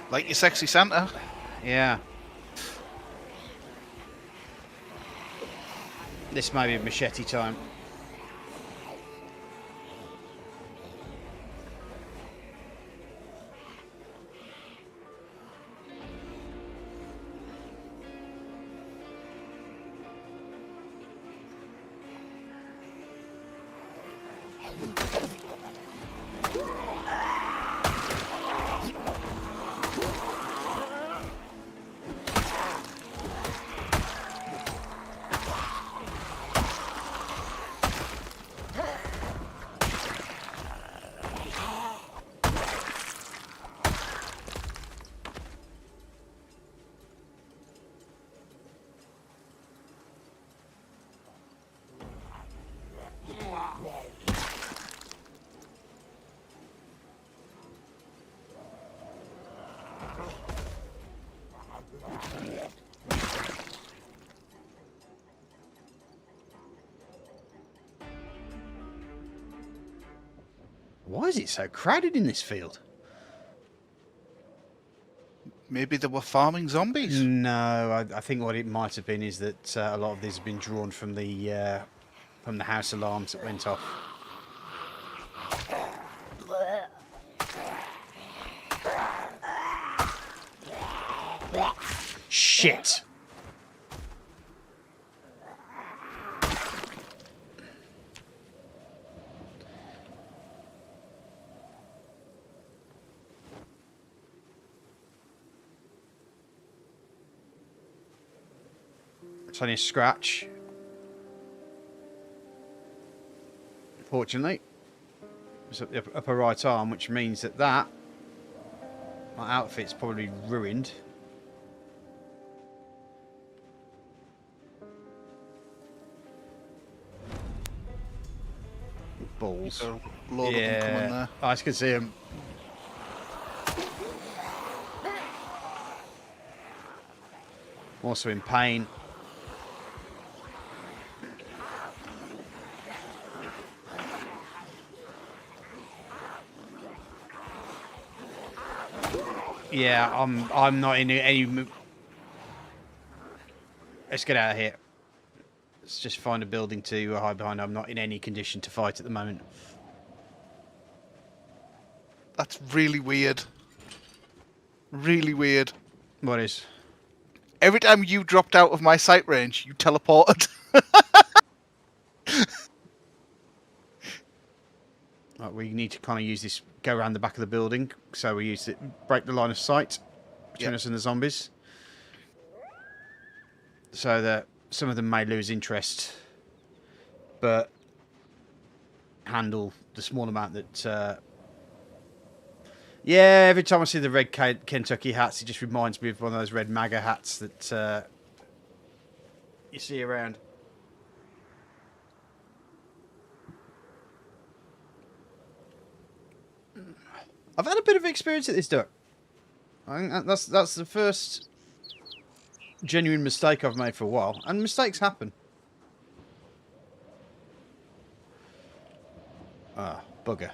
B: Like your sexy Santa.
A: Yeah. This may be machete time. Why is it so crowded in this field?
B: Maybe they were farming zombies.
A: No, I think what it might have been is that a lot of these have been drawn from the house alarms that went off. Shit! It's only a scratch. Fortunately, it's up the upper right arm, which means that my outfit's probably ruined. Balls.
B: A load of them coming there.
A: I can see them. Also in pain. Yeah, I'm not in any. Let's get out of here. Let's just find a building to hide behind. I'm not in any condition to fight at the moment.
B: That's really weird. Really weird.
A: What is?
B: Every time you dropped out of my sight range, you teleported.
A: Right, we need to kind of use this, go around the back of the building. So we use it, break the line of sight between us and the zombies. So that some of them may lose interest, but handle the small amount that... Yeah, every time I see the red Kentucky hats, it just reminds me of one of those red MAGA hats that you see around. I've had a bit of experience at this duck. I think that's the first genuine mistake I've made for a while, and mistakes happen. Ah, bugger.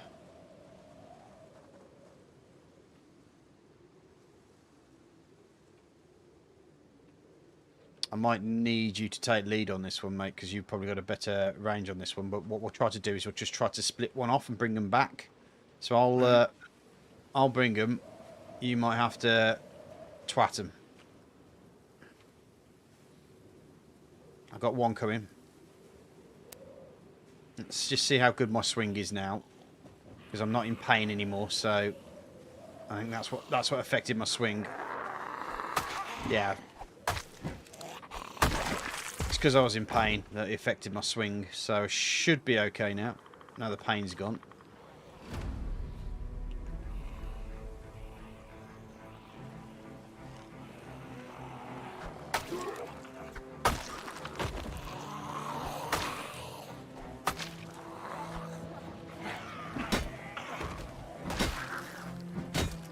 A: I might need you to take lead on this one, mate, because you've probably got a better range on this one. But what we'll try to do is we'll just try to split one off and bring them back. So I'll bring them. You might have to twat them. I've got one coming. Let's just see how good my swing is now, because I'm not in pain anymore. So I think that's what affected my swing. Yeah. It's because I was in pain that it affected my swing. So I should be okay now. Now the pain's gone.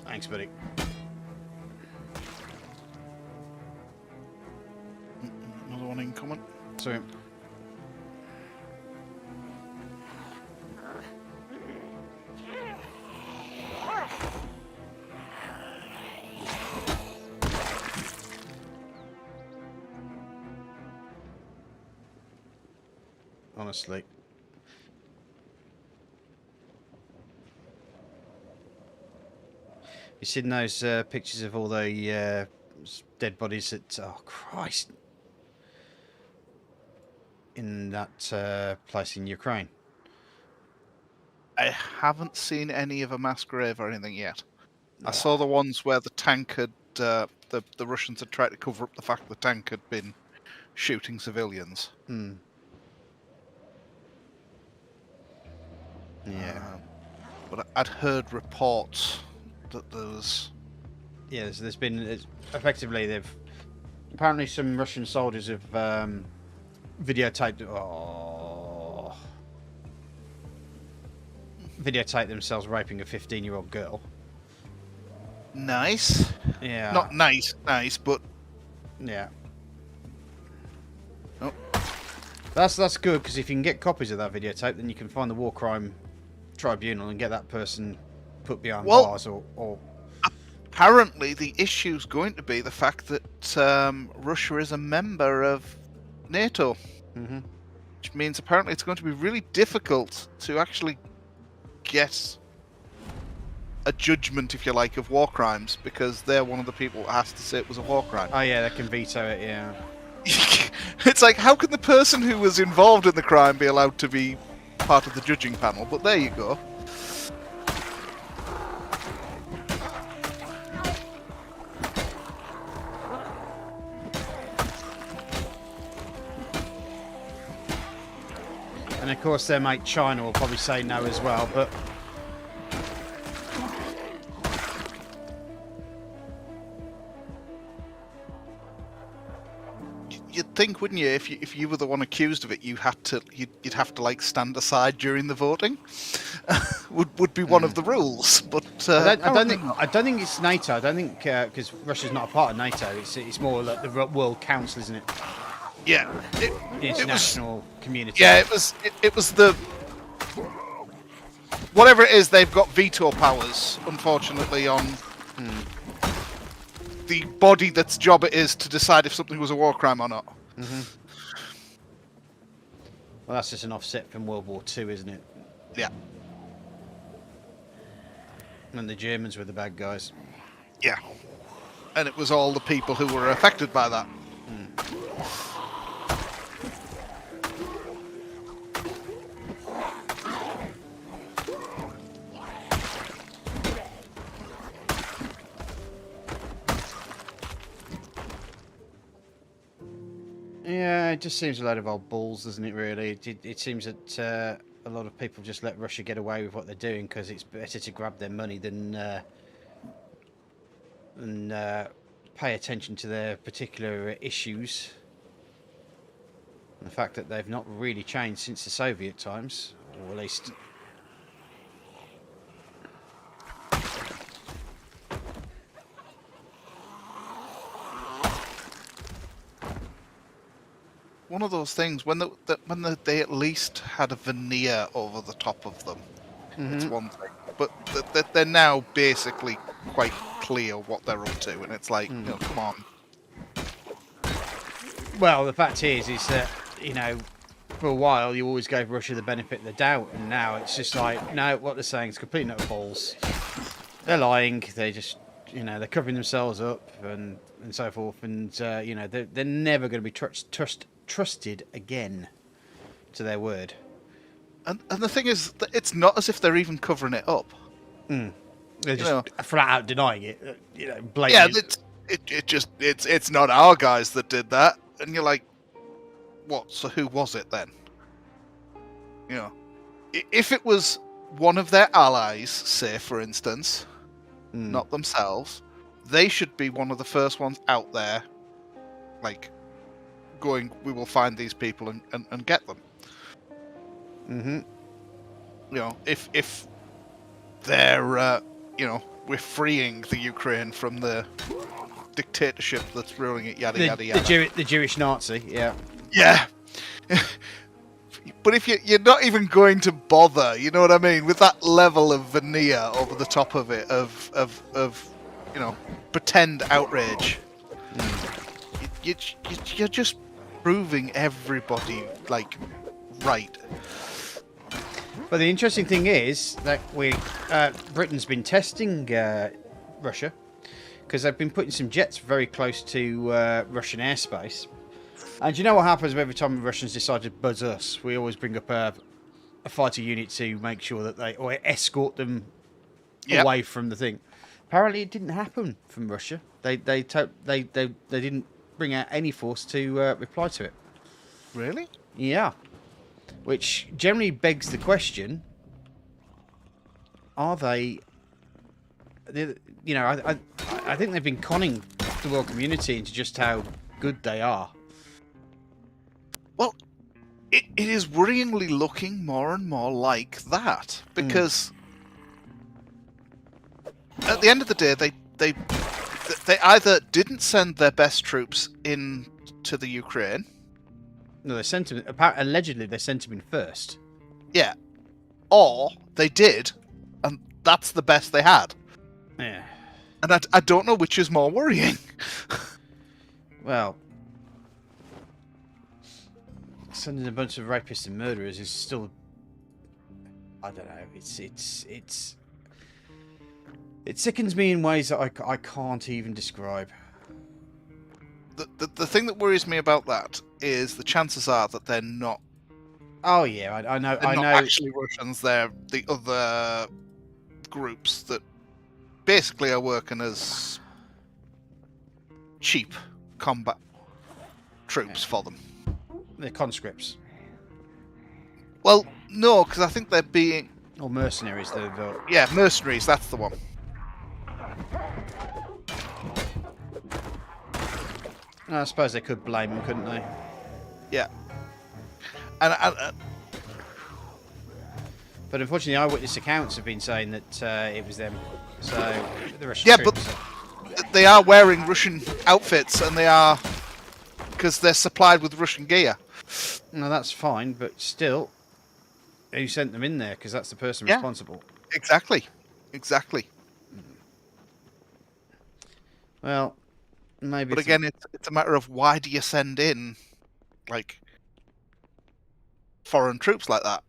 A: Thanks, buddy.
B: Another one incoming.
A: So, honestly. You seen those pictures of all the dead bodies that... Oh, Christ. In that place in Ukraine?
B: I haven't seen any of a mass grave or anything yet.
A: No.
B: I saw the ones where the tank had... the Russians had tried to cover up the fact the tank had been shooting civilians.
A: Hmm. Yeah.
B: But I'd heard reports that there was...
A: Yeah, there's been... effectively, they've... Apparently some Russian soldiers have videotaped... Oh... Videotaped themselves raping a 15-year-old girl.
B: Nice.
A: Yeah.
B: Not nice, but...
A: Yeah.
B: Oh.
A: That's good, because if you can get copies of that videotape, then you can find the war crime tribunal and get that person put behind
B: Well,
A: bars, or
B: apparently the issue's going to be the fact that Russia is a member of NATO, which means apparently it's going to be really difficult to actually get a judgment, if you like, of war crimes, because they're one of the people that has to say it was a war crime.
A: Oh yeah, they can veto it. Yeah.
B: It's like, how can the person who was involved in the crime be allowed to be part of the judging panel? But there you go.
A: And of course, their mate China will probably say no as well, but.
B: You'd think, wouldn't you, if you were the one accused of it, you'd have to like stand aside during the voting. would be one of the rules, but
A: I don't think it's NATO. I don't think because Russia's not a part of NATO. It's more like the World Council, isn't it?
B: Yeah,
A: The international community.
B: Yeah, it was the whatever it is. They've got veto powers, unfortunately, on the body that's job it is to decide if something was a war crime or not.
A: Well, that's just an offset from World War II, isn't it?
B: Yeah.
A: And the Germans were the bad guys.
B: Yeah. And it was all the people who were affected by that.
A: Yeah, it just seems a load of old balls, doesn't it, really? It seems that a lot of people just let Russia get away with what they're doing because it's better to grab their money than pay attention to their particular issues. And the fact that they've not really changed since the Soviet times, or at least...
B: One of those things when they at least had a veneer over the top of them. It's one thing, but they're now basically quite clear what they're up to, and it's like, come on.
A: Well, the fact is that, for a while you always gave Russia the benefit of the doubt, and now it's just like, no, what they're saying is complete nut balls. They're lying. They just, they're covering themselves up and so forth, and they're never going to be trusted again to their word.
B: And the thing is, that it's not as if they're even covering it up.
A: They're just flat out denying it.
B: Blatantly. Yeah, it's not our guys that did that, and you're like, what? So who was it then? If it was one of their allies, say for instance, not themselves, they should be one of the first ones out there, like, going, we will find these people and get them. If they're, we're freeing the Ukraine from the dictatorship that's ruling it, yada yada yada.
A: The Jewish Nazi, yeah.
B: Yeah. But if you're not even going to bother, you know what I mean, with that level of veneer over the top of it, of pretend outrage, you're just proving everybody right.
A: But the interesting thing is that Britain's been testing Russia because they've been putting some jets very close to Russian airspace. And you know what happens every time the Russians decide to buzz us? We always bring up a fighter unit to make sure that or escort them away from the thing. Apparently, it didn't happen from Russia. They didn't bring out any force to reply to it.
B: Really?
A: Yeah. Which generally begs the question: are they? I think they've been conning the world community into just how good they are.
B: Well, it is worryingly looking more and more like that, because at the end of the day, they either didn't send their best troops in to the Ukraine.
A: No, they sent him. Allegedly, they sent him in first.
B: Yeah, or they did, and that's the best they had.
A: Yeah.
B: And I don't know which is more worrying.
A: Well, sending a bunch of rapists and murderers is still, I don't know. It sickens me in ways that I can't even describe.
B: The thing that worries me about that is the chances are that they're not.
A: Oh yeah, I know.
B: They're
A: I
B: not
A: know.
B: actually Russians. They're the other groups that basically are working as cheap combat troops for them.
A: They're conscripts
B: Well, no, because I think they're being...
A: or mercenaries. They're
B: Yeah, mercenaries, that's the one.
A: I suppose they could blame them, couldn't they?
B: Yeah. And
A: but unfortunately, eyewitness accounts have been saying that it was them. So the Russian
B: yeah,
A: troops.
B: but they are wearing Russian outfits, and they are... because they're supplied with Russian gear.
A: No, that's fine, but still, who sent them in there? Because that's the person responsible.
B: Exactly.
A: Well, maybe.
B: But again, it's a matter of why do you send in, like, foreign troops like that?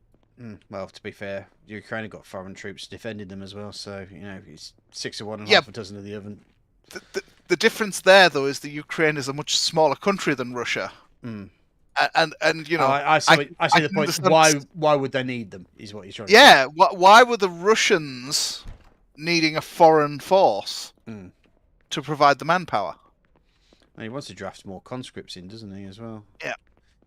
A: Well, to be fair, Ukraine have got foreign troops defending them as well, so it's 6 of one and
B: Yeah.
A: half a dozen of the other.
B: The difference there, though, is that Ukraine is a much smaller country than Russia.
A: Mm.
B: And you know,
A: I see the point.
B: understand.
A: Why would they need them? Is what he's trying to
B: Yeah, why were the Russians needing a foreign force to provide the manpower?
A: And he wants to draft more conscripts in, doesn't he, as well?
B: Yeah.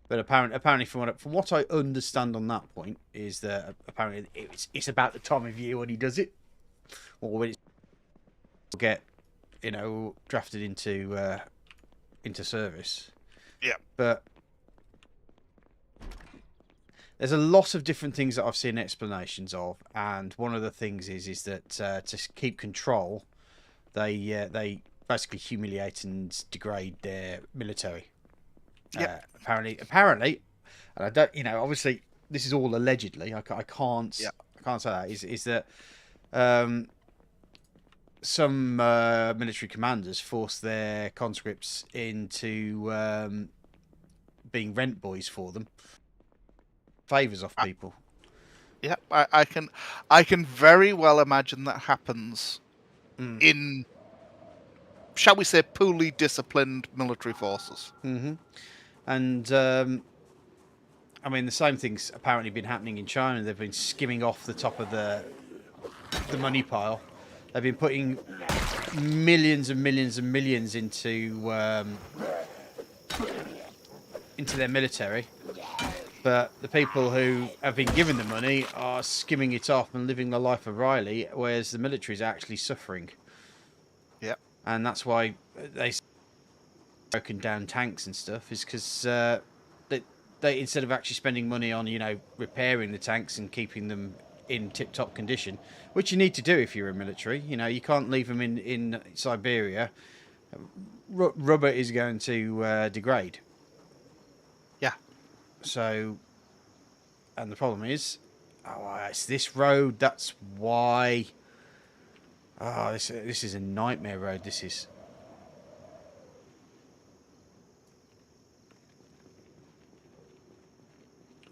A: But apparently, from what I understand on that point, is that apparently it's about the time of year when he does it, or when it's get drafted into service.
B: Yeah.
A: But there's a lot of different things that I've seen explanations of, and one of the things is that to keep control, they basically humiliate and degrade their military.
B: Yeah.
A: Apparently, and I don't, obviously this is all allegedly. I can't say that is that some military commanders force their conscripts into being rent boys for them, favors off people.
B: Yeah, I can very well imagine that happens in, shall we say, poorly disciplined military forces.
A: Mm-hmm. And I mean, the same thing's apparently been happening in China. They've been skimming off the top of the money pile. They've been putting millions and millions and millions into their military, but the people who have been given the money are skimming it off and living the life of Riley, whereas the military is actually suffering.
B: Yeah,
A: and that's why they broken down tanks and stuff, is because they instead of actually spending money on repairing the tanks and keeping them in tip-top condition, which you need to do if you're a military. You can't leave them in Siberia. Rubber is going to degrade.
B: Yeah.
A: So, and the problem is, it's this road. That's why. This is a nightmare road. This is.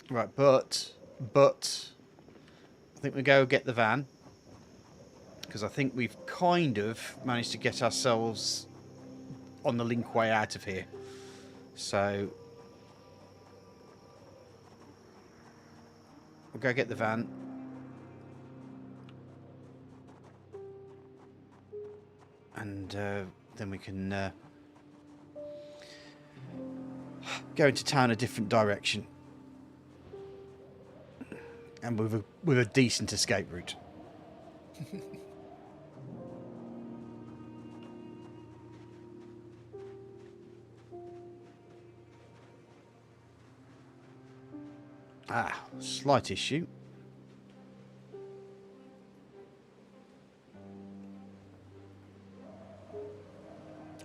A: Right, but I think we go get the van, because I think we've kind of managed to get ourselves on the link way out of here. So we'll go get the van. And then we can go into town a different direction. And with a decent escape route. Slight issue.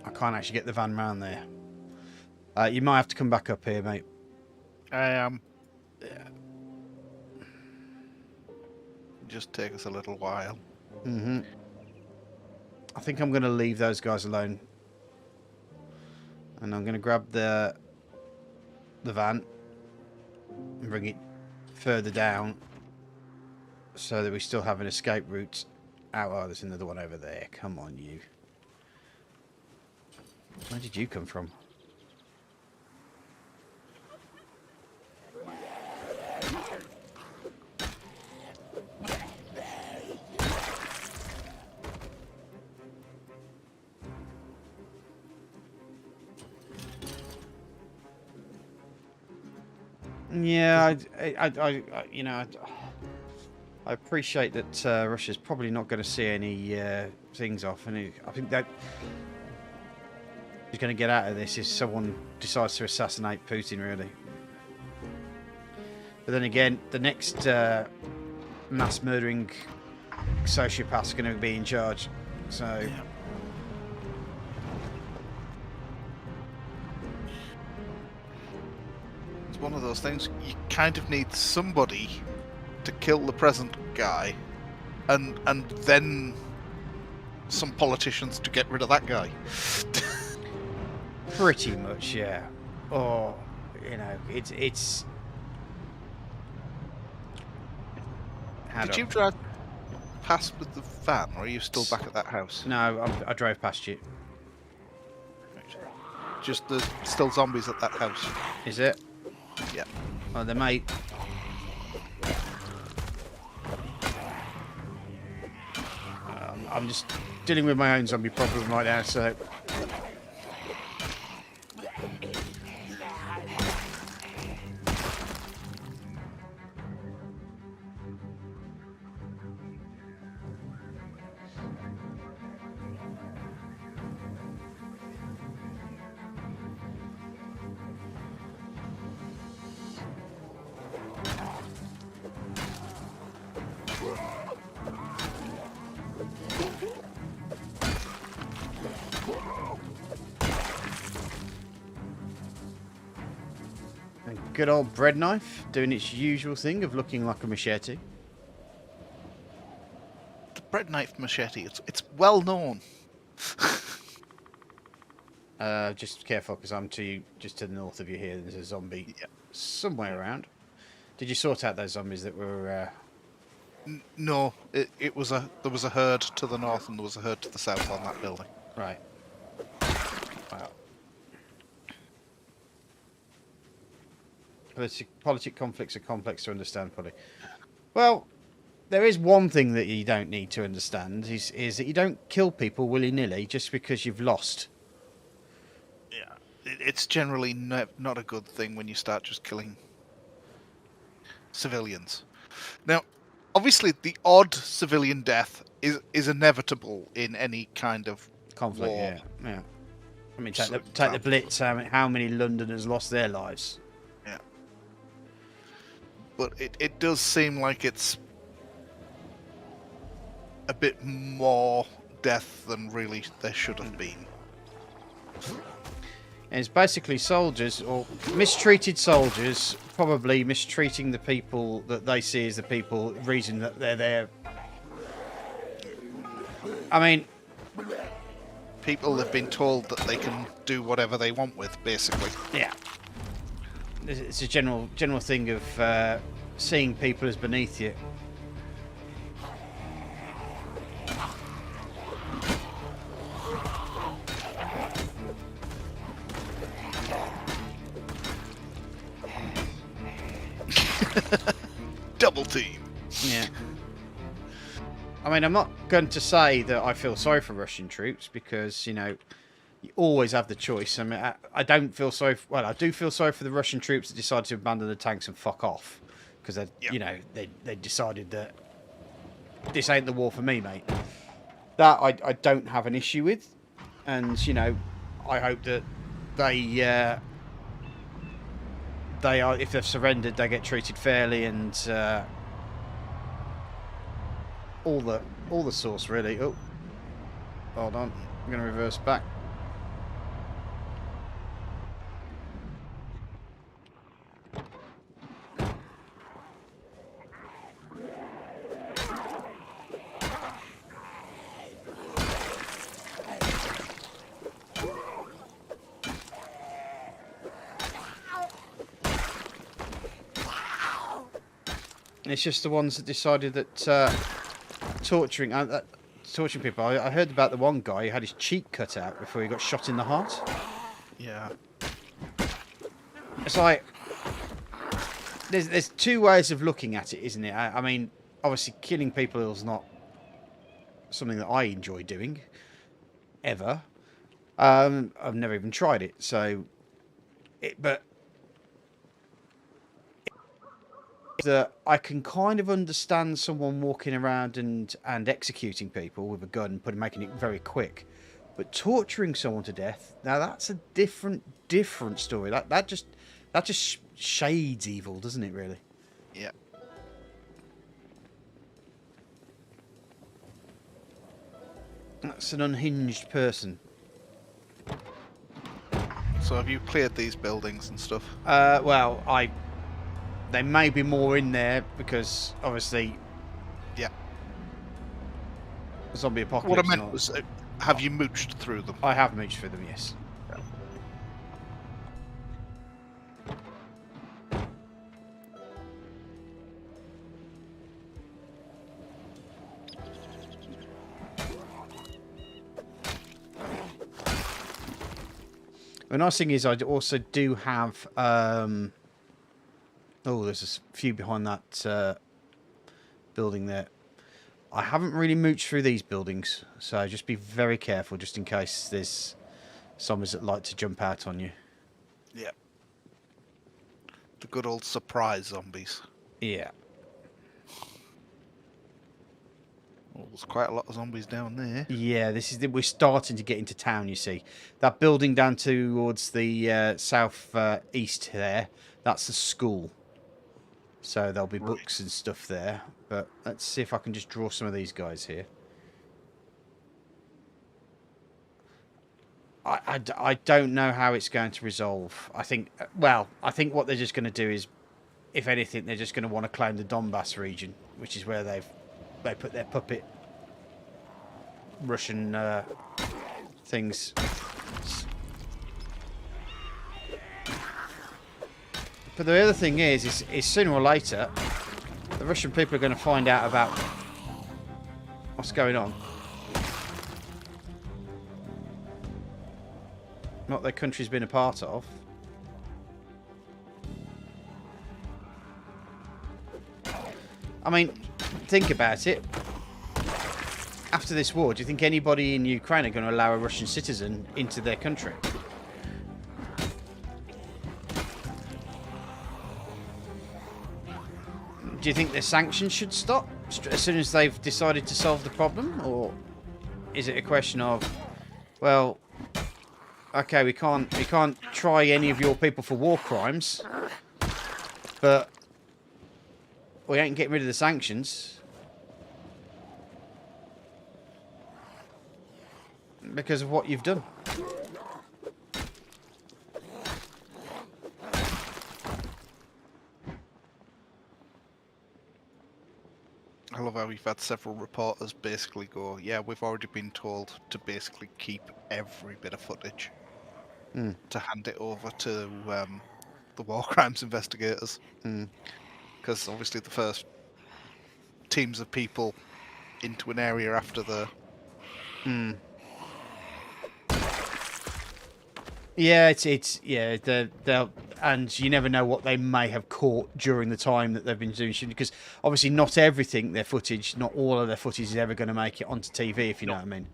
A: I can't actually get the van round there. You might have to come back up here, mate.
B: I am.
A: Yeah.
B: just take us a little while.
A: Mm-hmm. I think I'm going to leave those guys alone. And I'm going to grab the van and bring it further down so that we still have an escape route out. Oh, there's another one over there. Come on, you. Where did you come from? Yeah, I appreciate that Russia's probably not going to see any things off, and I think that who's going to get out of this is someone decides to assassinate Putin, really. But then again, the next mass murdering sociopath's going to be in charge, so.
B: Yeah. It's one of those things. You kind of need somebody to kill the present guy, and then some politicians to get rid of that guy.
A: Pretty much, yeah. Or, it's.
B: Did you drive past with the van, or are you still back at that house?
A: No, I drove past you.
B: Right. Just there's still zombies at that house.
A: Is it?
B: Yeah.
A: Well, they may. I'm just dealing with my own zombie problem right now, so. Good old bread knife doing its usual thing of looking like a machete.
B: The bread knife machete. It's well known.
A: Just careful, because I'm just to the north of you here. There's a zombie somewhere around. Did you sort out those zombies that were?
B: No, there was a herd to the north and there was a herd to the south on that building.
A: Right. Wow. Politic conflicts are complex to understand, Polly. Well, there is one thing that you don't need to understand is that you don't kill people willy-nilly just because you've lost.
B: Yeah, it's generally not a good thing when you start just killing civilians. Now, obviously, the odd civilian death is inevitable in any kind of
A: Conflict.
B: war.
A: Yeah. I mean, take the Blitz. How many Londoners lost their lives?
B: Yeah. But it does seem like it's a bit more death than really there should have been.
A: And it's basically soldiers, or mistreated soldiers, probably mistreating the people that they see as the reason that they're there. I mean,
B: people have been told that they can do whatever they want with, basically.
A: Yeah. It's a general thing of seeing people as beneath you.
B: Double team.
A: Yeah. I mean, I'm not going to say that I feel sorry for Russian troops because, you always have the choice. I mean, I don't feel sorry. I do feel sorry for the Russian troops that decided to abandon the tanks and fuck off because they decided that this ain't the war for me, mate. That I don't have an issue with, and I hope that they are, if they've surrendered, they get treated fairly and all the source really. Oh, hold on, I'm going to reverse back. It's just the ones that decided that torturing people. I heard about the one guy who had his cheek cut out before he got shot in the heart.
B: Yeah.
A: It's like there's two ways of looking at it, isn't it? I mean, obviously, killing people is not something that I enjoy doing ever. I've never even tried it, so but I can kind of understand someone walking around and executing people with a gun and making it very quick, but torturing someone to death, now that's a different story. That just shades evil, doesn't it? Really?
B: Yeah.
A: That's an unhinged person.
B: So have you cleared these buildings and stuff?
A: Well, there may be more in there because obviously,
B: yeah,
A: zombie apocalypse.
B: What I meant was, have you mooched through them?
A: I have mooched through them, yes.
B: Yeah.
A: The nice thing is I also do have... oh, there's a few behind that building there. I haven't really mooched through these buildings, so just be very careful just in case there's zombies that like to jump out on you.
B: Yeah. The good old surprise zombies.
A: Yeah.
B: Well, there's quite a lot of zombies down there.
A: Yeah, we're starting to get into town, you see. That building down towards the south east there, that's the school. So there'll be books and stuff there. But let's see if I can just draw some of these guys here. I don't know how it's going to resolve. I think what they're just going to do is, if anything, they're just going to want to claim the Donbass region, which is where they put their puppet Russian things. But the other thing is sooner or later, the Russian people are going to find out about what's going on. What their country's been a part of. I mean, think about it. After this war, do you think anybody in Ukraine are going to allow a Russian citizen into their country? Do you think their sanctions should stop as soon as they've decided to solve the problem? Or is it a question of, well, okay, we can't try any of your people for war crimes, but we ain't getting rid of the sanctions because of what you've done.
B: I love how we've had several reporters basically go, yeah, we've already been told to basically keep every bit of footage to hand it over to the war crimes investigators. Because obviously the first teams of people into an area after the...
A: Yeah, they'll and you never know what they may have caught during the time that they've been doing shooting, because obviously not everything, their footage, not all of their footage is ever going to make it onto TV, if you know what I mean.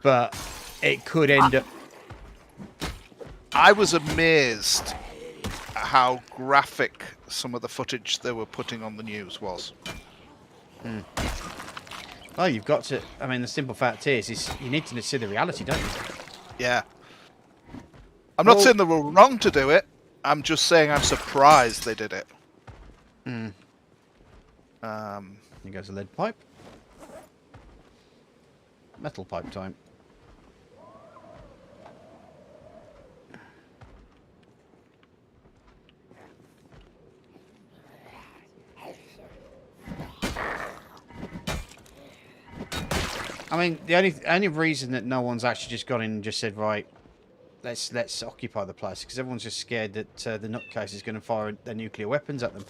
A: But it could end up...
B: I was amazed at how graphic some of the footage they were putting on the news was.
A: Well, you've got to... I mean, the simple fact is you need to see the reality, don't you?
B: Yeah. I'm not saying they were wrong to do it. I'm just saying I'm surprised they did it.
A: Here goes a lead pipe. Metal pipe time. I mean, the only reason that no one's actually just gone in and just said, right, let's occupy the place, because everyone's just scared that the nutcase is going to fire their nuclear weapons at them.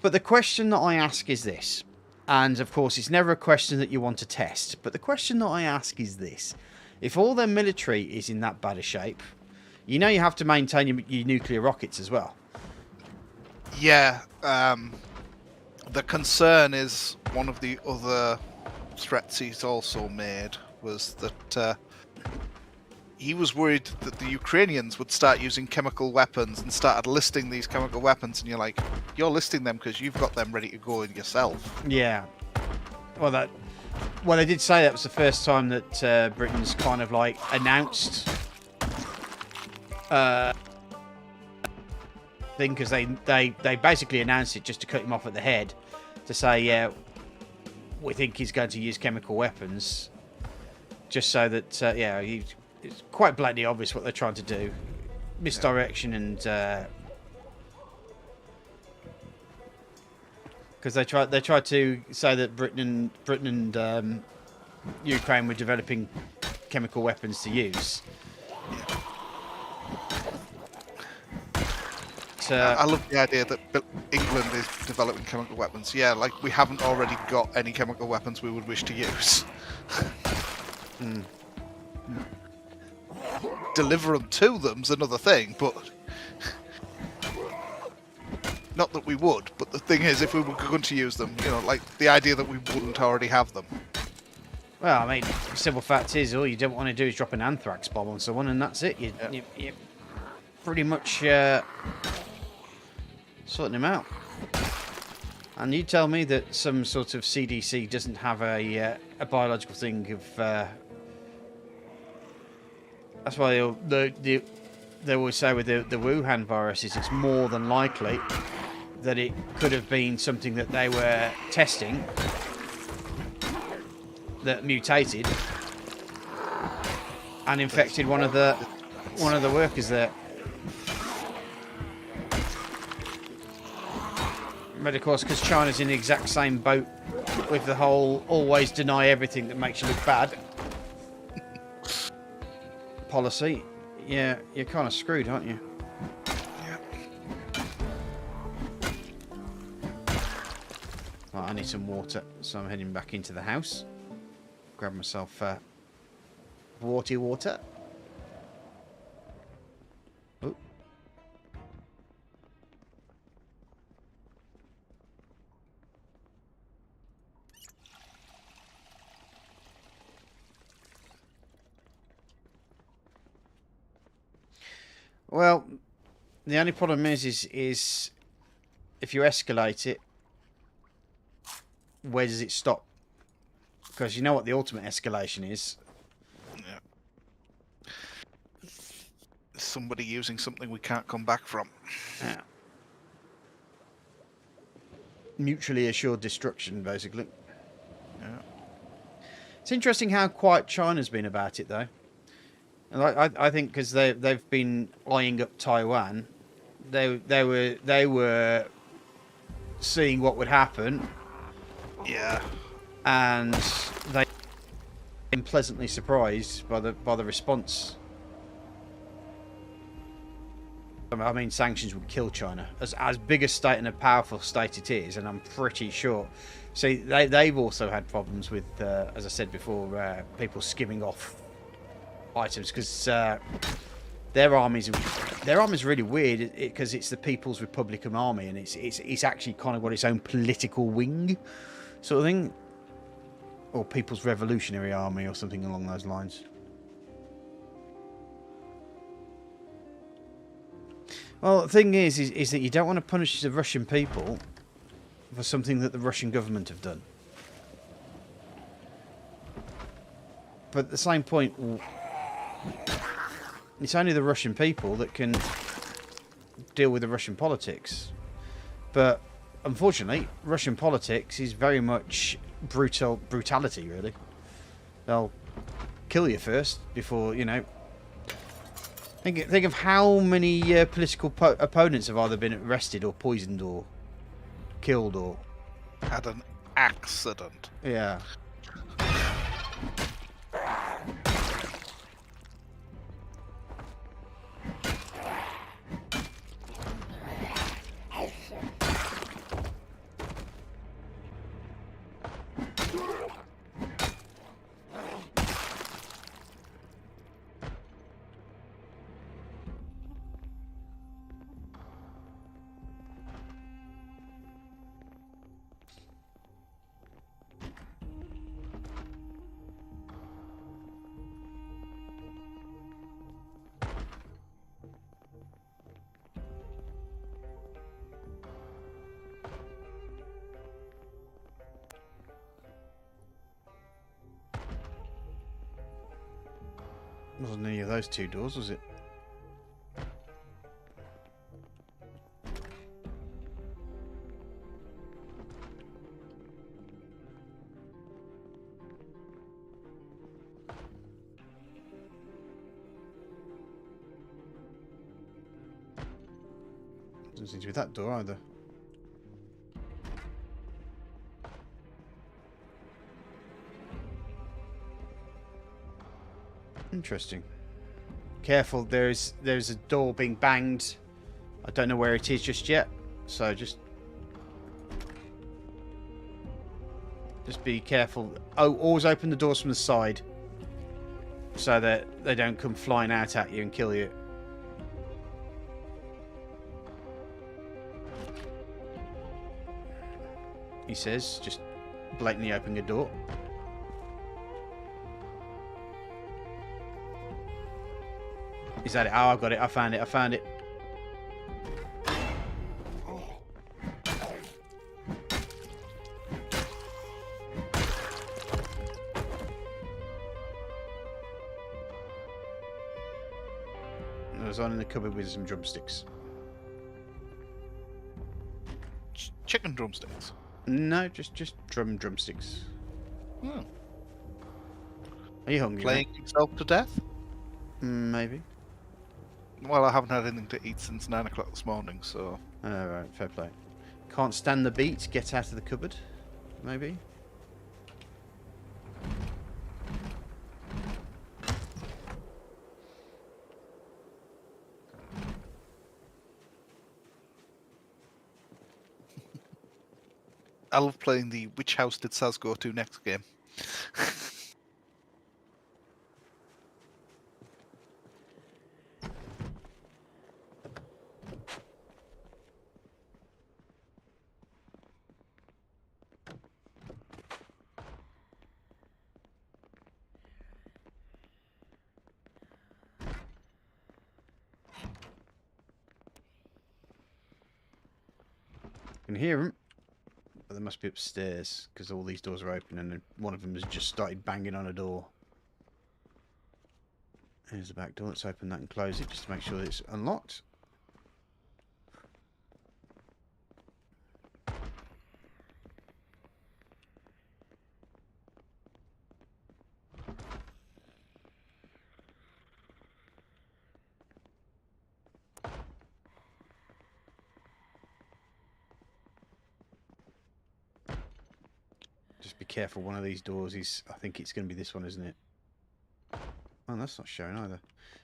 A: But the question that I ask is this, and of course it's never a question that you want to test, but the question that I ask is this. If all their military is in that bad a shape, you know you have to maintain your nuclear rockets as well.
B: Yeah, the concern is one of the other threats he's also made was that he was worried that the Ukrainians would start using chemical weapons and started listing these chemical weapons, and you're like, you're listing them because you've got them ready to go in yourself.
A: Yeah. Well, they did say that was the first time that Britain's kind of like announced thing, because they basically announced it just to cut him off at the head, to say, yeah, we think he's going to use chemical weapons, just so that it's quite blatantly obvious what they're trying to do, misdirection, and because they tried to say that Britain and Ukraine were developing chemical weapons to use.
B: I love the idea that England is developing chemical weapons. Yeah, like we haven't already got any chemical weapons we would wish to use. Deliver them to them's another thing, but not that we would. But the thing is, if we were going to use them, like the idea that we wouldn't already have them.
A: Well, I mean, the simple fact is, all you don't want to do is drop an anthrax bomb on someone, and that's it. You pretty much sorting them out. And you tell me that some sort of CDC doesn't have a biological thing of. That's why they always say with the Wuhan viruses, it's more than likely that it could have been something that they were testing that mutated and infected one of the workers there. But of course, because China's in the exact same boat with the whole always deny everything that makes you look bad policy, yeah, you're kind of screwed, aren't you?
B: Yeah.
A: Right, I need some water, so I'm heading back into the house. Grab myself water. Oh. Well, the only problem is if you escalate it, where does it stop? Because you know what the ultimate escalation is.
B: Yeah. Somebody using something we can't come back from.
A: Yeah. Mutually assured destruction, basically.
B: Yeah.
A: It's interesting how quiet China's been about it, though. I think because they've been eyeing up Taiwan, they were seeing what would happen.
B: Yeah.
A: And they've been pleasantly surprised by the response. I mean, sanctions would kill China. As big a state and a powerful state it is, and I'm pretty sure. See, they've also had problems with, as I said before, people skimming off items, because their army's really weird, because it's the People's Republican Army, and it's actually kind of got its own political wing, sort of thing, or People's Revolutionary Army or something along those lines. Well, the thing is that you don't want to punish the Russian people for something that the Russian government have done. But at the same point, it's only the Russian people that can deal with the Russian politics. But unfortunately, Russian politics is very much brutality, really. They'll kill you first before, Think of how many political opponents have either been arrested or poisoned or killed or
B: Had an accident.
A: yeah. Wasn't any of those two doors, was it? Doesn't seem to be that door either. Interesting. Careful, there's a door being banged. I don't know where it is just yet, so just be careful. Oh, always open the doors from the side so that they don't come flying out at you and kill you. He says, just blatantly opening a door. Is that it? Oh, I got it. I found it. I found it. I was on in the cupboard with some drumsticks.
B: Chicken drumsticks?
A: No, just drumsticks.
B: Hmm.
A: Are you hungry?
B: Playing yourself to death?
A: Maybe.
B: Well, I haven't had anything to eat since 9 o'clock this morning, so...
A: Alright, fair play. Can't stand the beat, get out of the cupboard. Maybe.
B: I love playing the which house did Saz go to next game.
A: I can hear them. But they must be upstairs, because all these doors are open and one of them has just started banging on a door. Here's the back door. Let's open that and close it just to make sure that it's unlocked. Just be careful, one of these doors is... I think it's going to be this one, isn't it? Oh, that's not showing either.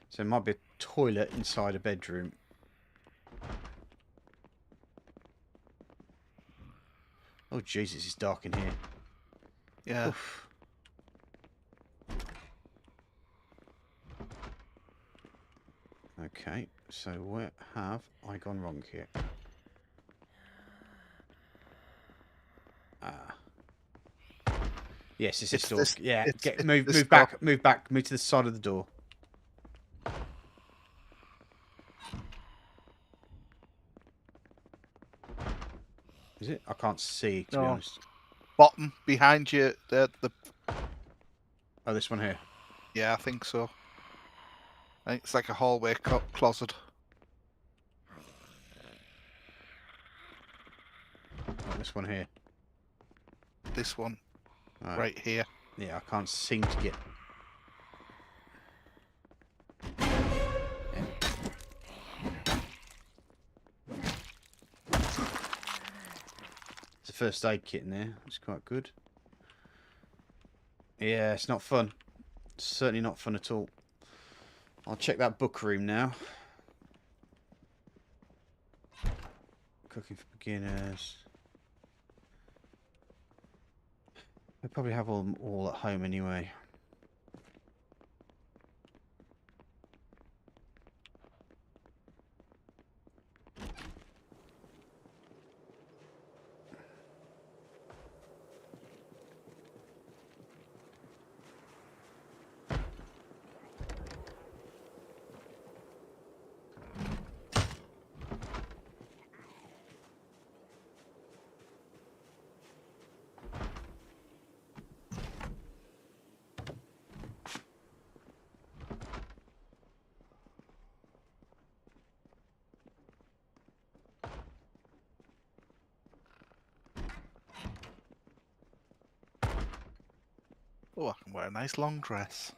A: So it might be a toilet inside a bedroom. Oh, Jesus, it's dark in here.
B: Yeah.
A: Oof. Okay, so where have I gone wrong here? Ah. Yes, it's this door. Yeah, move back, move to the side of the door. Is it? I can't see, to be honest.
B: Bottom, behind you, the...
A: Oh, this one here.
B: Yeah, I think so. I think it's like a hallway closet.
A: Oh, this one here.
B: This one. Right here.
A: Yeah, I can't seem to get... Yeah. There's a first aid kit in there, which is quite good. Yeah, it's not fun. It's certainly not fun at all. I'll check that book room now. Cooking for beginners. I probably have all at home anyway.
B: Oh, I can wear a nice long dress.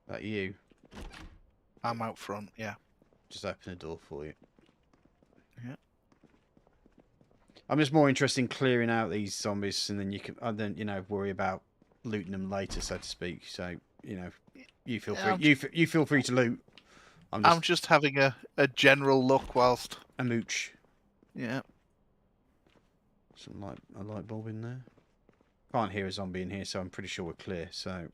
A: That you?
B: I'm out front, yeah.
A: Just open the door for you.
B: Yeah.
A: I'm just more interested in clearing out these zombies, and then worry about looting them later, so to speak. So you feel free. You feel free to loot.
B: I'm just having a general look whilst
A: a mooch.
B: Yeah.
A: Some a light bulb in there. Can't hear a zombie in here, so I'm pretty sure we're clear. So.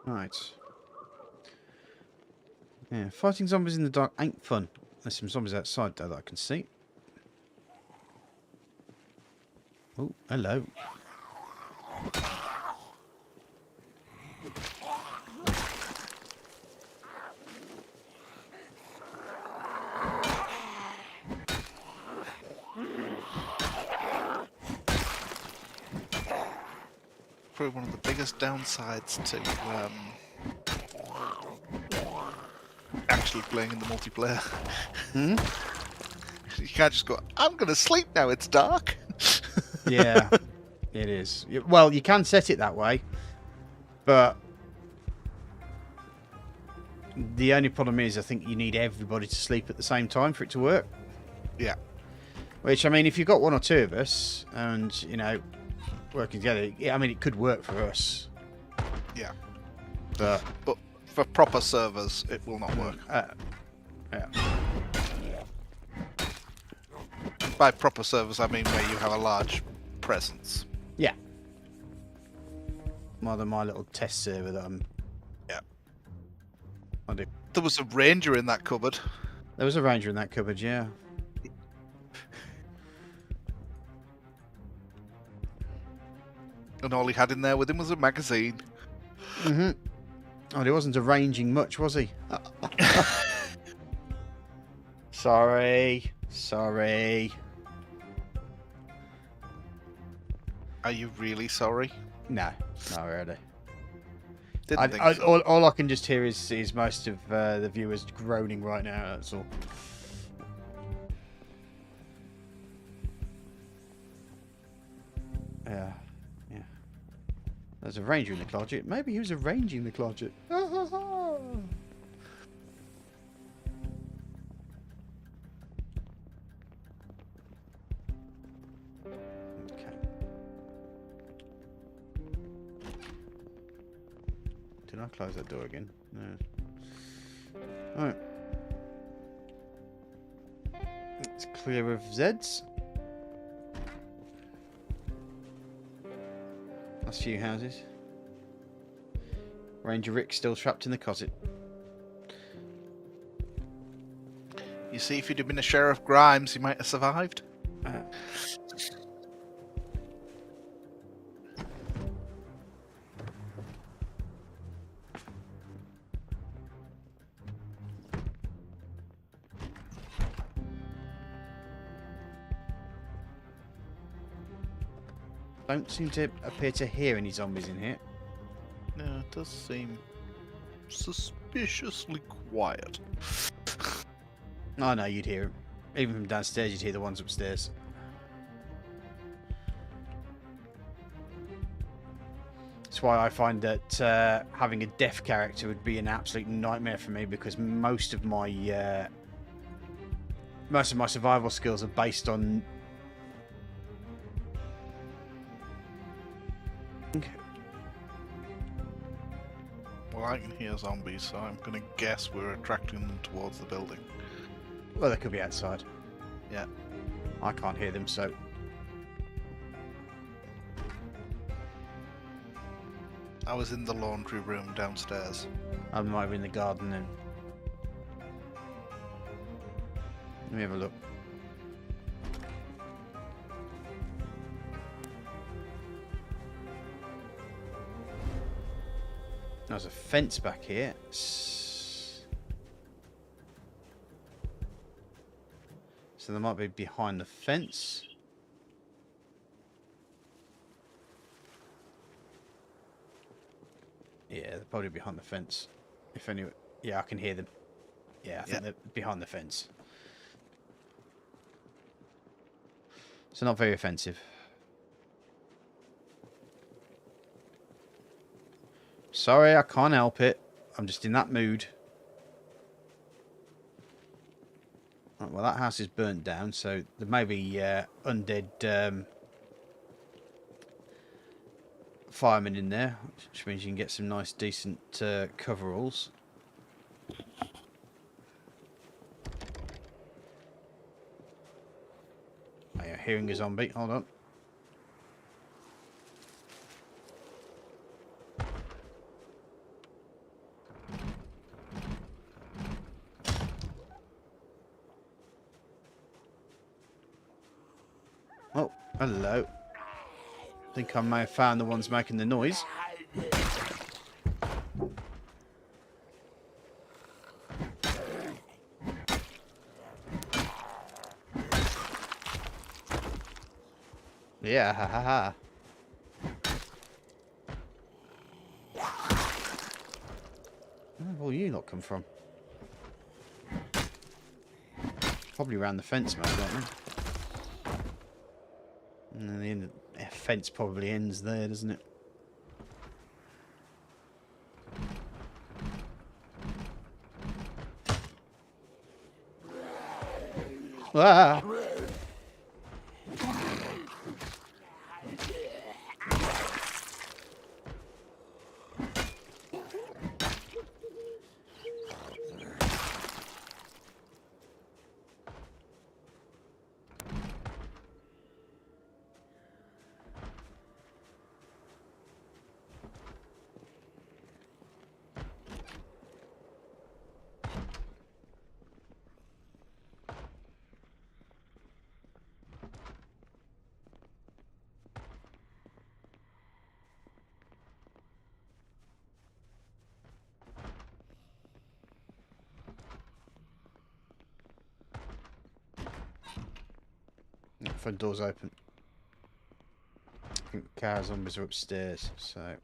A: Right. Yeah, fighting zombies in the dark ain't fun. There's some zombies outside though that I can see. Oh, hello.
B: Probably one of the biggest downsides to actually playing in the multiplayer.
A: Hmm?
B: You can't just go, I'm going to sleep now, it's dark.
A: Yeah, it is. Well, you can set it that way, but the only problem is I think you need everybody to sleep at the same time for it to work.
B: Yeah.
A: Which, I mean, if you've got one or two of us and, working together, I mean, it could work for us.
B: Yeah.
A: But
B: for proper servers, it will not work.
A: Yeah.
B: By proper servers, I mean where you have a large presence.
A: Yeah. More than my little test server that I'm...
B: Yeah.
A: I do.
B: There was a ranger in that cupboard.
A: There was a ranger in that cupboard, yeah.
B: And all he had in there with him was a magazine.
A: Mm-hmm. Oh, he wasn't arranging much, was he? Sorry.
B: Are you really sorry?
A: No, not really.
B: Didn't think so.
A: All I can just hear is most of the viewers groaning right now, that's all. Yeah. There's a ranger in the closet. Maybe he was arranging the closet. Okay. Did I close that door again? No. Alright. It's clear of Zeds. Last few houses. Ranger Rick still trapped in the closet.
B: You see, if he'd have been a Sheriff Grimes, he might have survived.
A: Don't seem to appear to hear any zombies in here.
B: No, it does seem suspiciously quiet.
A: I know you'd hear them. Even from downstairs, you'd hear the ones upstairs. That's why I find that having a deaf character would be an absolute nightmare for me, because most of my survival skills are based on
B: Well, I can hear zombies, so I'm going to guess we're attracting them towards the building.
A: Well, they could be outside.
B: Yeah.
A: I can't hear them, so...
B: I was in the laundry room downstairs.
A: I'm over in the garden then. Let me have a look. There's a fence back here. So they might be behind the fence. Yeah, they're probably behind the fence. If any, yeah, I can hear them. Yeah, I think they're behind the fence. So not very offensive. Sorry, I can't help it. I'm just in that mood. Right, well, that house is burnt down, so there may be undead firemen in there, which means you can get some nice, decent coveralls. Oh, yeah, hearing a zombie. Hold on. Oh, hello. I think I may have found the ones making the noise. Yeah, ha ha ha. Where have all you lot come from? Probably around the fence, maybe, don't they? And then the fence probably ends there, doesn't it? Ah! Front door's open. I think the car zombies are upstairs, so...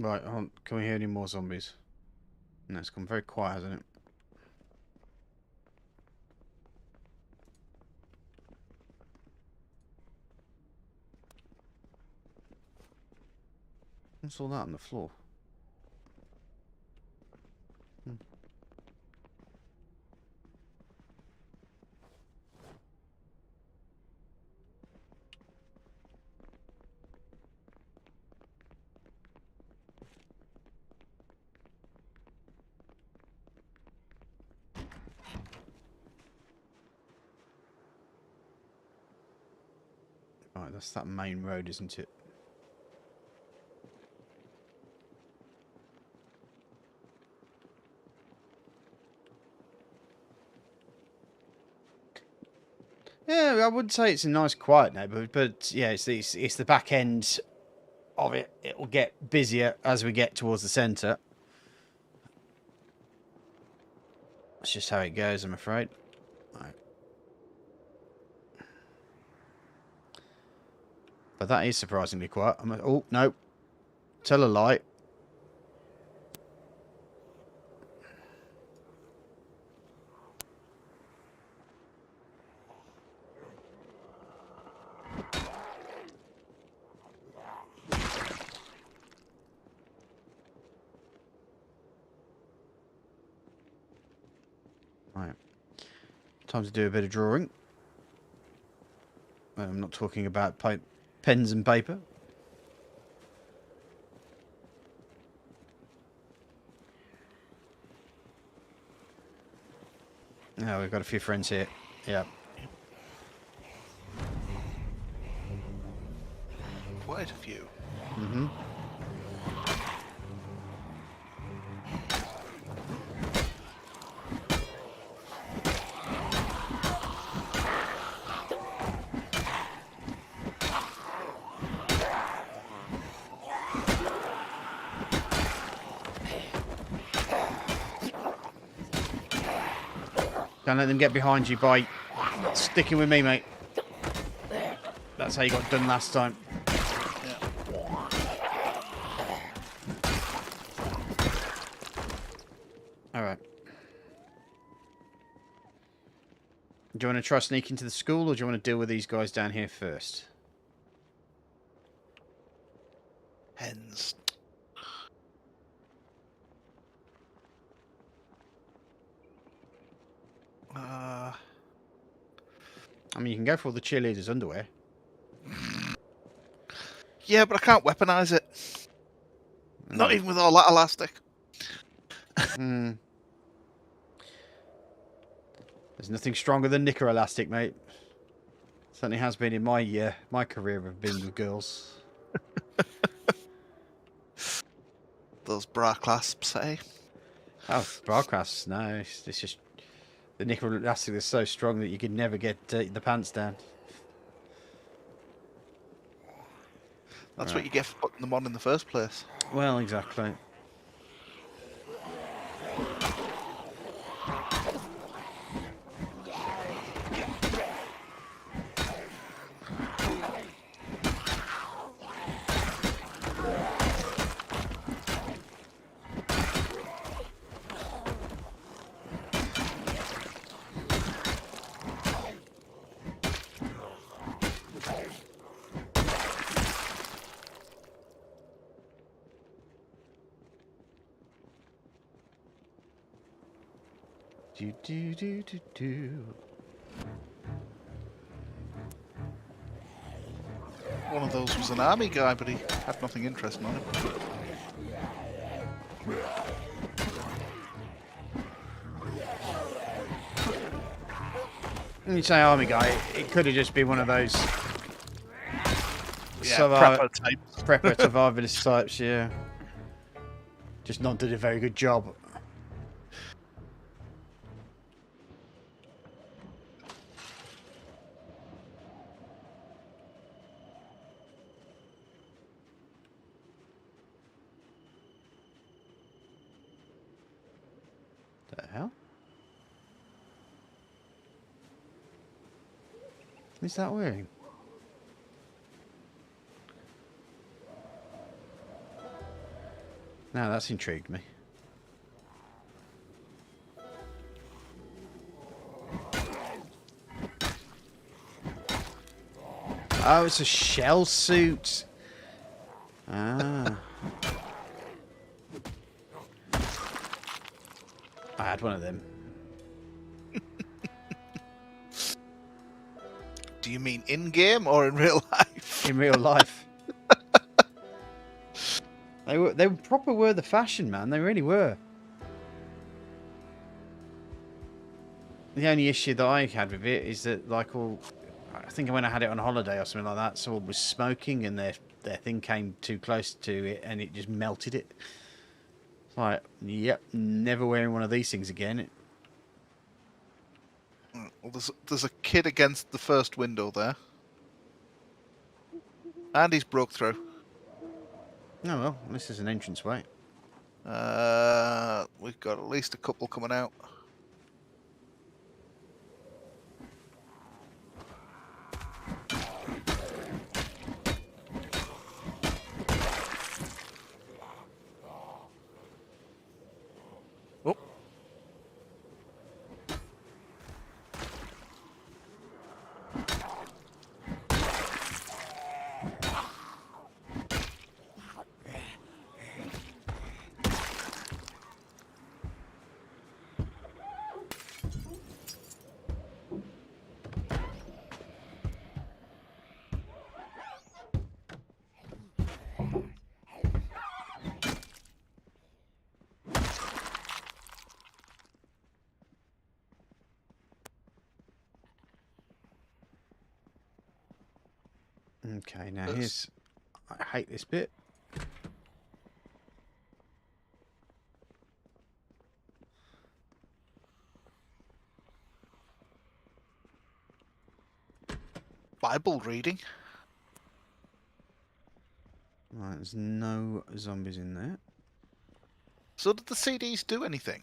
A: Right, can we hear any more zombies? No, it's gone very quiet, hasn't it? What's all that on the floor? Right, that's that main road, isn't it? Yeah, I wouldn't say it's a nice, quiet neighbourhood, but yeah, it's the back end of it. It will get busier as we get towards the centre. That's just how it goes, I'm afraid. Right. But that is surprisingly quiet. Oh, no. Tell a lie. Right. Time to do a bit of drawing. I'm not talking about pens and paper. Oh, we've got a few friends here. Yeah.
B: Quite a few.
A: Mm-hmm. Don't let them get behind you by sticking with me, mate. That's how you got done last time. Alright. Do you want to try sneaking to the school, or do you want to deal with these guys down here first?
B: Hens.
A: I mean, you can go for all the cheerleaders' underwear.
B: Yeah, but I can't weaponize it. Not even with all that elastic.
A: Hmm. There's nothing stronger than knicker elastic, mate. Certainly has been in my career of being with girls.
B: Those bra clasps, eh?
A: Oh, bra clasps, no. It's just the knicker elastic is so strong that you could never get the pants down.
B: That's what you get for putting them on in the first place.
A: Well, exactly. Do do do do do.
B: One of those was an army guy, but he had nothing interesting on him.
A: When you say army guy, it could have just been one of those
B: Prepper types.
A: prepper survivalist types, yeah. Just not did a very good job. The hell? What's that wearing? Now that's intrigued me. Oh, it's a shell suit. Ah. I had one of them.
B: Do you mean in-game or in real life?
A: In real life. They proper were the fashion, man. They really were. The only issue that I had with it is that, like, I think when I had it on holiday or something like that, someone was smoking and their thing came too close to it and it just melted it. It's like, yep, never wearing one of these things again.
B: Well, there's a kid against the first window there. And he's broke through.
A: Oh well, this is an entranceway.
B: We've got at least a couple coming out. Oh.
A: Okay, now here's... I hate this bit.
B: Bible reading.
A: Right, there's no zombies in there.
B: So did the CDs do anything?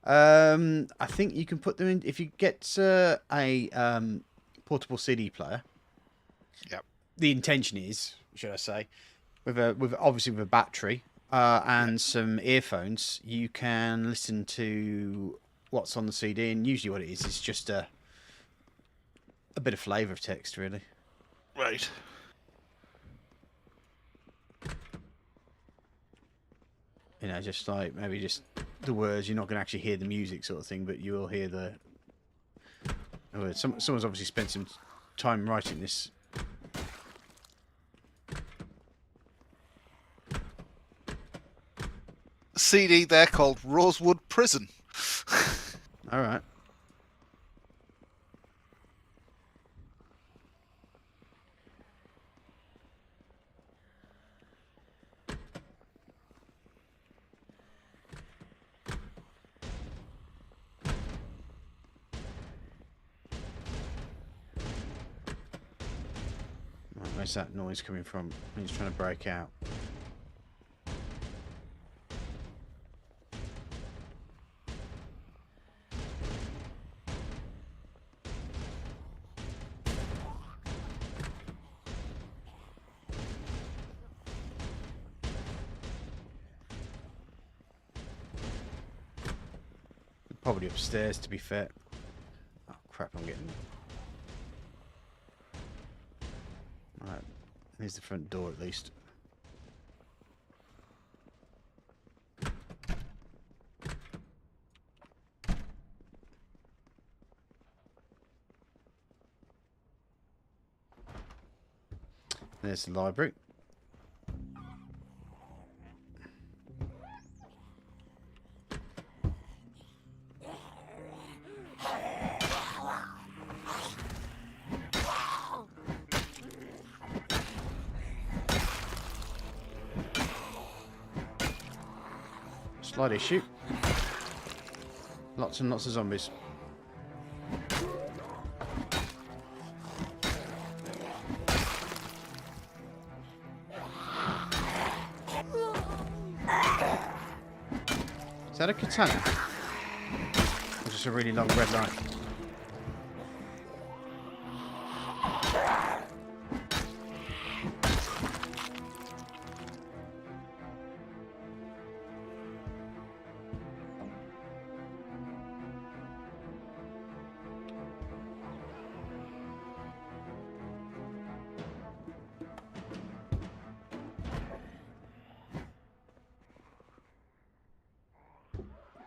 A: I think you can put them in... If you get a portable CD player...
B: Yep.
A: The intention is, should I say, obviously with a battery and some earphones, you can listen to what's on the CD, and usually what it is just a bit of flavour of text, really.
B: Right.
A: You know, just like maybe just the words. You're not going to actually hear the music, sort of thing, but you will hear the words. Someone's obviously spent some time writing this.
B: CD there called Rosewood Prison.
A: All right. Where's that noise coming from? He's trying to break out. Probably upstairs, to be fair. Oh crap! I'm getting. Right, here's the front door at least. There's the library. Slight issue. Lots and lots of zombies. Is that a katana? Or just a really long red line?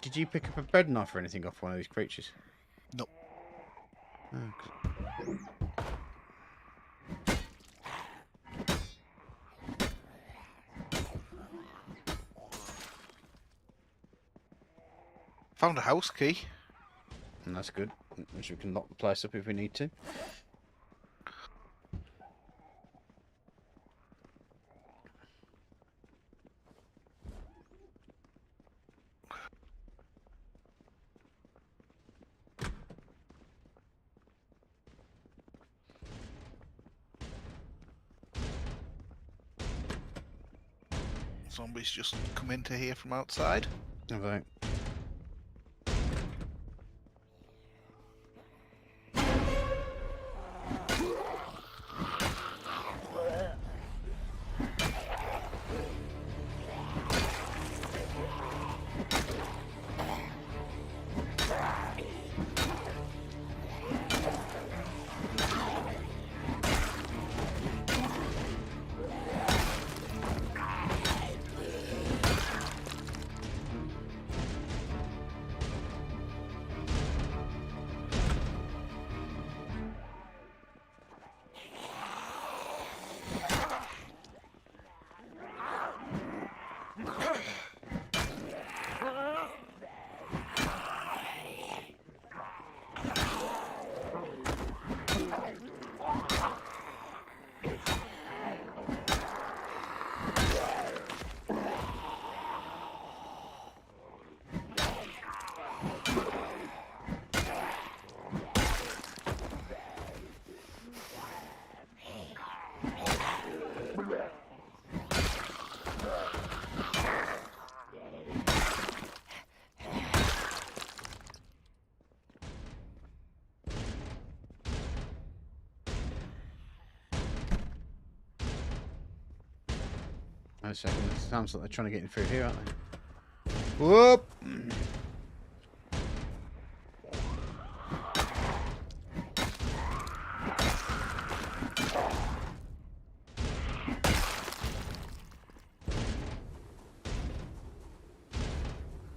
A: Did you pick up a bread knife or anything off one of these creatures?
B: Nope.
A: Oh,
B: Found a house key.
A: and that's good. Which we can lock the place up if we need to.
B: zombies just come into here from outside.
A: Have they? Wait a second. It sounds like they're trying to get in through here, aren't they? Whoop!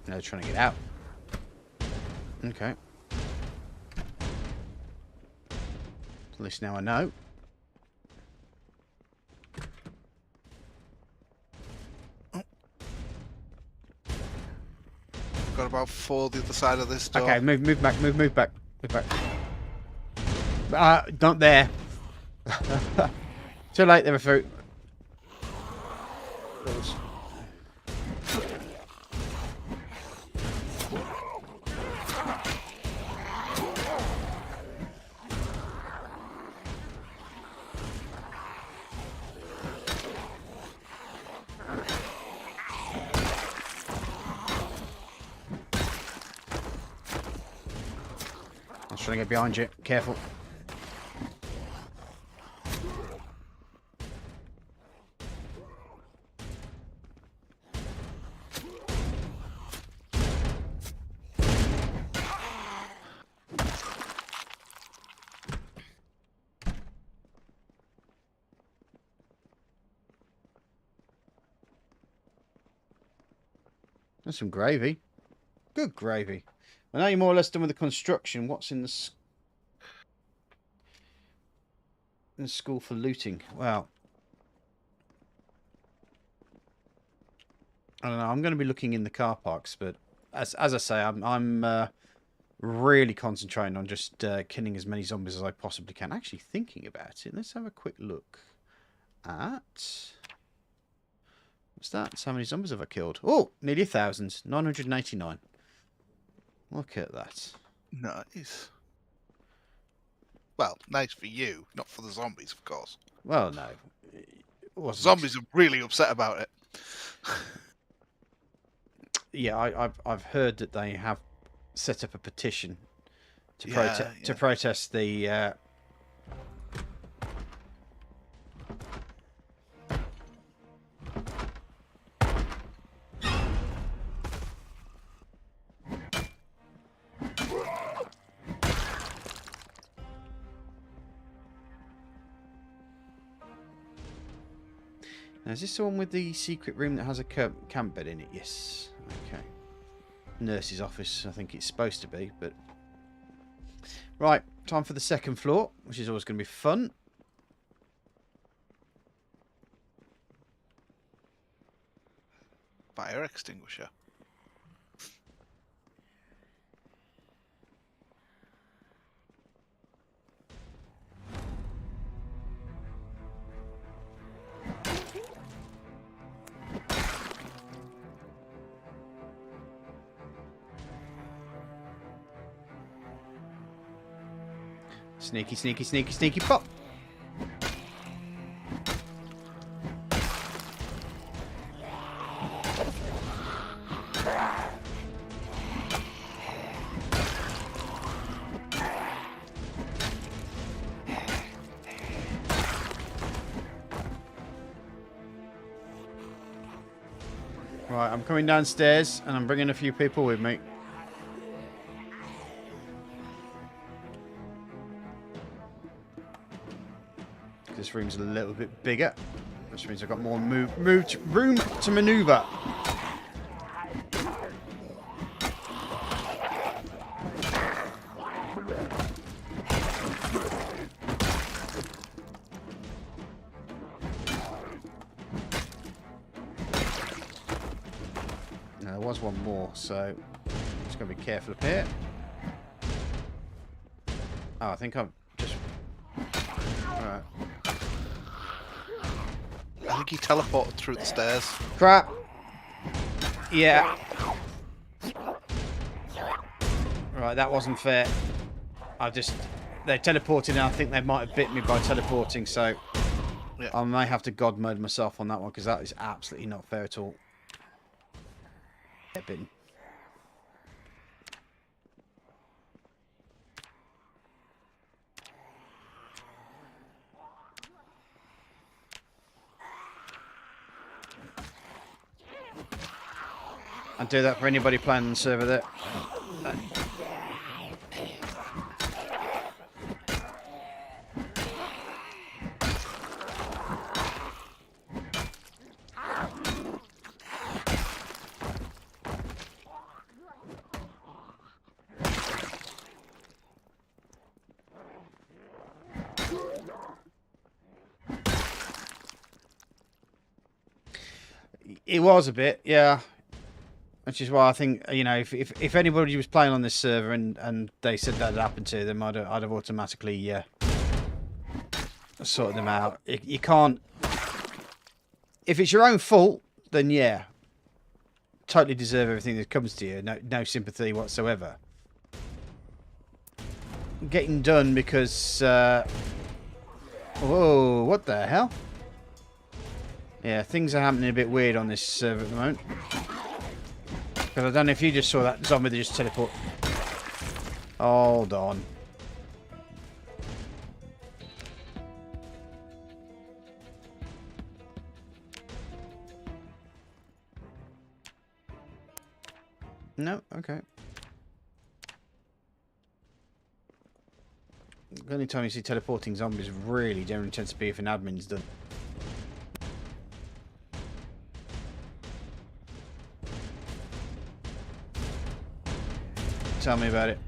A: They're trying to get out. Okay. At least now I know.
B: Got about 4 the other side of this door.
A: Okay, move back, move back. Not there. Too late, they're through. I was trying to get behind you. Careful. That's some gravy. Good gravy. Well, now you're more or less done with the construction. What's in the school for looting? Well, I don't know. I'm going to be looking in the car parks, but as I say, I'm really concentrating on just killing as many zombies as I possibly can. Actually, thinking about it, let's have a quick look at. What's that? So how many zombies have I killed? Oh, nearly 1,000. 999. Look at that.
B: Nice. Well, nice for you, not for the zombies, of course.
A: Well, no. It wasn't.
B: Zombies are really upset about it.
A: Yeah, I've heard that they have set up a petition to
B: Yeah.
A: protest the. Now, is this the one with the secret room that has a camp bed in it? Yes. Okay. Nurse's office, I think it's supposed to be, but... Right, time for the second floor, which is always going to be fun.
B: Fire extinguisher.
A: Sneaky, sneaky, sneaky, sneaky pop. Right, I'm coming downstairs and I'm bringing a few people with me. This room's a little bit bigger, which means I've got more room to maneuver. Now, there was one more, so just got to be careful up here. Oh, I think I'm just... Alright.
B: I think he teleported through the stairs.
A: Crap. Yeah. Right, that wasn't fair. They teleported and I think they might have bit me by teleporting, so yeah. I may have to god mode myself on that one because that is absolutely not fair at all. Bitten. I'd do that for anybody playing on the server there. It was a bit, yeah. Which is why I think, you know, if anybody was playing on this server and they said that had happened to them, I'd have automatically sorted them out. You can't... If it's your own fault, then yeah. Totally deserve everything that comes to you. No sympathy whatsoever. Getting done because... Whoa, what the hell? Yeah, things are happening a bit weird on this server at the moment. Because I don't know if you just saw that zombie that just teleport. Hold on. No, okay. The only time you see teleporting zombies really generally tends to be if an admin's done. Tell me about it.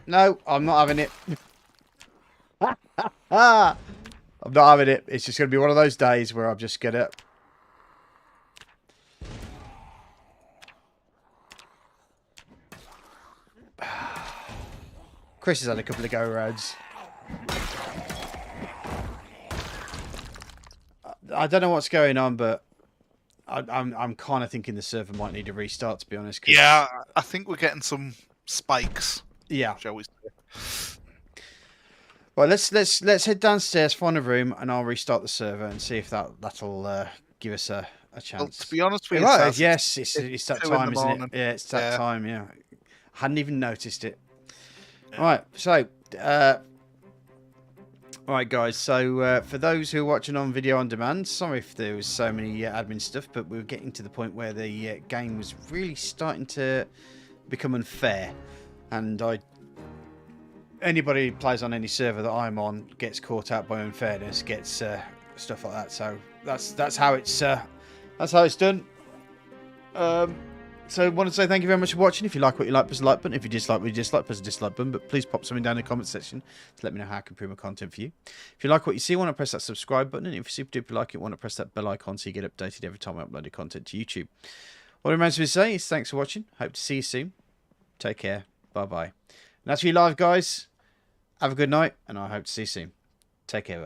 A: No, I'm not having it. I'm not having it. It's just going to be one of those days where I'm just going to... Chris has had a couple of go-rounds. I don't know what's going on, but I'm kind of thinking the server might need a restart, to be honest.
B: Yeah, I think we're getting some spikes.
A: Yeah.
B: Shall we say?
A: Well, let's head downstairs, find a room, and I'll restart the server and see if that'll give us a chance.
B: Well, to be honest with you,
A: right, yes, it's that time, isn't it? Yeah, it's that
B: yeah.
A: time. Yeah, hadn't even noticed it. Yeah. Right, so right, guys. So for those who are watching on video on demand, sorry if there was so many admin stuff, but we were getting to the point where the game was really starting to become unfair. And anybody who plays on any server that I'm on gets caught out by unfairness, gets stuff like that. So that's how it's done. So I want to say thank you very much for watching. If you like what you like, press the like button. If you dislike what you dislike, press the dislike button. But please pop something down in the comment section to let me know how I can improve my content for you. If you like what you see, want to press that subscribe button. And if you super duper like it, want to press that bell icon so you get updated every time I upload content to YouTube. All it remains for me to say is thanks for watching. Hope to see you soon. Take care. Bye-bye. And that's you live, guys. Have a good night, and I hope to see you soon. Take care.